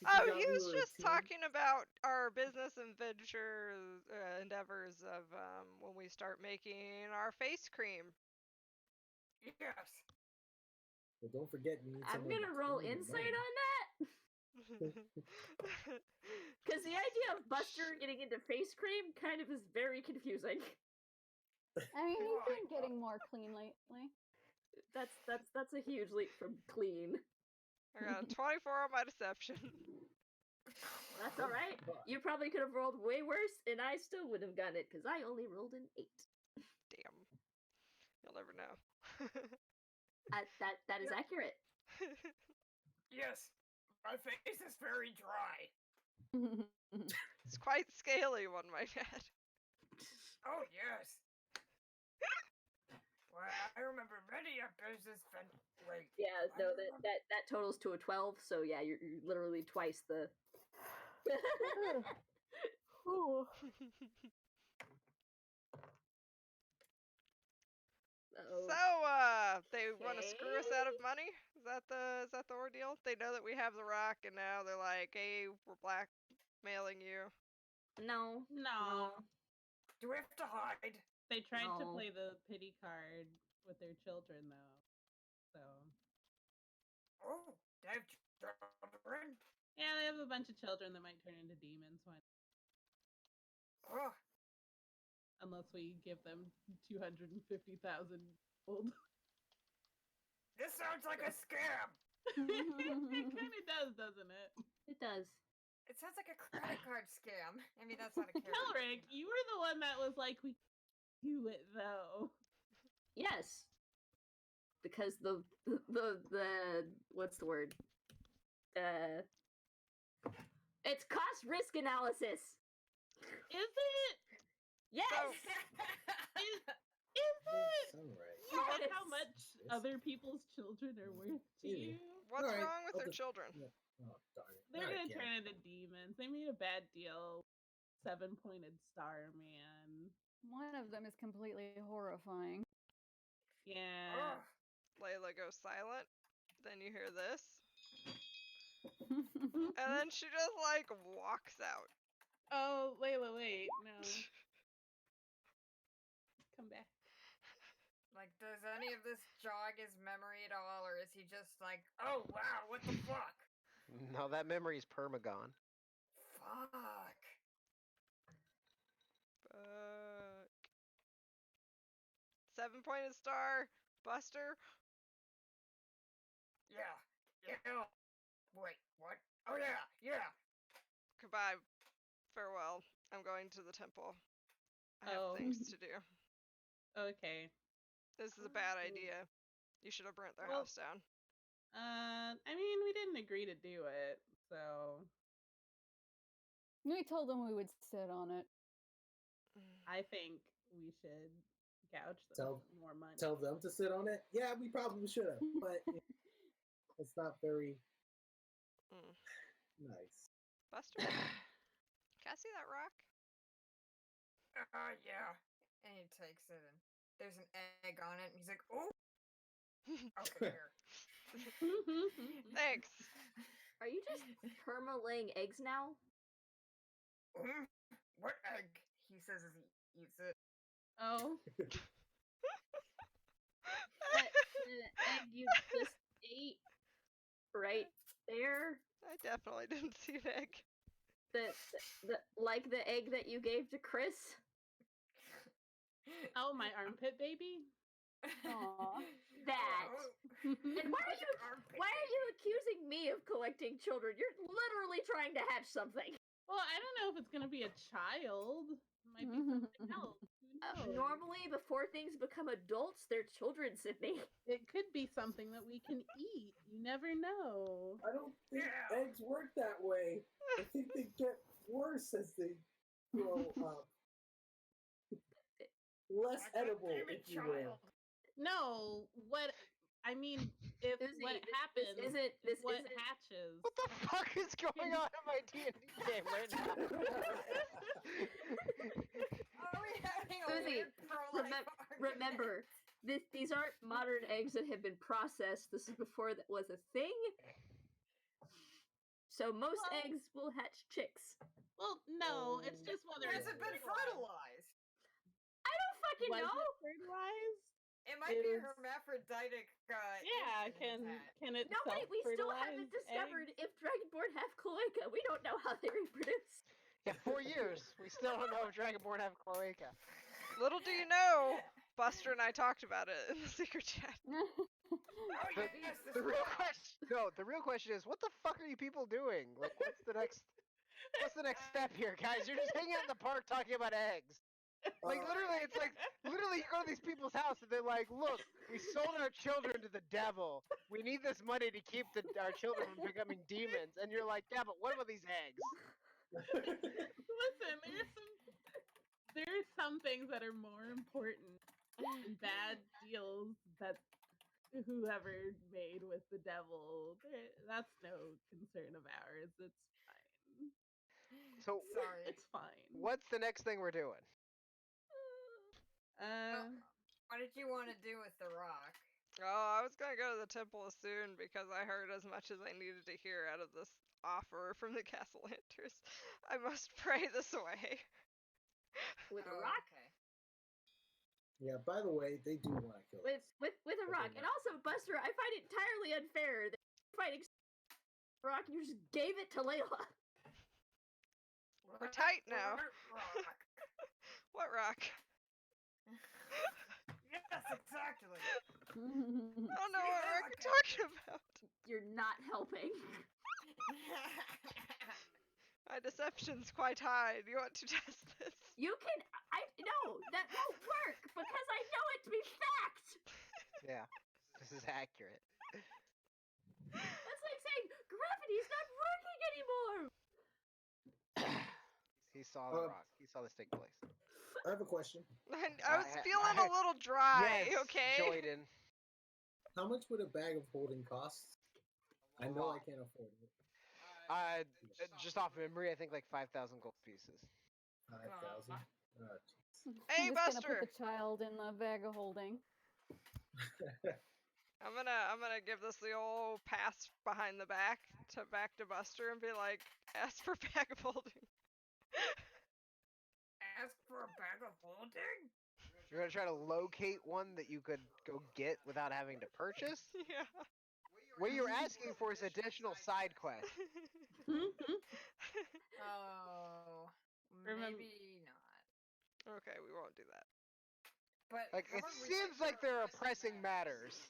Oh, forgot he we was were a just team? talking about our business endeavors of when we start making our face cream. Yes. Well, don't forget you need I'm someone gonna to roll clean the insight money. on that. Because the idea of Buster getting into face cream kind of is very confusing. I mean, he's been getting more clean lately. That's a huge leap from clean. I got a 24 on my deception. That's all right. You probably could have rolled way worse, and I still would have gotten it because I only rolled an 8. Damn. You'll never know. That is accurate. Yes. My face is very dry. It's quite scaly, one might add. Oh yes. Well, I remember many a business wait. Yeah, I no, remember- that totals to a 12. So yeah, you're literally twice the. Ooh. So, they want to screw us out of money? Is that the ordeal? They know that we have the rock, and now they're like, "Hey, we're blackmailing you." No. Do we have to hide? They tried to No. play the pity card with their children, though. So. Oh, they have children? Yeah, they have a bunch of children that might turn into demons. Oh, Unless we give them 250,000 gold. this sounds like a scam. It kind of does, doesn't it? It does. It sounds like a credit card scam. I mean, that's not a character. Kelrick, you were the one that was like, we do it though. Yes. Because the what's the word? It's cost risk analysis. Is it? Yes. Is it? Sunrise. You know Yes. how much other people's children are worth to Maybe. you? What's Alright, wrong with I'll their just- children? Yeah. Oh, darn it. They're Not gonna again. turn into demons. They made a bad deal. 7-pointed star man. One of them is completely horrifying. Yeah. Ugh. Layla goes silent. Then you hear this. And then she just, like, walks out. Oh, Layla, wait. No. Come back. Like, does any of this jog his memory at all, or is he just like, oh wow, what the fuck? No, that memory's permagon. Fuck. 7-pointed star, Buster. Yeah. Yeah. Wait, what? Oh yeah. Goodbye. Farewell. I'm going to the temple. I have Oh. things to do. Okay. This is a bad idea. You should have burnt their Well- house down. I mean, we didn't agree to do it, so We told them we would sit on it. I think we should gouge them Tell- some more money. Tell them to sit on it? Yeah, we probably should have, but it's not very Mm. nice. Buster? Can I see that rock? Yeah. And he takes it, and there's an egg on it, and he's like, oh. Okay, here. Thanks. Are you just perma laying eggs now? What egg? He says as he eats it. Oh. That egg you just ate right there. I definitely didn't see an egg. Like the egg that you gave to Chris. Oh, my armpit baby. Aw. That. And why are you accusing me of collecting children? You're literally trying to hatch something. Well, I don't know if it's gonna be a child. It might be something else. Who knows? Normally, before things become adults, they're children, Sydney. It could be something that we can eat. You never know. I don't think eggs work that way. I think they get worse as they grow up. Less edible, if you will. No, what I mean, if what happens this what isn't hatches. What the fuck is going on in my D&D game right now? Are we having a Susie, weird pro-life remember, these aren't modern eggs that have been processed. This is before that was a thing. So most eggs will hatch chicks. Well, no, it's just whether Has it's it been fertilized? I don't fucking Was know. it fertilized? It might be a hermaphroditic. Yeah, can it We still self-fertilize haven't discovered eggs? if Dragonborn have cloaca. We don't know how they reproduce. Yeah, 4 years. We still don't know if Dragonborn have cloaca. Little do you know, Buster and I talked about it in the secret chat. The real question is, what the fuck are you people doing? Like, what's the next step here, guys? You're just hanging out in the park talking about eggs. Like, literally, it's like, you go to these people's house and they're like, look, we sold our children to the devil. We need this money to keep our children from becoming demons. And you're like, yeah, but what about these eggs? Listen, there's some things that are more important than bad deals that whoever made with the devil. That's no concern of ours. It's fine. So, Sorry. It's fine. what's the next thing we're doing? What did you want to do with the rock? Oh, I was gonna go to the temple soon because I heard as much as I needed to hear out of this offer from the castle hunters. I must pray this away. With a rock? Okay. Yeah, by the way, they do want to kill us. With a rock. And also, Buster, I find it entirely unfair that you're fighting rock, you just gave it to Layla. We're tight now. Rock. What rock? Yes, exactly. I don't know what rock you're talking about. You're not helping. My deception's quite high. Do you want to test this? You can. No, that won't work because I know it to be fact. Yeah, this is accurate. That's like saying gravity's not working anymore. He saw the rock. He saw this take place. I have a question. I was feeling a little dry, yes, okay? Jordan. How much would a bag of holding cost? I know I can't afford it. Just off memory, I think like 5,000 gold pieces. 5,000? Oh, Hey, I'm just Buster! gonna put the child in the bag of holding. I'm gonna give this the old pass behind the back to Buster and be like, ask for bag of holding. Ask for a bag of holding? You're gonna try to locate one that you could go get without having to purchase? Yeah. What you're asking for is additional side quest. Oh, maybe not. Okay, we won't do that. But Like, it seems like there are pressing matters.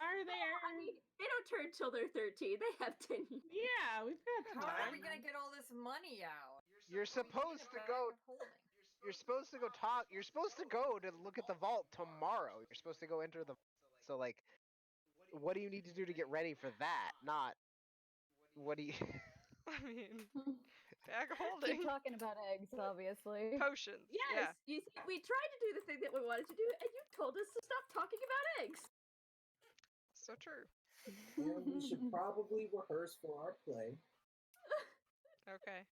Are there? I mean, they don't turn till they're 13. They have 10 years. Yeah, we've got How time. are we gonna get all this money out? You're supposed to go. You're supposed to go talk. You're supposed to go to look at the vault tomorrow. You're supposed to go enter the. So like, what do you need to do to get ready for that? Not. What do you? I mean, bag of Keep holding. talking about eggs, obviously. Potions. Yes, Yeah. you see, we tried to do the thing that we wanted to do, and you told us to stop talking about eggs. So true. And we should probably rehearse for our play. Okay.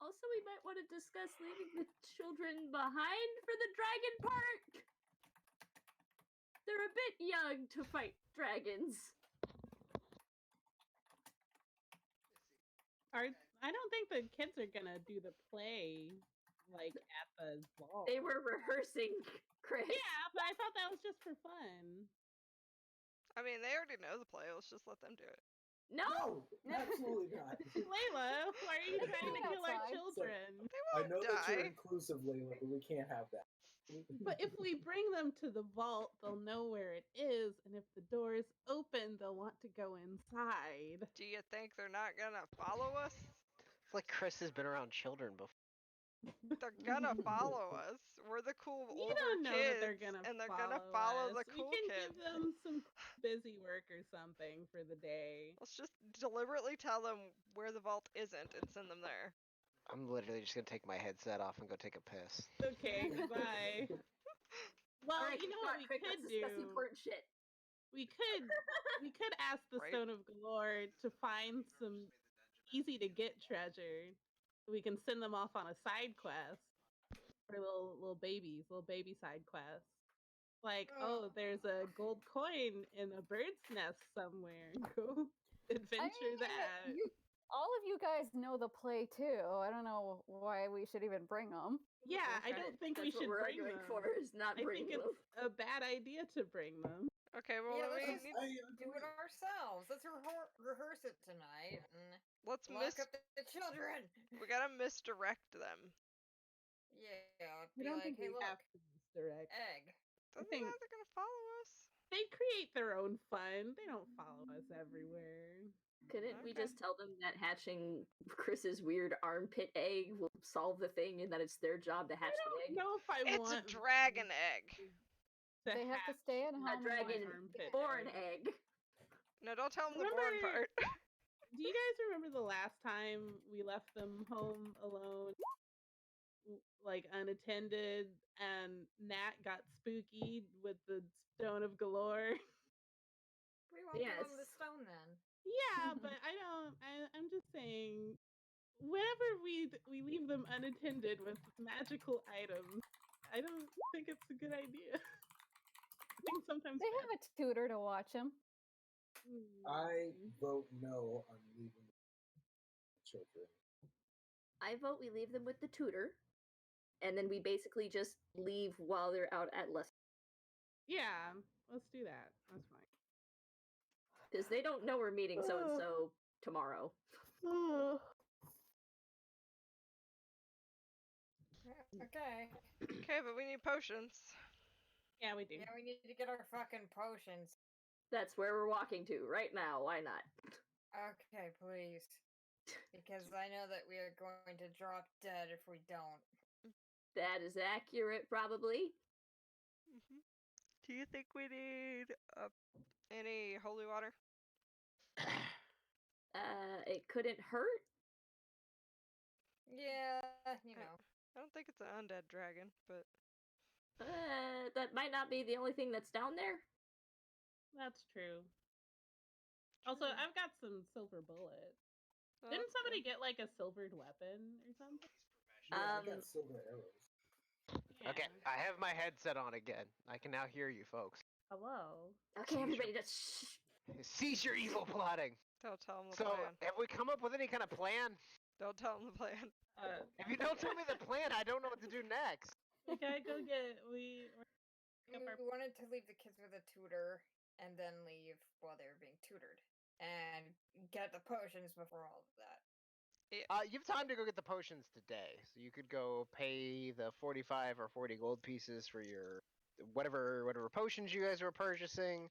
Also, we might want to discuss leaving the children behind for the dragon park. They're a bit young to fight dragons. I don't think the kids are gonna do the play like at the ball. They were rehearsing, Chris. Yeah, but I thought that was just for fun. I mean, they already know the play. Let's just let them do it. No, absolutely not. Layla, why are you trying to kill our outside. children? I know that you're die. inclusive, Layla, but we can't have that. But if we bring them to the vault, they'll know where it is, and if the door is open, they'll want to go inside. Do you think they're not gonna follow us? It's like Chris has been around children before. They're gonna follow us. We're the cool You older don't know kids, that they're gonna and they're follow gonna follow us. the cool We can kids. give them some busy work or something for the day. Let's just deliberately tell them where the vault isn't and send them there. I'm literally just gonna take my headset off and go take a piss. Okay, goodbye. Well, Alright, you know what we Crick, could let's do? discuss important shit. We could ask the Right. Stone of Galore to find some easy to get treasure. We can send them off on a side quest for little baby side quests. Like, oh, there's a gold coin in a bird's nest somewhere. Go adventure that. All of you guys know the play too. I don't know why we should even bring them. Yeah, I don't think we That's what should we're bring arguing them. for, is not I bringing think them. it's a bad idea to bring them. Okay, well, Yeah, what do we let's need? just do it ourselves. Let's rehearse it tonight and Let's lock up the children. We gotta misdirect them. Yeah, I be don't like, think hey, we look, have to misdirect. egg. Doesn't think- matter, they're gonna follow us. They create their own fun. They don't follow us everywhere. Couldn't we Okay. just tell them that hatching Chris's weird armpit egg will solve the thing, and that it's their job to hatch I the don't egg? know if I It's want a dragon egg. They have to stay at A home. dragon armpit or an egg. egg. No, don't tell them the born Remember- part. Do you guys remember the last time we left them home alone, like unattended, and Nat got spooky with the Stone of Galore? We won't give them the Yes. stone then. Yeah, but I'm just saying, whenever we leave them unattended with magical items, I don't think it's a good idea. I think sometimes They have a tutor to watch them. I vote no on leaving children. I vote we leave them with the tutor, and then we basically just leave while they're out at lesson. Yeah, let's do that. That's fine. Because they don't know we're meeting so and so tomorrow. Okay. Okay, but we need potions. Yeah, we do. Yeah, we need to get our fucking potions. That's where we're walking to right now. Why not? Okay, please. Because I know that we are going to drop dead if we don't. That is accurate, probably. Do you think we need any holy water? It couldn't hurt. Yeah, you know. I don't think it's an undead dragon, but That might not be the only thing that's down there. That's true. Also, I've got some silver bullets. oh, Didn't that's somebody good. get like a silvered weapon or something? Yeah, I got silver arrows. Okay, I have my headset on again. I can now hear you folks. Hello. Okay, everybody, just shh. Cease your evil plotting. Don't tell them the So, plan. have we come up with any kind of plan? Don't tell them the plan. If you don't tell me the plan, I don't know what to do next. We gotta go get. We We wanted to leave the kids with a tutor and then leave while they were being tutored. And get the potions before all of that. You have time to go get the potions today, so you could go pay the 45 or 40 gold pieces for your whatever potions you guys were purchasing.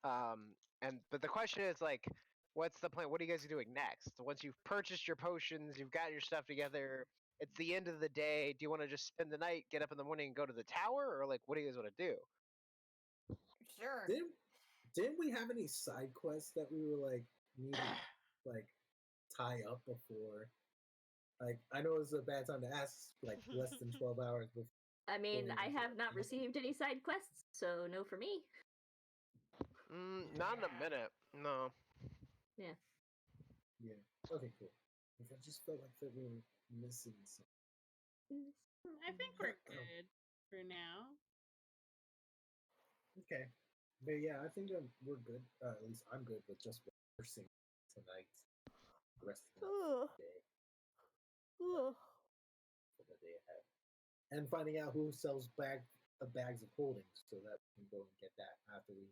But the question is like, what's the plan? What are you guys doing next? Once you've purchased your potions, you've got your stuff together. It's the end of the day. Do you want to just spend the night, get up in the morning, and go to the tower, or like, what do you guys want to do? Sure. Didn't we have any side quests that we were like needing like tie up before? Like, I know it's a bad time to ask, like less than 12 hours before. I mean, I have not received any side quests, so no for me. Not in a minute. No. Yeah. Yeah. Okay, cool. I just felt like that we were missing something. I think we're good for now. Okay. But yeah, I think we're good. At least I'm good with just rehearsing tonight. The rest of the day. for the day ahead, and finding out who sells bags of holdings, so that we can go and get that after we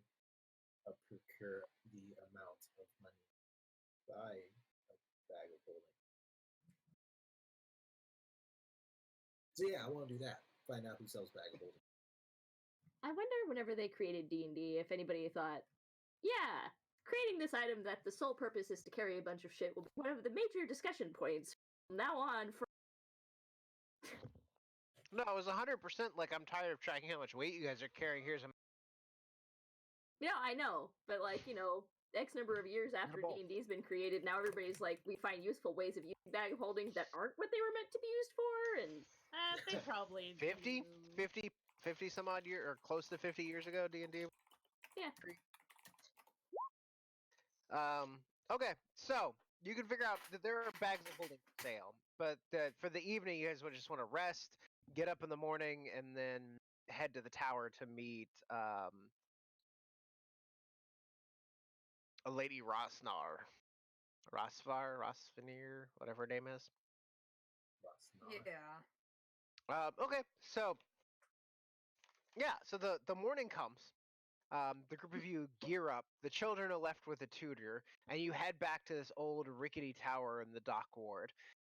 procure the amount of money buying a bag of holding. So yeah, I want to do that. Find out who sells bag of holding. I wonder whenever they created D&D if anybody thought, yeah, creating this item that the sole purpose is to carry a bunch of shit will be one of the major discussion points from now on. No, it was 100% like, I'm tired of tracking how much weight you guys are carrying. Here's a... Yeah, I know, but like, X number of years after D&D's been created, now everybody's like, we find useful ways of using bag of holdings that aren't what they were meant to be used for, and... they probably 50 some odd year, or close to 50 years ago, D&D? Yeah. Okay, so, you can figure out that there are bags of holding for sale, but for the evening, you guys would just want to rest, get up in the morning, and then head to the tower to meet, a Lady Rosnar. Rosvenir, whatever her name is. Yeah. Okay, so yeah, so the morning comes. The group of you gear up. The children are left with a tutor, and you head back to this old rickety tower in the dock ward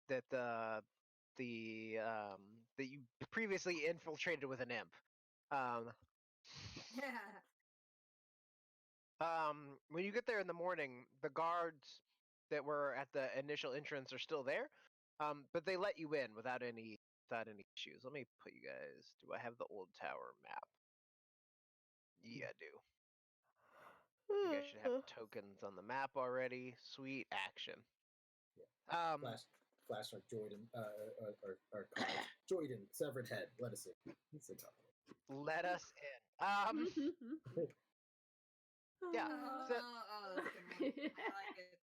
that that you previously infiltrated with an imp. When you get there in the morning, the guards that were at the initial entrance are still there, but they let you in without any issues. Let me put you guys. Do I have the old tower map? Yeah, I do. You guys should have tokens on the map already. Sweet action. Yeah. Flash our Jordan, our cards. Jordan, severed head. Let us in. Let us in. Yeah. So, I like it.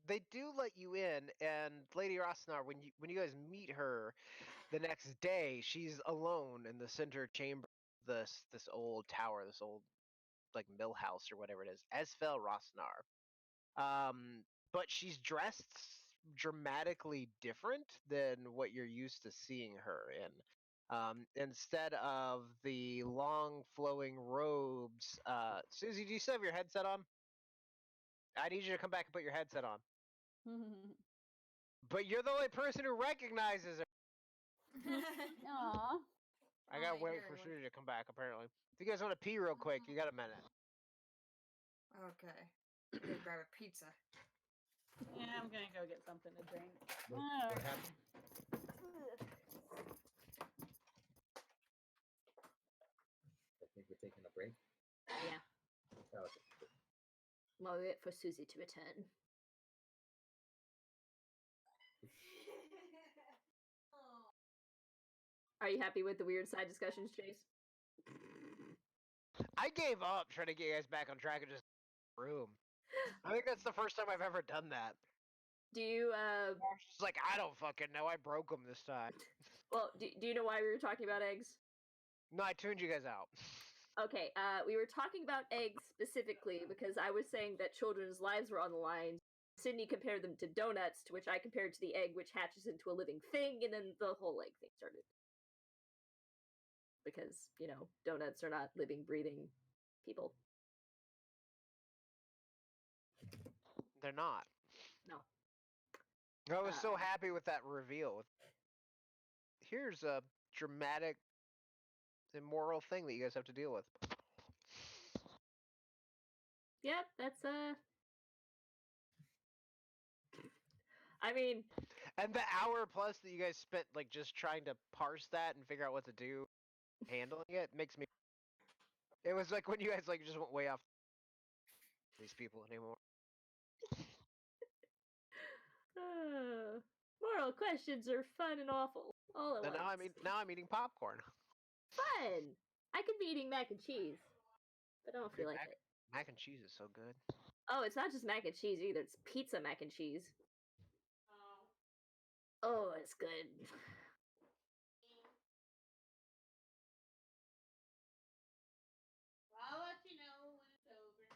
they do let you in, and Lady Rosnar, when you guys meet her the next day, she's alone in the center chamber of this old tower, this old like mill house or whatever it is. Esfel Rosnar. But she's dressed dramatically different than what you're used to seeing her in. Instead of the long flowing robes, Susie, do you still have your headset on? I need you to come back and put your headset on. But you're the only person who recognizes her. Aww. I gotta wait for Susie to come back, apparently. If you guys want to pee real quick, you got a minute. Okay. I'm gonna grab a pizza. Yeah, I'm gonna go get something to drink. What happened? I think we're taking a break. Yeah. Oh, okay. While we wait for Susie to return. Are you happy with the weird side discussions, Chase? I gave up trying to get you guys back on track and just room. I think that's the first time I've ever done that. Do you, I was just like, I don't fucking know. I broke them this time. Well, do you know why we were talking about eggs? No, I tuned you guys out. Okay, we were talking about eggs specifically because I was saying that children's lives were on the line. Sydney compared them to donuts, to which I compared to the egg, which hatches into a living thing, and then the whole egg thing started. Because, donuts are not living, breathing people. They're not. No. I was so happy with that reveal. Here's a dramatic, immoral thing that you guys have to deal with. Yep, that's I mean, and the hour plus that you guys spent like just trying to parse that and figure out what to do, handling it makes me. It was like when you guys like just went way off these people anymore. Moral questions are fun and awful all at once. Now I'm eating popcorn. Fun. I could be eating mac and cheese, but I don't feel like it. Mac and cheese is so good. Oh, it's not just mac and cheese either. It's pizza mac and cheese. Oh, it's good. I'll let you know when it's over.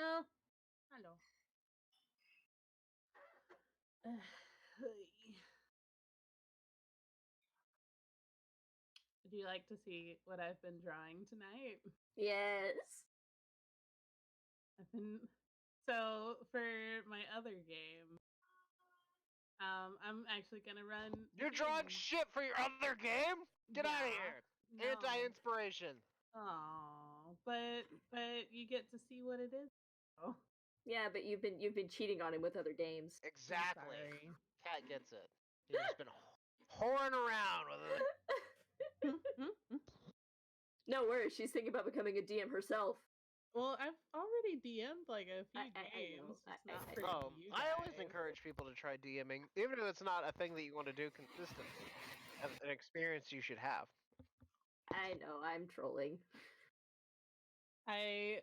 Oh, hello. Would you like to see what I've been drawing tonight? Yes. So for my other game, I'm actually gonna run. You're drawing shit for your other game? Get out of here! No. Anti-inspiration. Oh, but you get to see what it is. Oh, Yeah, but you've been cheating on him with other games. Exactly. sorry. Cat gets it. You've just been whoring around with it. No worries, she's thinking about becoming a DM herself. Well, I've already DM'd like a few I know. games, just not for you I guys. always encourage people to try DMing, even if it's not a thing that you want to do consistently. An experience you should have. I know, I'm trolling. I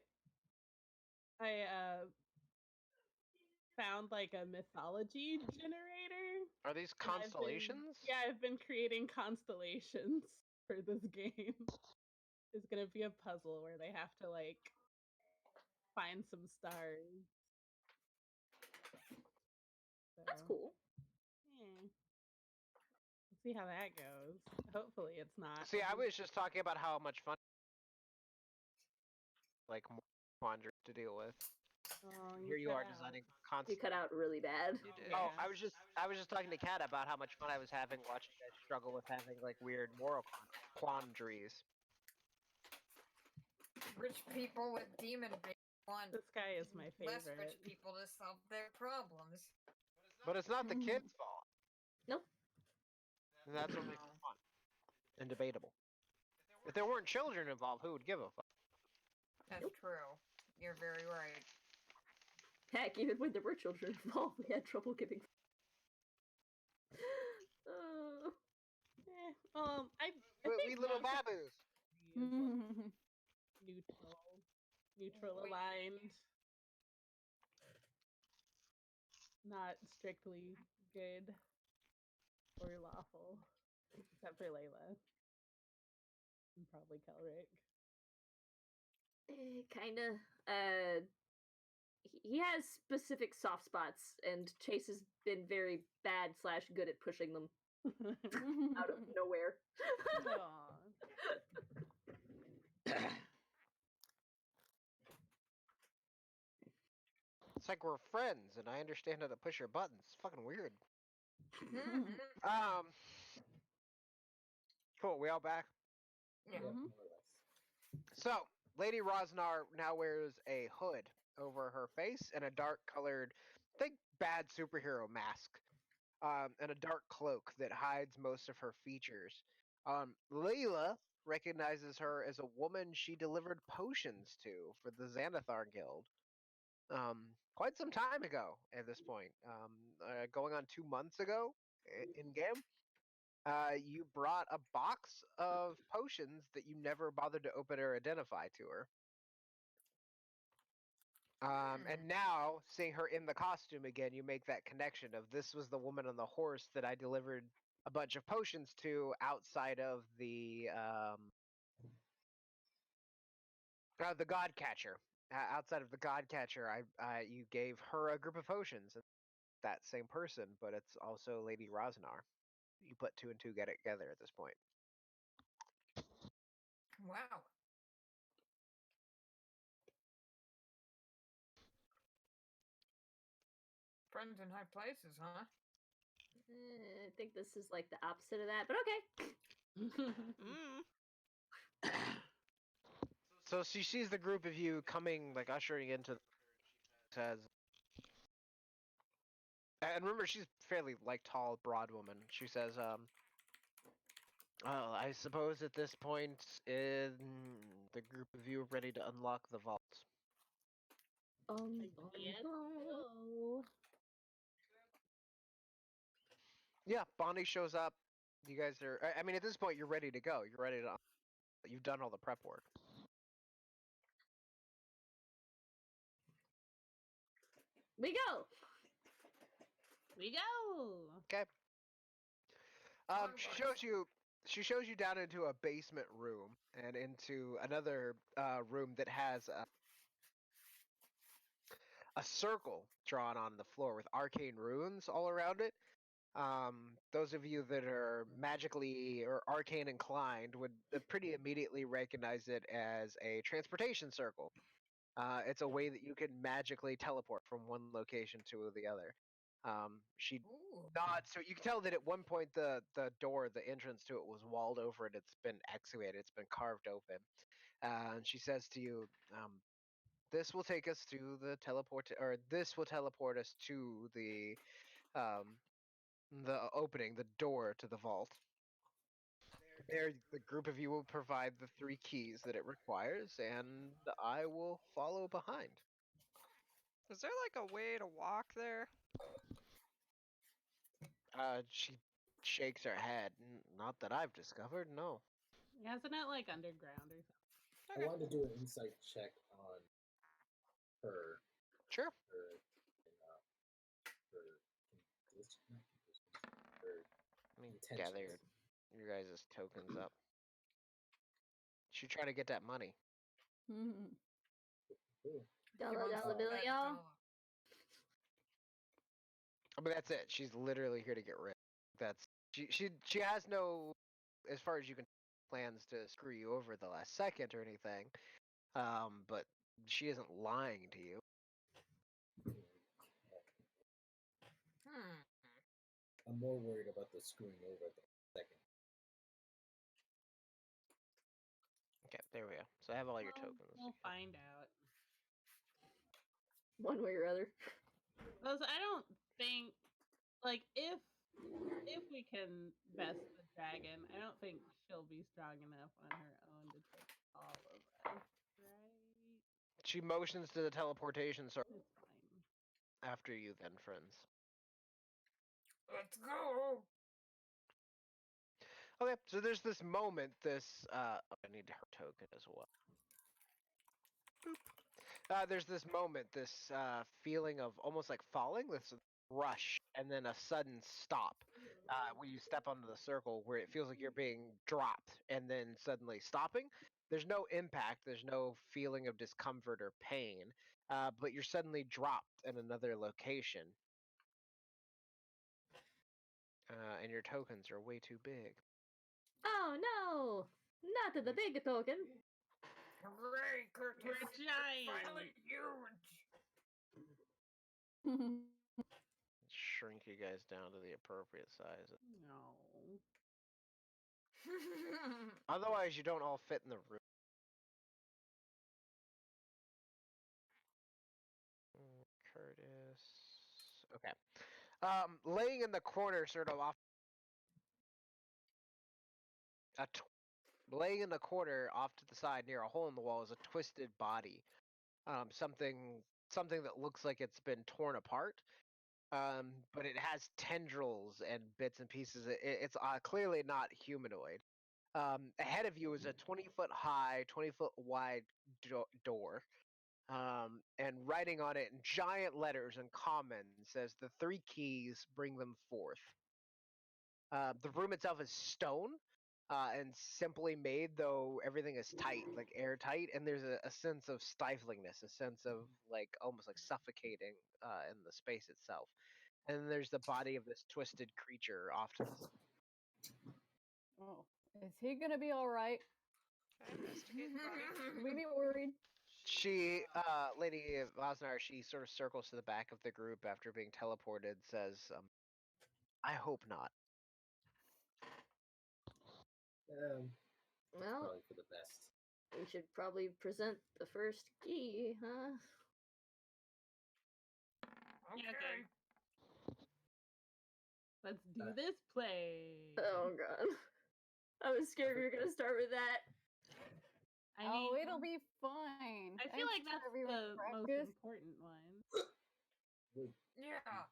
found like a mythology generator. Are these constellations? I've been creating constellations for this game. It's gonna be a puzzle where they have to like find some stars. So, That's cool. yeah. We'll see how that goes. Hopefully it's not. See, I was just talking about how much fun, like, quandary to deal with. Oh, Here you are designing You cut out really bad. You did. Oh, I was just talking to Kat about how much fun I was having watching you guys struggle with having like weird moral quandaries. Rich people with demon want This guy is my less favorite. rich people to solve their problems. But it's not the kids' fault. Nope. And that's what makes it fun and debatable. If there weren't children involved, who would give a fuck? That's true. You're very right. Heck, even when there were children involved, we had trouble giving. I We think little most of baboos. these, like, neutral aligned, not strictly good or lawful, except for Layla and probably Kelric. Kinda. He has specific soft spots, and Chase has been very bad / good at pushing them out of nowhere. It's like we're friends, and I understand how to push your buttons. It's fucking weird. Cool. We all back? Yeah. More or less. So, Lady Rosnar now wears a hood over her face and a dark-colored, think bad superhero mask, and a dark cloak that hides most of her features. Layla recognizes her as a woman she delivered potions to for the Xanathar Guild. Quite some time ago at this point, going on 2 months ago in game. You brought a box of potions that you never bothered to open or identify to her. And now, seeing her in the costume again, you make that connection of this was the woman on the horse that I delivered a bunch of potions to outside of the God Catcher. Outside of the God Catcher, you gave her a group of potions. That same person, but it's also Lady Rosnar. You put 2 and 2 together at this point. Wow. Friends in high places, huh? I think this is like the opposite of that, but okay. So she sees the group of you coming, like ushering into. Says, and remember, she's fairly like tall, broad woman. She says, "Well, I suppose at this point, the group of you are ready to unlock the vault." Yeah, Bonnie shows up. You guys are. I mean, at this point, you're ready to go. You're ready to. You've done all the prep work. We go. We go. Okay. She shows you down into a basement room and into another room that has a circle drawn on the floor with arcane runes all around it. Those of you that are magically or arcane inclined would pretty immediately recognize it as a transportation circle. It's a way that you can magically teleport from one location to the other. She Ooh. nods, so you can tell that at one point the door, the entrance to it, was walled over and it's been excavated, it's been carved open. And she says to you, "This will take us to the this will teleport us to the opening, the door to the vault. There, the group of you will provide the 3 keys that it requires, and I will follow behind." Is there like a way to walk there? She shakes her head. Not that I've discovered, no. Isn't it like underground or something? I wanted to do an insight check on her. Sure. Her condition, not conditions, her Let me intentions. gather your guys' tokens up. She trying to get that money. Mhm. Cool. Dollar bill, y'all. I mean, that's it. She's literally here to get rich. That's she has no, as far as you can, plans to screw you over at the last second or anything. But she isn't lying to you. I'm more worried about the screwing over at the second. Okay, there we go. So I have all your tokens. We'll find out. One way or other. Those I don't think like if we can best the dragon, I don't think she'll be strong enough on her own to take all of us, right? She motions to the teleportation circle. It's fine. After you, then, friends. Let's go. Okay, so there's this moment. I need her token as well. Boop. There's this moment, this feeling of almost like falling, this rush, and then a sudden stop when you step onto the circle, where it feels like you're being dropped, and then suddenly stopping. There's no impact. There's no feeling of discomfort or pain, but you're suddenly dropped in another location. And your tokens are way too big. Oh no! Not the big token. Hooray, Curtis! We're giant. Finally huge. Shrink you guys down to the appropriate size. No. Otherwise, you don't all fit in the room. Curtis. Okay. Laying in the corner, sort of off. Laying in the corner, off to the side, near a hole in the wall, is a twisted body. Something that looks like it's been torn apart. But it has tendrils and bits and pieces. It's clearly not humanoid. Ahead of you is a 20-foot high, 20-foot wide door. And writing on it in giant letters in common says, "The 3 keys, bring them forth." The room itself is stone and simply made, though everything is tight, like airtight, and there's a sense of stiflingness, a sense of like almost like suffocating in the space itself. And then there's the body of this twisted creature off to the side. Oh, is he gonna be all right? Can I investigate the body? Should we be worried? She, Lady Vosnar, she sort of circles to the back of the group after being teleported, says, "I hope not." Well, Probably for the best. we should probably present the first key, huh? Okay. Let's do this play. Oh god. I was scared we were gonna start with that. I mean, it'll be fine. I feel like that's the most practice. important one. Yeah.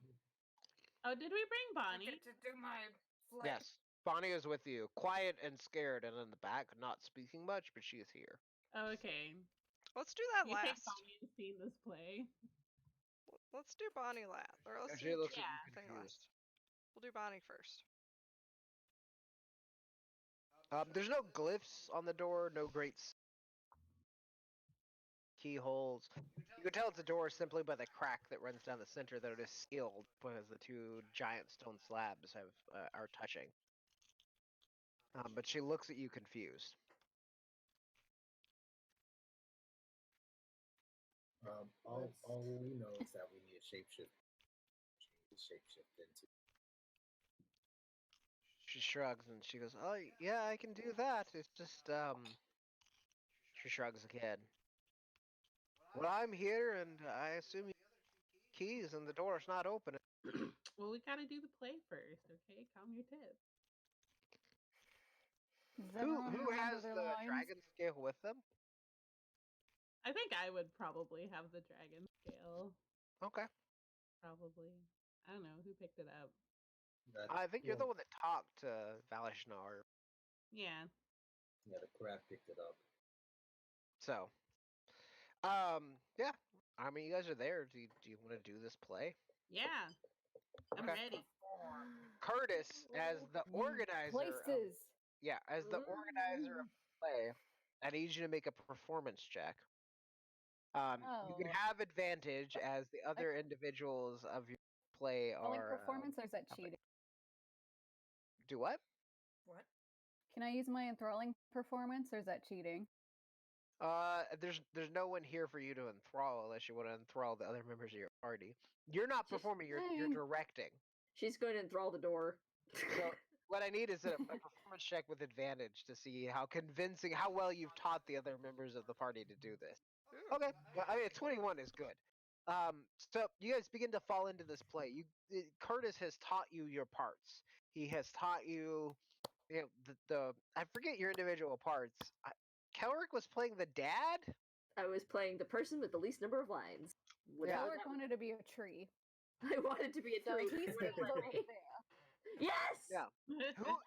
Oh, did we bring I Bonnie? get to do my flight. Yes, Bonnie is with you, quiet and scared, and in the back, not speaking much, but she is here. Oh, okay. Let's do that You think last. Bonnie has seen this play? Let's do Bonnie last. Or let's She do looks at the you thing confused. last. We'll do Bonnie first. There's no glyphs on the door, no great. keyholes. You can tell it's a door simply by the crack that runs down the center that it is sealed because the two giant stone slabs are touching. But she looks at you confused. All we know is that we need a shapeshift. Shapeshift into. She shrugs and she goes, "Oh yeah, I can do that. It's just She shrugs again. Well, I'm here, and I assume you have keys, and the door's not open. Well, we gotta do the play first, okay? Calm your tits. Does Who everyone remember has their the lines? dragon scale with them? I think I would probably have the dragon scale. Okay. Probably. I don't know who picked it up. I think you're the one that talked to Valishnar. Yeah. Yeah, the crab picked it up. So, yeah. I mean, you guys are there. Do you want to do this play? Yeah. I'm Okay. ready. Curtis, as the organizer. Places. As the organizer of the play, I need you to make a performance check. You can have advantage as the other individuals of your play Like are. performance, or is that cheating? Do what? What? Can I use my enthralling performance, or is that cheating? There's no one here for you to enthrall unless you want to enthrall the other members of your party. You're not performing. You're directing. She's going to enthrall the door. So what I need is a performance check with advantage to see how convincing, how well you've taught the other members of the party to do this. Okay, well, I mean, 21 is good. So you guys begin to fall into this play. Curtis has taught you your parts. He has taught you, the I forget your individual parts. Kelric was playing the dad. I was playing the person with the least number of lines. Kelric wanted to be a tree. I wanted to be a tree. So he's over there. Yes. Yeah.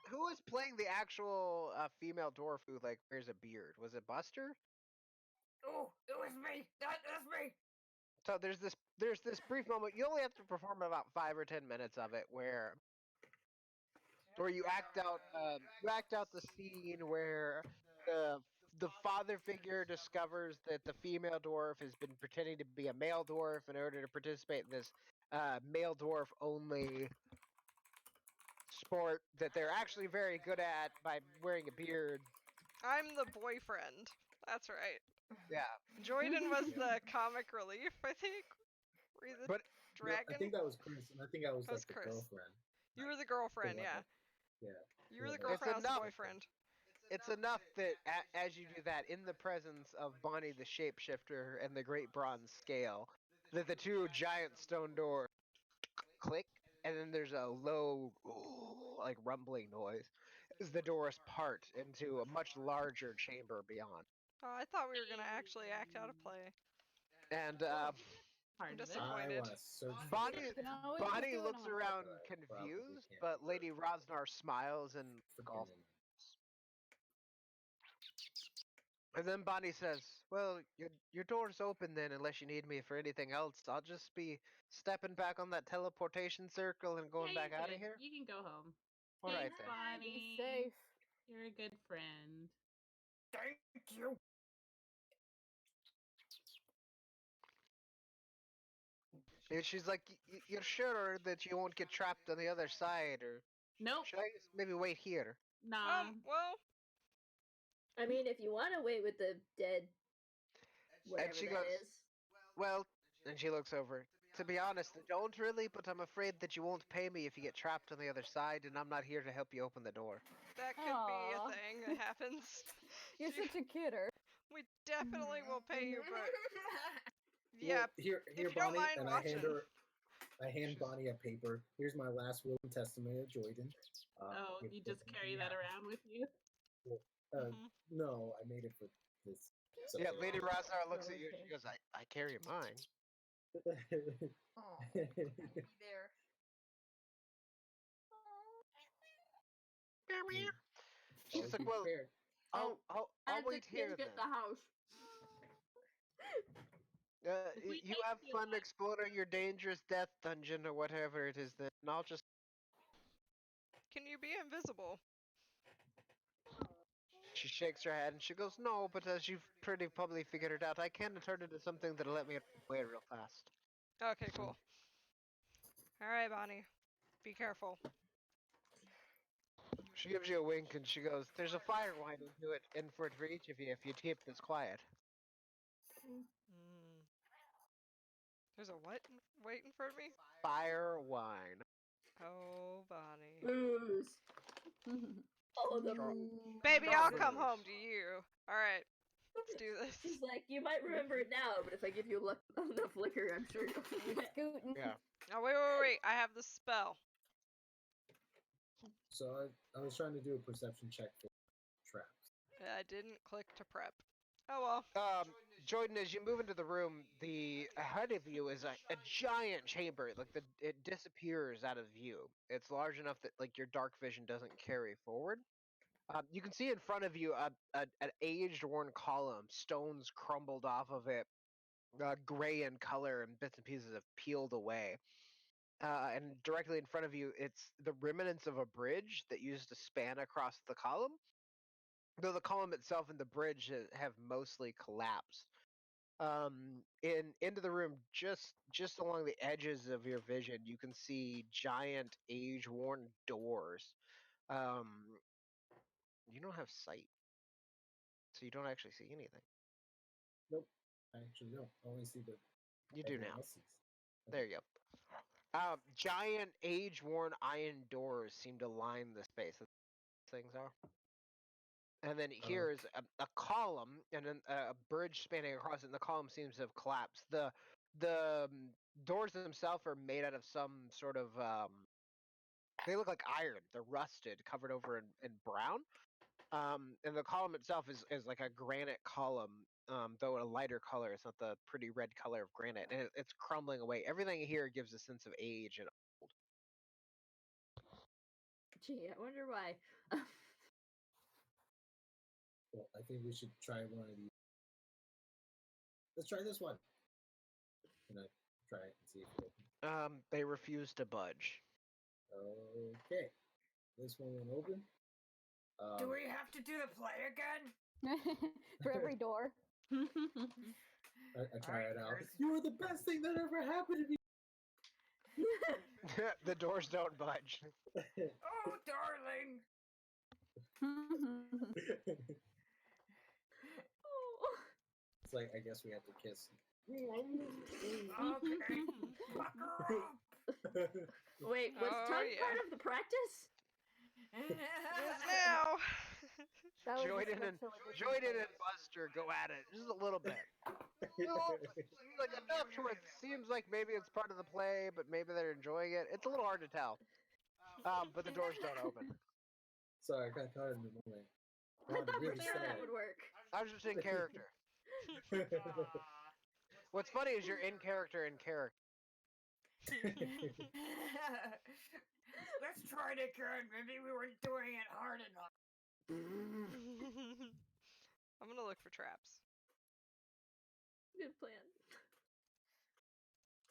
Who was playing the actual female dwarf who wears a beard? Was it Buster? Oh, it was me. That's me. So there's this brief moment. You only have to perform about 5 or 10 minutes of it, where you act out the scene where the father figure discovers that the female dwarf has been pretending to be a male dwarf in order to participate in this male dwarf only sport that they're actually very good at by wearing a beard. I'm the boyfriend. That's right. Yeah. Jordan was the comic relief, I think. Were you the dragon? No, I think that was Chris, and I think I was That was the Chris. girlfriend. You were the girlfriend, yeah. Yeah. You were the girlfriend, I was the boyfriend. It's enough that as you do that, in the presence of Bonnie the shapeshifter and the great bronze scale, that the two giant stone doors click, and then there's a low, rumbling noise as the doors part into a much larger chamber beyond. Oh, I thought we were gonna actually act out a play. And I'm disappointed. Bonnie looks around confused, but Lady Rosnar smiles and golf. And then Bonnie says, "Well, your door's open then, unless you need me for anything else. I'll just be stepping back on that teleportation circle and going back out of here." You can go home. All right Thanks, then. Bonnie. Be safe. You're a good friend. Thank you. And she's like, "You're sure that you won't get trapped on the other side, or nope? Should I just maybe wait here?" Nah. Well, I mean, if you want to wait with the dead, whatever and she that goes, is. "Well," and she looks over. "To be honest, I don't really, but I'm afraid that you won't pay me if you get trapped on the other side, and I'm not here to help you open the door." that could be a thing that happens. You're such a kidder. We definitely will pay you, but Well, here, if you Bonnie, don't mind and watching. I hand Bonnie a paper. Here's my last will and testament of Jordan. You just carry that around with you? No, I made it for this. Yeah, Lady Rosnar looks at you and she goes, I carry mine. Oh, there. She's like, "Well, I'll wait here then. The house. You have fun exploring your dangerous death dungeon or whatever it is then, and I'll just..." Can you be invisible? She shakes her head and she goes, "No, but as you've pretty probably figured it out, I can turn it into something that'll let me get away real fast." Okay, cool. All right, Bonnie. Be careful. She gives you a wink and she goes, "There's a fire wine into it in for it for each of you if you keep this quiet." Mm. There's a what wait in front of me? Fire wine. Oh, Bonnie. Booze. All of them. Strong. Baby, Strong I'll come booze. home to you. All right, let's do this. She's like, you might remember it now, but if I give you enough liquor, I'm sure you'll forget. Scooting. Yeah. Oh, wait. I have the spell. So I was trying to do a perception check for traps. I didn't click to prep. Oh well. Jordan, as you move into the room, the ahead of you is a giant chamber. Like it disappears out of view. It's large enough that like your dark vision doesn't carry forward. You can see in front of you an aged, worn column. Stones crumbled off of it, gray in color, and bits and pieces have peeled away. And directly in front of you, it's the remnants of a bridge that used to span across the column. Though the column itself and the bridge have mostly collapsed. Into the room, just along the edges of your vision, you can see giant, age-worn doors. You don't have sight, so you don't actually see anything. Nope, I actually don't. I only see the. You do everyone now. else sees. There you go. Giant, age-worn iron doors seem to line the space that things are. And then here is a column and then a bridge spanning across it, and the column seems to have collapsed. The doors themselves are made out of some sort of they look like iron. They're rusted, covered over in brown. And the column itself is like a granite column, though a lighter color. It's not the pretty red color of granite, and it's crumbling away. Everything here gives a sense of age and old. Gee, I wonder why. Well, I think we should try one of these. Let's try this one. Can I try it and see if it opens? They refuse to budge. Okay. This one won't open. Do we have to do the play again? For every door. I try Alright, it out. here's- You were the best thing that ever happened to me. The doors don't budge. Oh, darling. It's like, I guess we have to kiss. Okay. Pucker up. Wait, was Oh, tongue yeah. part of the practice? Yes, now. That was Joyden and especially Joyden and Buster go at it just a little bit. Like enough to where it seems like maybe it's part of the play, but maybe they're enjoying it. It's a little hard to tell. But the doors don't open. Sorry, I got caught in the moment. I thought for really sure that sad. would work. I was just in character. What's funny is you're in character in character. Let's try it again. Maybe we weren't doing it hard enough. I'm gonna look for traps. Good plan.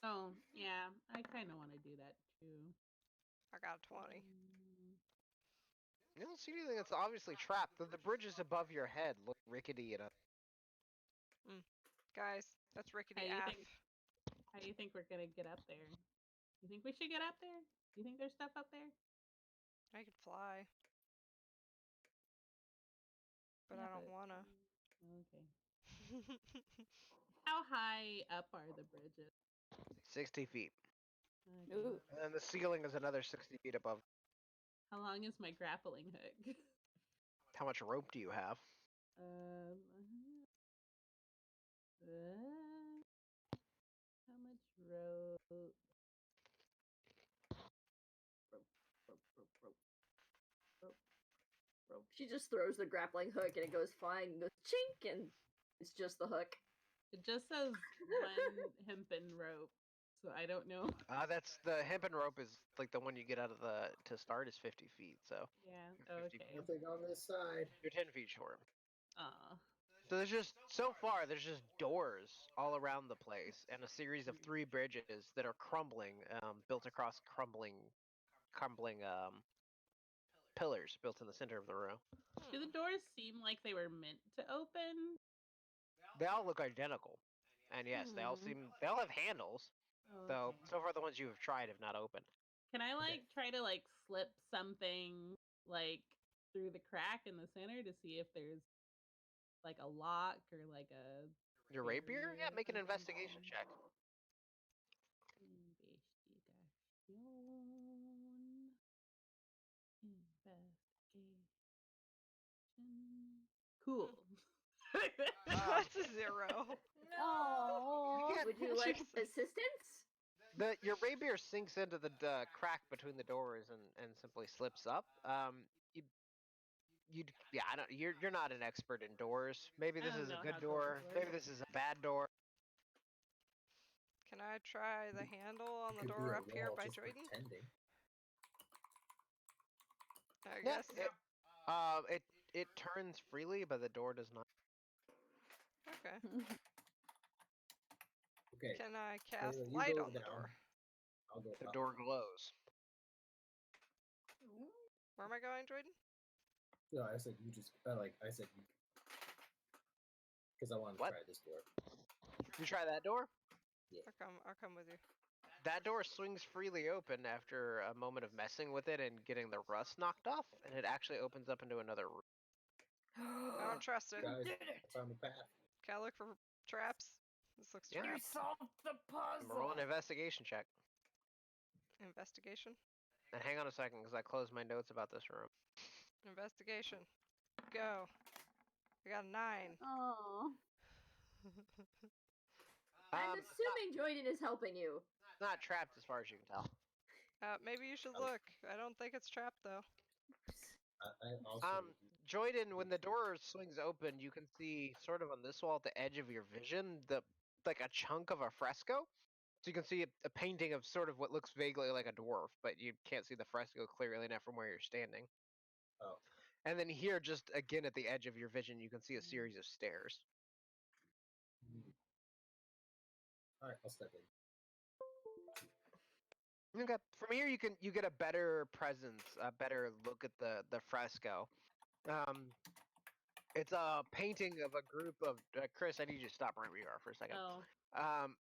Oh, yeah, I kind of want to do that too. I got a 20. You don't see anything that's obviously trapped. The bridges above your head look rickety and Guys, that's rickety Hey, you F. think- How do you think we're gonna get up there? You think we should get up there? You think there's stuff up there? I could fly. But Yeah, I don't but- wanna. Okay. How high up are the bridges? 60 feet. Okay. Ooh. And then the ceiling is another 60 feet above. How long is my grappling hook? How much rope do you have? Um, how much rope? Rope. She just throws the grappling hook and it goes flying, goes chink, and it's just the hook. It just says one hempen rope, so I don't know. That's the hempen rope is like the one you get out of the to start is 50 feet. So Yeah. 50 Okay. Nothing on this side. you're 10 feet short. Aw. So there's just so far there's just doors all around the place and a series of 3 bridges that are crumbling, built across crumbling pillars built in the center of the room. Do the doors seem like they were meant to open? They all look identical, and yes, they all have handles. Oh, Though okay. so far the ones you have tried have not opened. Can I try to slip something through the crack in the center to see if there's a lock or a Your rapier? barrier Yeah, make an or investigation something? check. Investigation. Cool. That's a 0. Oh. Would you like assistance? Your rapier sinks into the crack between the doors and simply slips up. You're not an expert in doors. Maybe this I don't is a know good how door. doors work. Maybe this is a bad door. Can I try the handle on the Could be door a up here wall by just Jordan? pretending. I guess. It turns freely, but the door does not. Okay. Okay. Can I cast Layla, you light go on the down. door? I'll go The up. door glows. Where am I going, Jordan? No, I said you just I said you because I wanted to What? try this door. You try that door? Yeah. I'll come with you. That door swings freely open after a moment of messing with it and getting the rust knocked off, and it actually opens up into another room. I don't trust it. Guys, Did it! I found the path. Can I look for traps? This looks Yeah. You trapped. solved the Roll puzzle. an investigation check. Investigation. And hang on a second, because I closed my notes about this room. Investigation. Go. I got a 9. Oh. I'm assuming Jordan is helping you. Not trapped as far as you can tell. Maybe you should look. I don't think it's trapped though. I also. Joyden, when the door swings open, you can see sort of on this wall at the edge of your vision, a chunk of a fresco. So you can see a painting of sort of what looks vaguely like a dwarf, but you can't see the fresco clearly enough from where you're standing. Oh. And then here, just again at the edge of your vision, you can see a series of stairs. All right, I'll step in. Okay. From here, you get a better presence, a better look at the fresco. It's a painting of a group of Chris. I need you to stop right where you are for a second. Oh.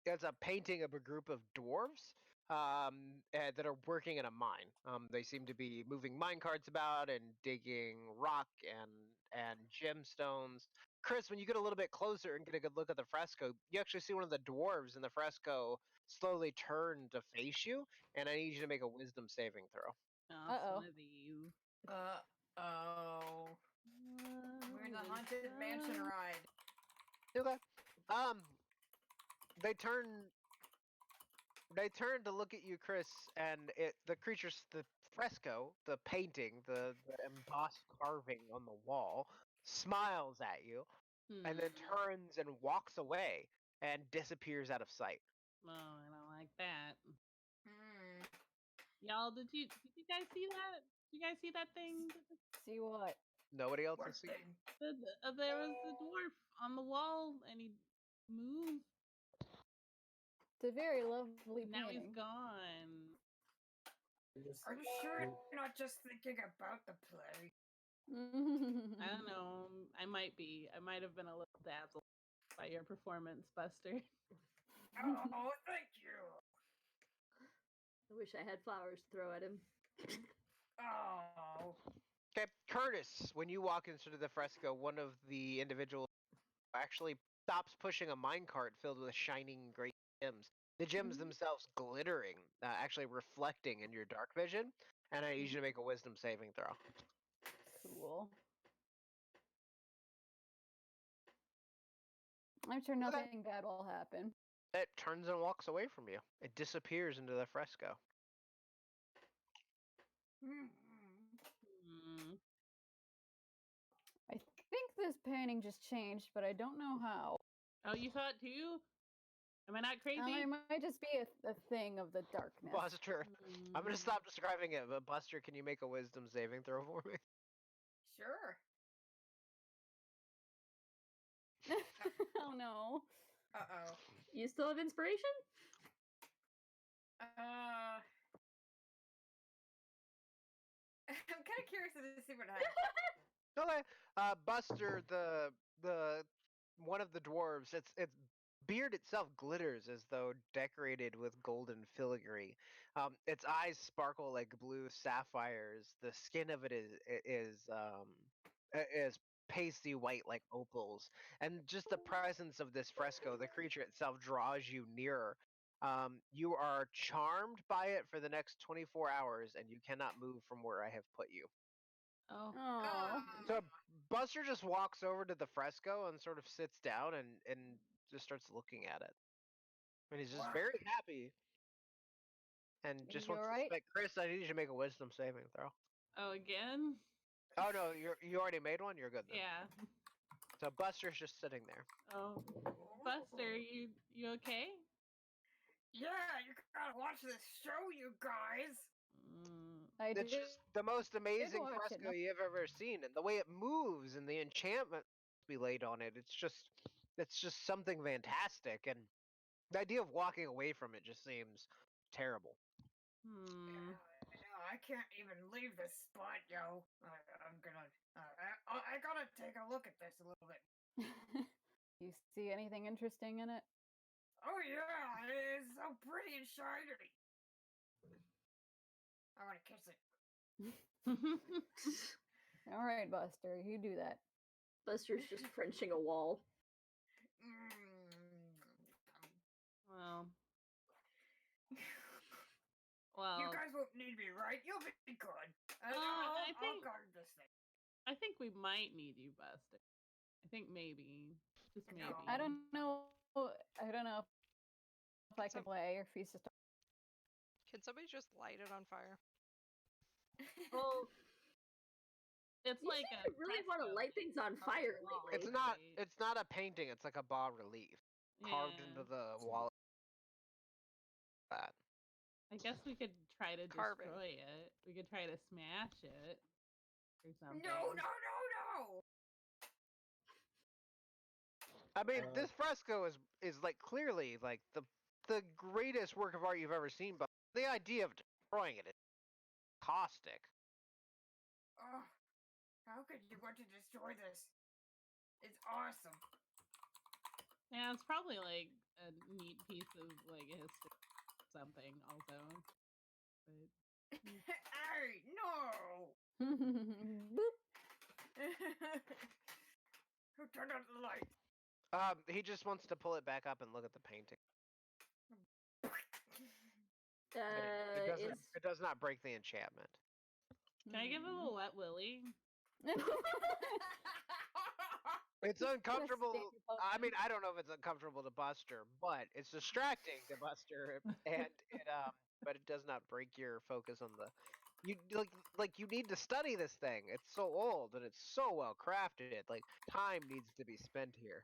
It's a painting of a group of dwarves that are working in a mine. They seem to be moving mine carts about and digging rock and gemstones. Chris, when you get a little bit closer and get a good look at the fresco, you actually see one of the dwarves in the fresco slowly turn to face you, and I need you to make a wisdom saving throw. Oh, it's one of these. Oh. We're in the haunted mansion ride. Okay. They turn to look at you, Chris, and the fresco, the painting, the embossed carving on the wall, smiles at you, and then turns and walks away and disappears out of sight. Oh, I don't like that. Y'all, did you guys see that? Did you guys see that thing? See what? Nobody else has seen. There was a dwarf on the wall, and he moved. It's a very lovely Now painting. he's gone. Are you sure you're not just thinking about the play? I don't know. I might be. I might have been a little dazzled by your performance, Buster. Oh, thank you. I wish I had flowers to throw at him. Oh. Okay, Curtis, when you walk into the fresco, one of the individuals actually stops pushing a minecart filled with shining great gems. The gems themselves glittering, actually reflecting in your dark vision. And I need you to make a wisdom saving throw. Cool. I'm sure nothing bad will happen. It turns and walks away from you. It disappears into the fresco. I think this painting just changed, but I don't know how. Oh, you saw it too? Am I not crazy? It might just be a thing of the darkness. Buster, I'm going to stop describing it, but Buster, can you make a wisdom saving throw for me? Sure. Oh no. Uh-oh. You still have inspiration? I'm kind of curious to see what happens. Okay, Buster, the one of the dwarves, its beard itself glitters as though decorated with golden filigree. Its eyes sparkle like blue sapphires. The skin of it is pasty white like opals, and just the presence of this fresco, the creature itself, draws you nearer. You are charmed by it for the next 24 hours, and you cannot move from where I have put you. Oh. Oh. So Buster just walks over to the fresco and sort of sits down and just starts looking at it. And he's just Wow. very happy. And just You wants alright? to Chris, I need you to make a wisdom saving throw. Oh, again? Oh no, you already made one? You're good then. Yeah. So Buster's just sitting there. Oh, Buster, you okay? Yeah, you gotta watch this show, you guys. I It's did just the most amazing watch it, fresco no? you've ever seen, and the way it moves and the enchantment we laid on it, it's just something fantastic. And the idea of walking away from it just seems terrible. Hmm. No, I can't even leave this spot, yo. I'm gonna. I gotta take a look at this a little bit. You see anything interesting in it? Oh yeah, it's so pretty and shiny. I wanna kiss it. All right, Buster, you do that. Buster's just Frenching a wall. Well. You Well, guys won't need me, right? You'll be good. I I'll think- guard this thing. I think we might need you, Buster. I think maybe. Just maybe. No. I don't know. I don't know if I can play or if he's just. Can somebody just light it on fire? Well, it's You like seem a to really want to fresco light things on on fire the wall, lately. It's not a painting, it's like a bas relief carved Yeah. into the wall. That. I guess we could try to Carving. destroy it. We could try to smash it or something. No. I mean, this fresco is like clearly like the greatest work of art you've ever seen, but the idea of destroying it is caustic. Oh, how could you want to destroy this? It's awesome. Yeah, it's probably like a neat piece of like a history something also. But Hey, no! Boop. Who turned out the light? He just wants to pull it back up and look at the painting. It does not break the enchantment. can I give it a wet willy? It's uncomfortable. Just stand your I mean, I don't know if it's uncomfortable to Buster, but it's distracting to Buster, and but it does not break your focus on the. You like you need to study this thing. It's so old and it's so well crafted. Like time needs to be spent here.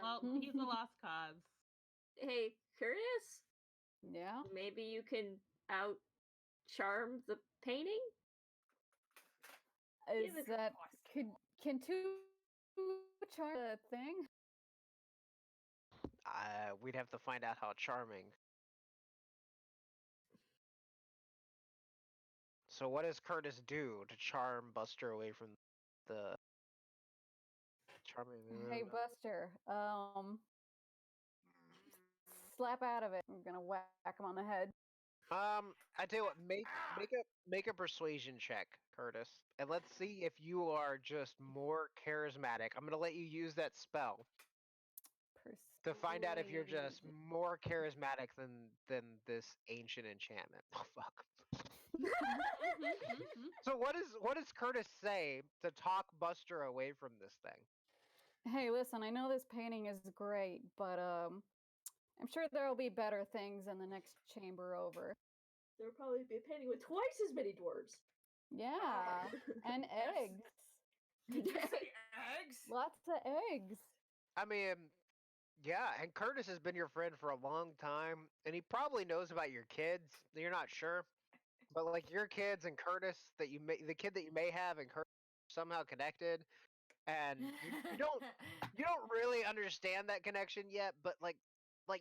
Well, he's a lost cause. Hey, Curtis, Yeah. maybe you can out charm the painting? Is it's that can two charm the thing? We'd have to find out how charming. So what does Curtis do to charm Buster away from the charming? Hey, Buster. Slap out of it. I'm gonna whack him on the head. I tell you what, make a persuasion check, Curtis, and let's see if you are just more charismatic. I'm gonna let you use that spell to find out if you're just more charismatic than this ancient enchantment. Oh fuck. So what does Curtis say to talk Buster away from this thing? Hey, listen, I know this painting is great, but I'm sure there'll be better things in the next chamber over. There'll probably be a painting with twice as many dwarves. Yeah, and eggs. Did you say eggs? Lots of eggs. I mean, yeah, and Curtis has been your friend for a long time, and he probably knows about your kids. You're not sure, but like your kids and Curtis, the kid that you may have and Curtis are somehow connected, and you don't really understand that connection yet. But like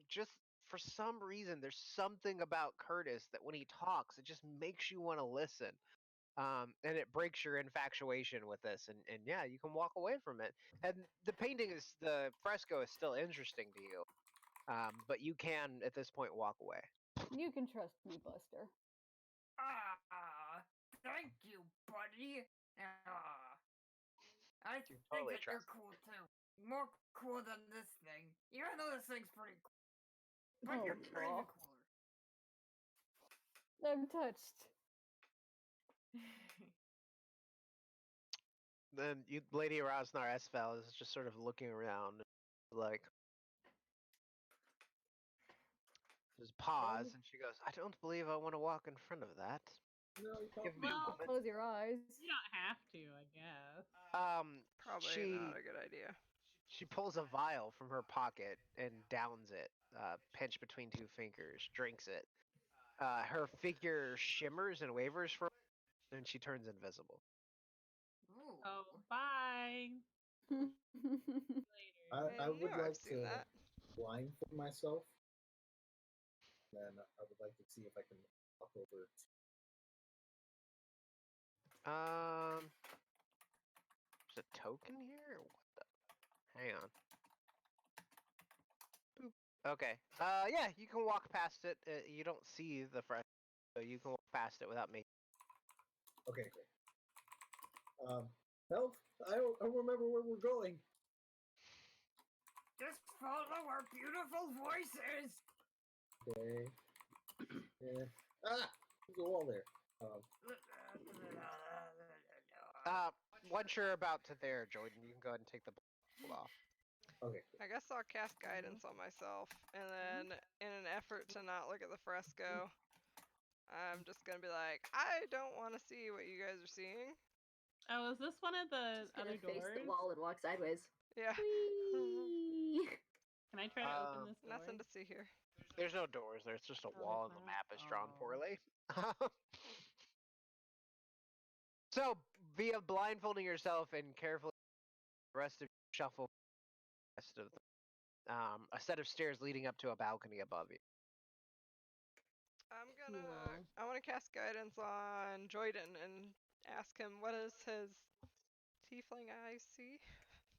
just for some reason, there's something about Curtis that when he talks, it just makes you want to listen. and it breaks your infatuation with this, and yeah, you can walk away from it. And the fresco is still interesting to you, but you can at this point walk away. You can trust me, Buster. Thank you, buddy. I think totally that you're cool too. More cool than this thing. Even though this thing's pretty cool. But you're even cooler. I'm touched. Then Lady Rosnar Esfel is just sort of looking around, like, just pause, and she goes, "I don't believe I want to walk in front of that." No, you Give me a Well, moment. Close your eyes. You don't have to, I guess. Probably not a good idea. She pulls a vial from her pocket and downs it, pinched between two fingers, drinks it. Her figure shimmers and wavers for, and she turns invisible. Ooh. Oh, bye. I would I've like seen to that. blindfold myself. Then I would like to see if I can walk over. There's a token here? Or what the? Hang on. Boop. Okay. Yeah, you can walk past it. You don't see the fresh, so you can walk past it without making. Okay, great. Help! I don't remember where we're going. Just follow our beautiful voices. Okay. Yeah. There's a wall there. Once you're about to there, Jordan, you can go ahead and take the blindfold off. Okay. I guess I'll cast guidance on myself, and then in an effort to not look at the fresco, I'm just gonna be like, I don't want to see what you guys are seeing. Oh, is this one of the Just gonna other face doors? the wall and walk sideways. Yeah. Whee! Can I try to open this door? Nothing to see here. There's no doors there. It's just a wall, and the map is drawn poorly. So, via blindfolding yourself and carefully the rest of you shuffle the rest of a set of stairs leading up to a balcony above you. I want to cast guidance on Joyden and ask him what does his tiefling eyes see?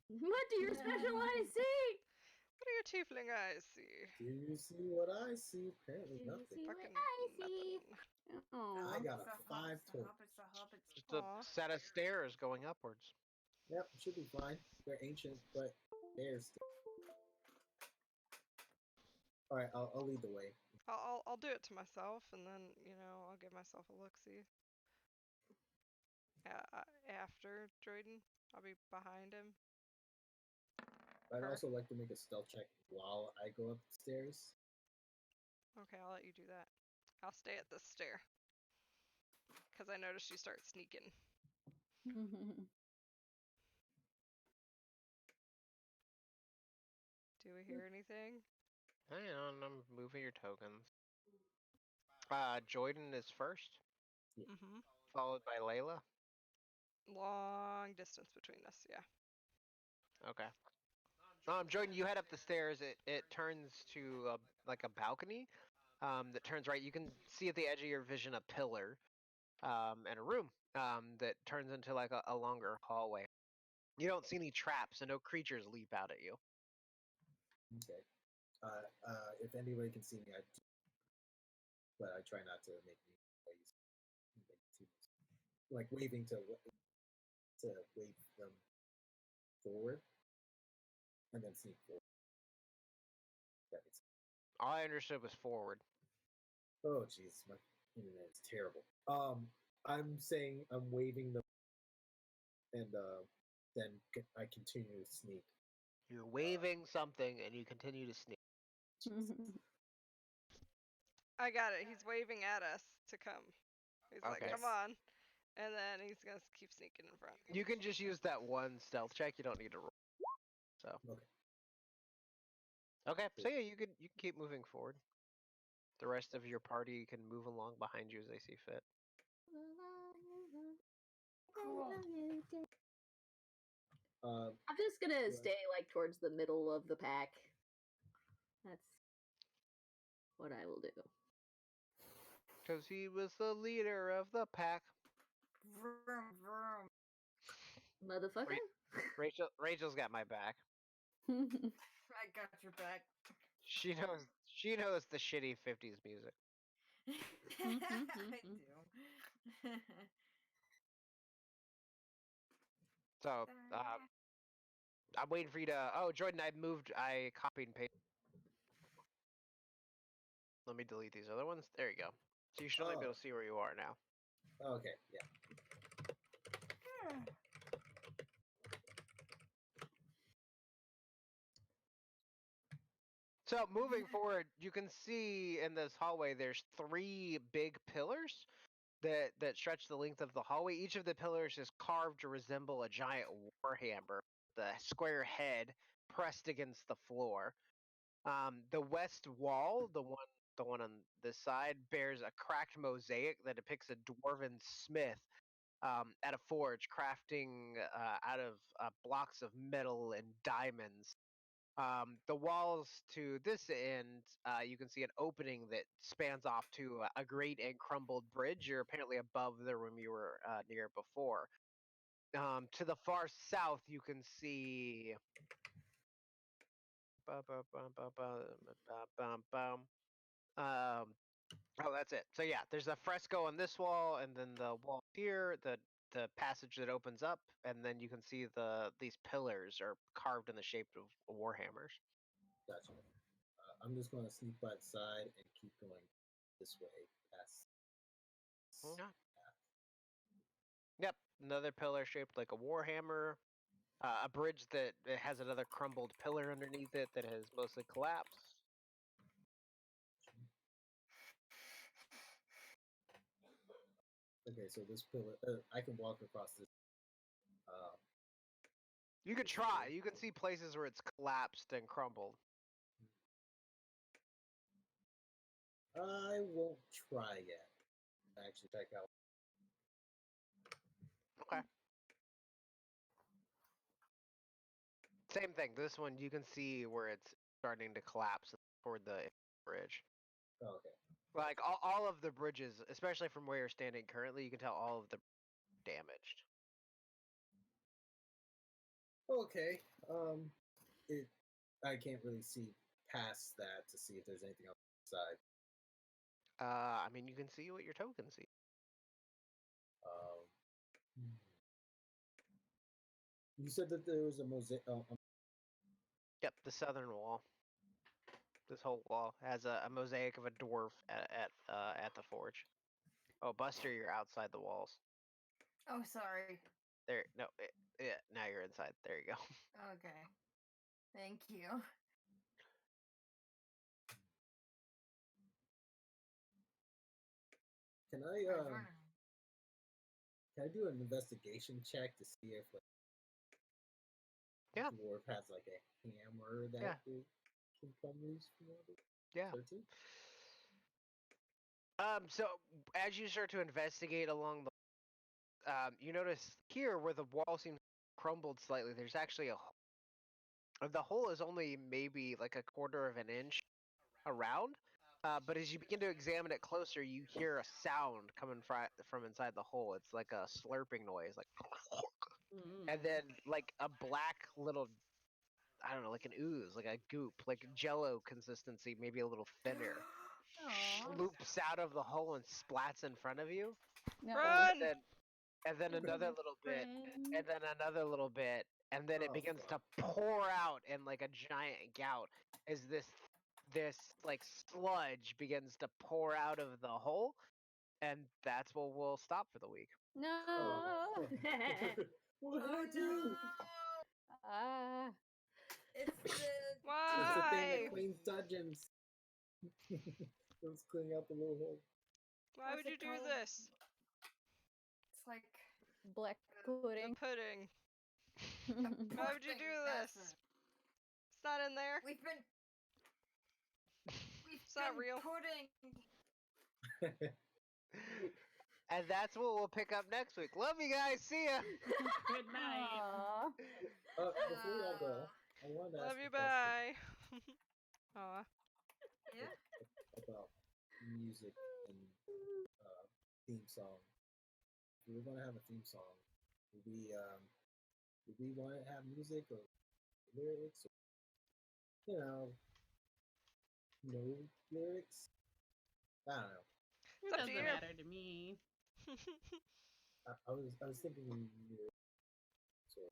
What do your special eyes see? What do your tiefling eyes see? Do you see what I see? Apparently Do you nothing. see what Fucking I see? nothing. Oh. I got a 5 total. Just a set of stairs going upwards. Yep, should be fine. They're ancient, but they're still. All right, I'll lead the way. I'll do it to myself, and then I'll give myself a look. See. After Jordan, I'll be behind him. I'd also like to make a stealth check while I go up the stairs. Okay, I'll let you do that. I'll stay at this stair. Because I noticed you start sneaking. Do we hear anything? Hang on, I'm moving your tokens. Jordan is first. Mm-hmm. Followed by Layla. Long distance between us, yeah. Okay. Jordan, you head up the stairs. It turns to like a balcony that turns right. You can see at the edge of your vision a pillar and a room that turns into like a longer hallway. You don't see any traps, and no creatures leap out at you. Okay. If anybody can see me, but I try not to make noise. Like waving to wave them forward, and then sneak forward. All I understood was forward. Oh jeez, my internet is terrible. I'm saying I'm waving them, and then I continue to sneak. You're waving something, and you continue to sneak. I got it. He's waving at us to come. He's like, come on. And then he's going to keep sneaking in front. You can just use that one stealth check. You don't need to roll. So. Okay. So yeah, you can keep moving forward. The rest of your party can move along behind you as they see fit. I'm just gonna stay like towards the middle of the pack. That's what I will do. Because he was the leader of the pack. vroom, vroom. Motherfucker. Rachel's got my back. I got your back. She knows the shitty 50s music. I do. So, I'm waiting for you to. Oh, Jordan, I copied and pasted. Let me delete these other ones. There you go. So you should only be able to see where you are now. Okay, yeah. So moving forward, you can see in this hallway there's 3 big pillars that stretch the length of the hallway. Each of the pillars is carved to resemble a giant warhammer, the square head pressed against the floor. The west wall, the one on this side, bears a cracked mosaic that depicts a dwarven smith at a forge crafting out of blocks of metal and diamonds. The walls to this end, you can see an opening that spans off to a great and crumbled bridge. You're apparently above the room you were near before. To the far south, you can see. Oh, that's it. So yeah, there's a fresco on this wall, and then the wall here, the passage that opens up, and then you can see these pillars are carved in the shape of warhammers. Gotcha. I'm just going to sneak by the side and keep going this way past. Okay. Yep, another pillar shaped like a warhammer. A bridge that has another crumbled pillar underneath it that has mostly collapsed. Okay, so this pillar, I can walk across this. You could try. You can see places where it's collapsed and crumbled. I won't try yet. Actually, check out. Okay. Same thing. This one you can see where it's starting to collapse toward the bridge. Oh, okay. Like all of the bridges, especially from where you're standing currently, you can tell all of the damaged. Okay. I can't really see past that to see if there's anything else inside. I mean, you can see what your toe can see. You said that there was a mosaic. Yep, the southern wall. This whole wall has a mosaic of a dwarf at the forge. Oh, Buster, you're outside the walls. Oh, sorry. There, no, yeah. Now you're inside. There you go. Okay. Thank you. Can I do an investigation check to see if like Yeah. dwarf has like a hammer that it can come loose from it? Yeah. 13? So as you start to investigate along the, you notice here where the wall seems crumbled slightly. There's actually a hole. The hole is only maybe like a quarter of an inch around. But as you begin to examine it closer, you hear a sound coming from inside the hole. It's like a slurping noise, like, and then like a black little, I don't know, like an ooze, like a goop, like Jello consistency, maybe a little thinner, sloops out of the hole and splats in front of you. No. Run! And then another little bit, and then another little bit, and then it begins to pour out in like a giant gout as this like sludge begins to pour out of the hole, and that's what we'll stop for the week. No. What did I do? It's the It's the thing Why? that cleans dungeons. It's cleaning out the little hole. Why would you do this? It's like Black The pudding. pudding. Why would you do this? It's not in there. We've been It's not real. pudding. And that's what we'll pick up next week. Love you guys. See ya. Good night. Before we all go, I wanted to ask Love a you. question Bye. Aw. Yeah. about music and theme song we were gonna have a theme song, would we want to have music or lyrics, or, no lyrics? I don't know. It doesn't matter to me. I was thinking lyrics for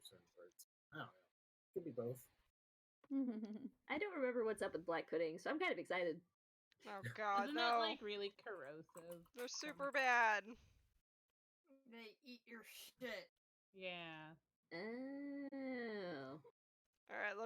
certain parts. I don't know. Could be both. I don't remember what's up with black pudding, so I'm kind of excited. Oh God, Isn't no! that like really corrosive? They're super bad. They eat your shit. Yeah. Oh. All right, love